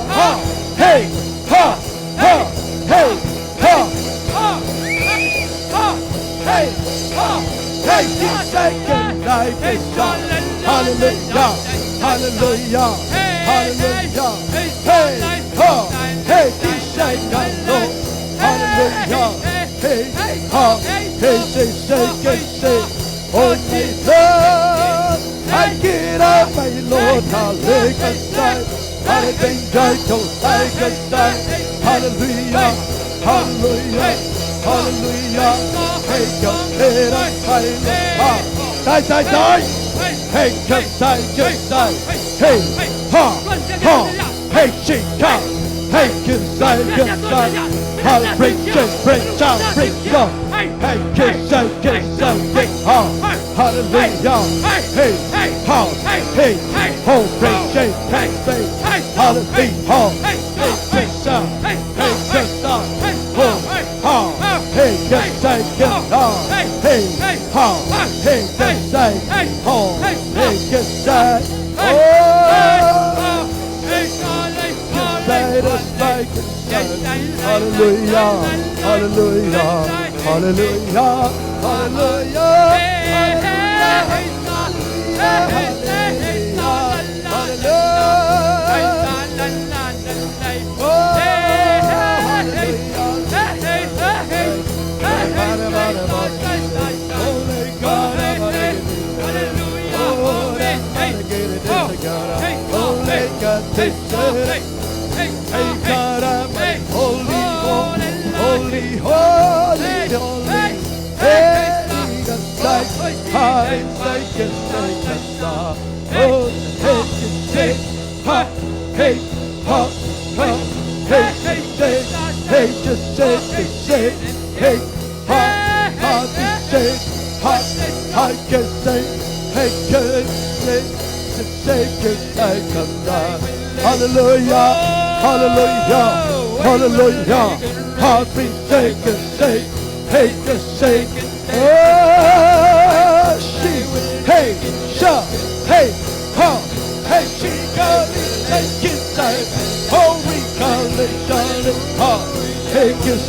ha, hey, ha, ha, hey, ha, hey, hey, say, hallelujah, hallelujah, hallelujah, hey, ha, hey, say, God, hallelujah, hey, ha, hey, say, only Lord, I get up, my Lord, hallelujah, hallelujah, hallelujah, hallelujah, hey, God, hey, die, hey, God, hey, ha, ha, hey, she come, hey, God, hallelujah, break down, hey, ha, hallelujah, hey, ha, hey, ho, break, hallelujah, hey, sound, hey, sound, ho, ha, hey, say, ha, hey, ha, hey, say, ho, hey, say, oh, hallelujah, hallelujah, hallelujah, hey, God, I'm holy, holy, holy, holy, hey, God, oh, hey, ha, hey, ha, ha, hey, hey, just say, hey, ha, ha, say, ha, can say, hey, can say, hallelujah, hallelujah, hallelujah, heart be shaken, hey, just say, oh, she, hey, sha, hey, ha, hey, she, God, take it, oh, we call it, ha, take it,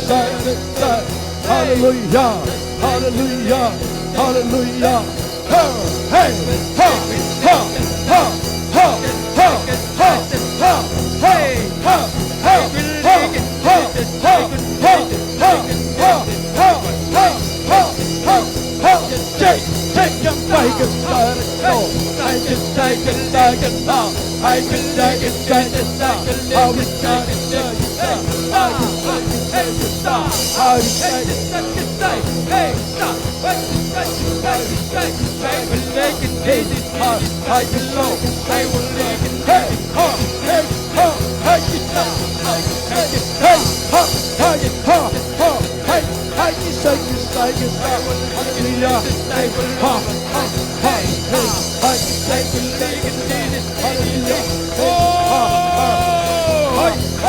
hallelujah, hallelujah, hallelujah, hey, ha, ha, ha, ha, ha, ha, ha, hey, ha, ha, ha, ha, ha, ha, ha, ha, ha, ha, ha, take your bike and start it, go. I can take it, now. I can take it, now. How we got it, I can take it, now. How you take it, hey, stop. I will make it easy, I can know, I will make it, hey, ha, hey, ha, hey, stop. Hey, ha, hey, ha, ha, hey, I can say, hallelujah, hey, ha, ha, hey, I can say, hallelujah, hey, ha, ha,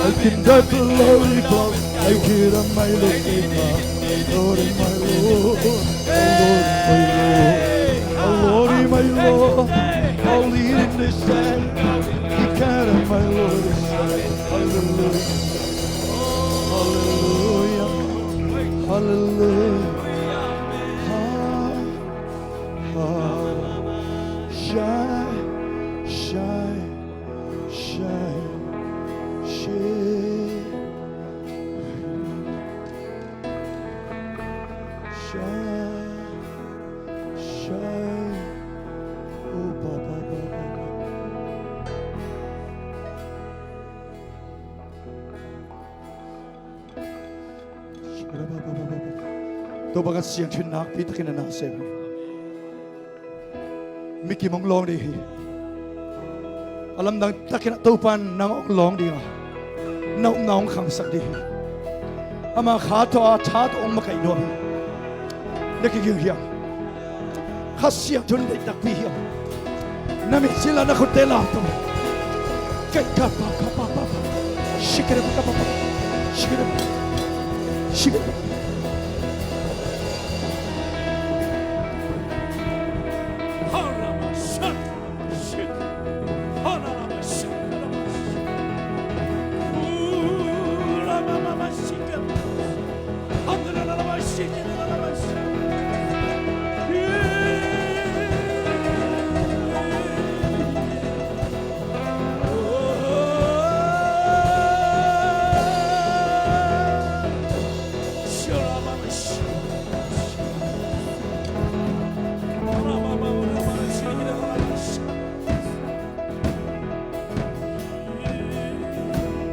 I can die for lollipop. I get on my Lord and my Lord, oh Lord and my Lord, I'll lead in the sand. He can't have my Lord is hallelujah, hallelujah, hallelujah. Shine, shine, shine, shine, shine, shine. Oh, Papa, Papa. Tôi bắt xiên trên nát bị takin na xem. Miki mong long đi. Alam dang takin tupan nang ong long đi à. Nong nong kham sak đi. Ama khá to a chat ong makai no. Naki gyung hiang. Khá xiên chun de tak pi hiang. Nami sila na khotela to. Kai ka pa. Shikere pa pa. Shikere. Shikere.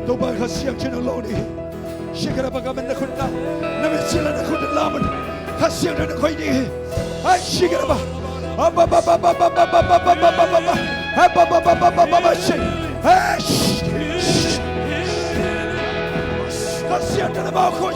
Tuba khasiang chino lodi shikara bagaman na khunda na sila na khunda laman khasiang na khoi di ai shikara ba khasiang na ba khoi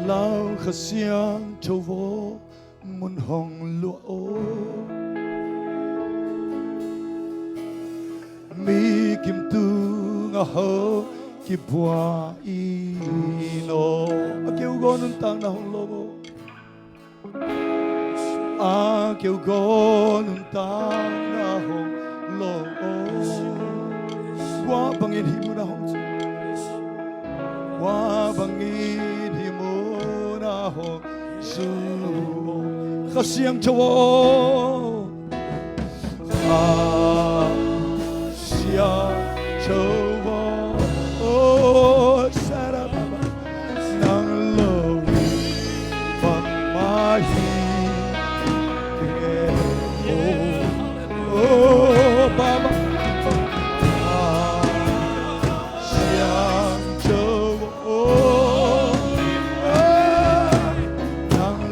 Lao khasiang châu vô mun hong lụa mi kim tu nga ho ki bua ino a kêu gon tang na hong lobo a kêu gon tang na hong lobo qua bangin hi mu na hong qua bangin hi mu na hong su khasiang châu châu vô sara baba nang lowi bang mahi baba siang châu vô nang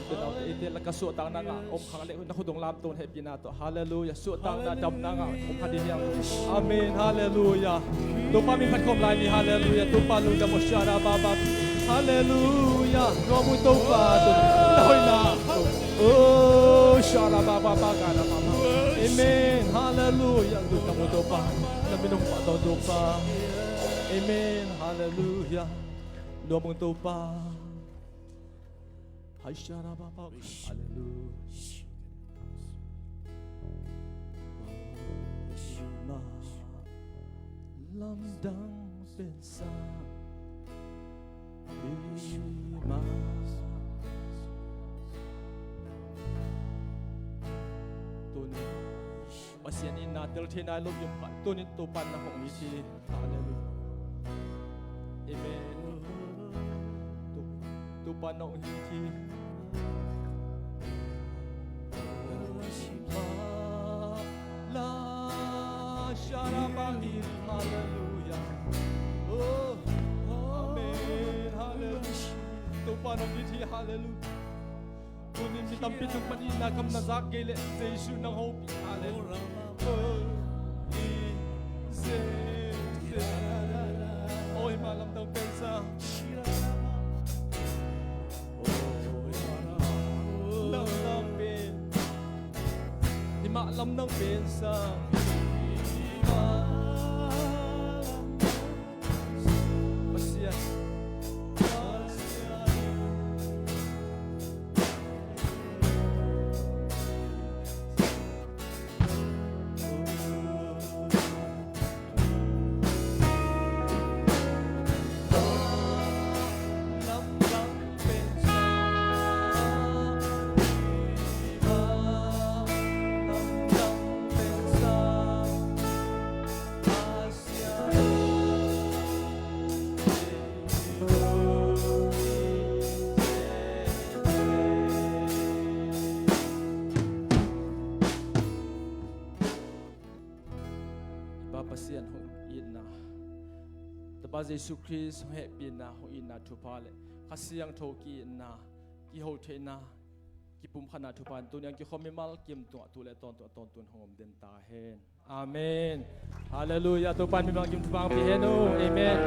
เป็นเอาเอเตละกะสุตังนางอมขังเลนักดงลามตูนเฮปินาโตฮาเลลูยาสุตังนาดำนางอมพัดิยังอาเมนฮาเลลูยาตุปามีพัดคมลายนี่ฮาเลลูยาตุปาลุดามชาราบาบาฮาเลลูยาโรมุตุปาตุตอยนาโอ้ชาราบาบาบากานามาเอเมนฮาเลลูยาตุตามุตุปานามินุปาตุปาเอเมนฮาเลลูยาโรมุตุปาฮัชชาราบาบาฮาเลลูมาลำดังเป็นสาดีมาตัวนี้มาเสียนี่นาเดลเทนายลบยมปันตัวนี้ตัวปันนะของนี้ทีฮาเลลูยาเอเมนตัวปันนะของนี้ทีลาชาราบาฮิฮาเลลูยาโอ้อาเมนฮาเลลูยาตัวปันของนี้ทีฮาเลลูยาตัวนี้มีตั้มปิดทุกมันอินากำนักซักเกลเจสุนังโฮปิฮาเลลูยาโอ้อีเซโอ้ยมาลำดังเป็นซาลำดังเป็นที่มาลำดังเป็นซามาเสียPasien hong ina taba Yesu Christ hong hepina hong ina thupale khasiang thoki ina ki ho thena ki pum khana thupan tunyang ki khomimal kim tu atule ton tun hom den ta hen amen hallelujah tupan mi bang kim thupang pi henu amen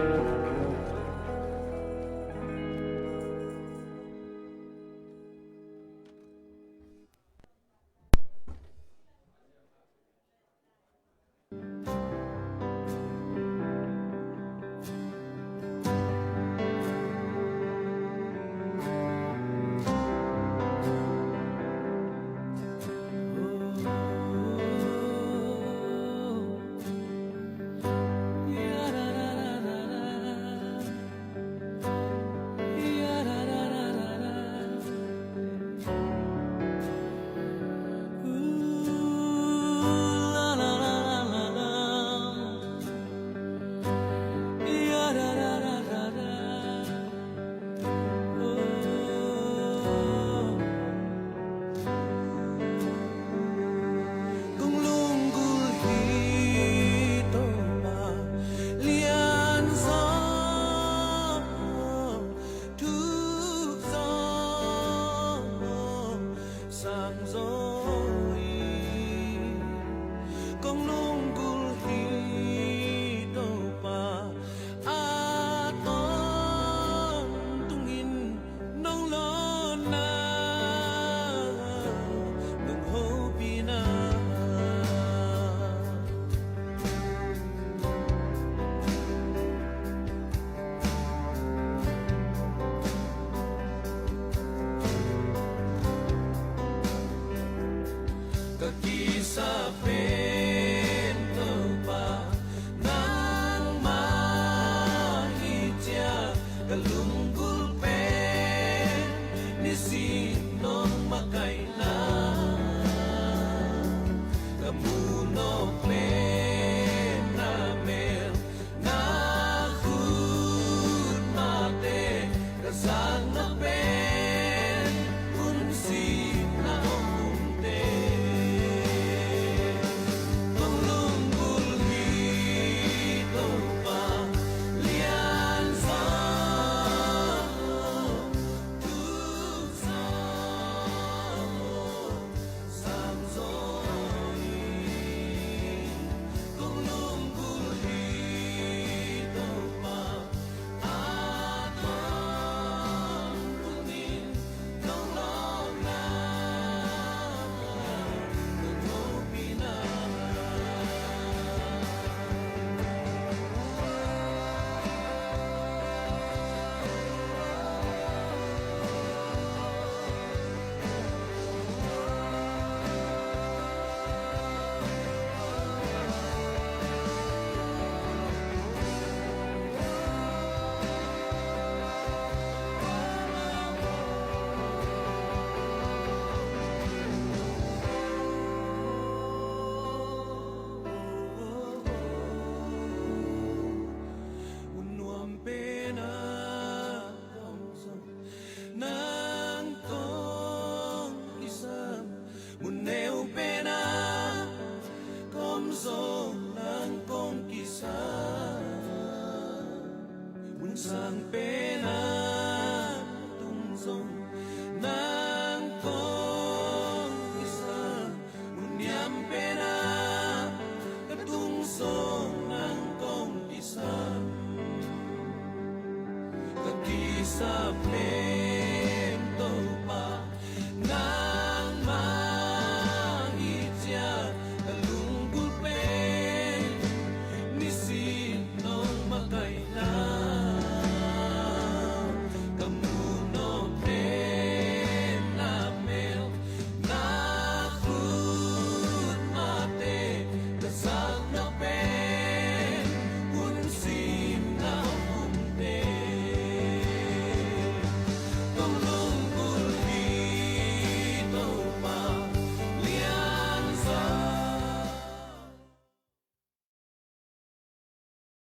submit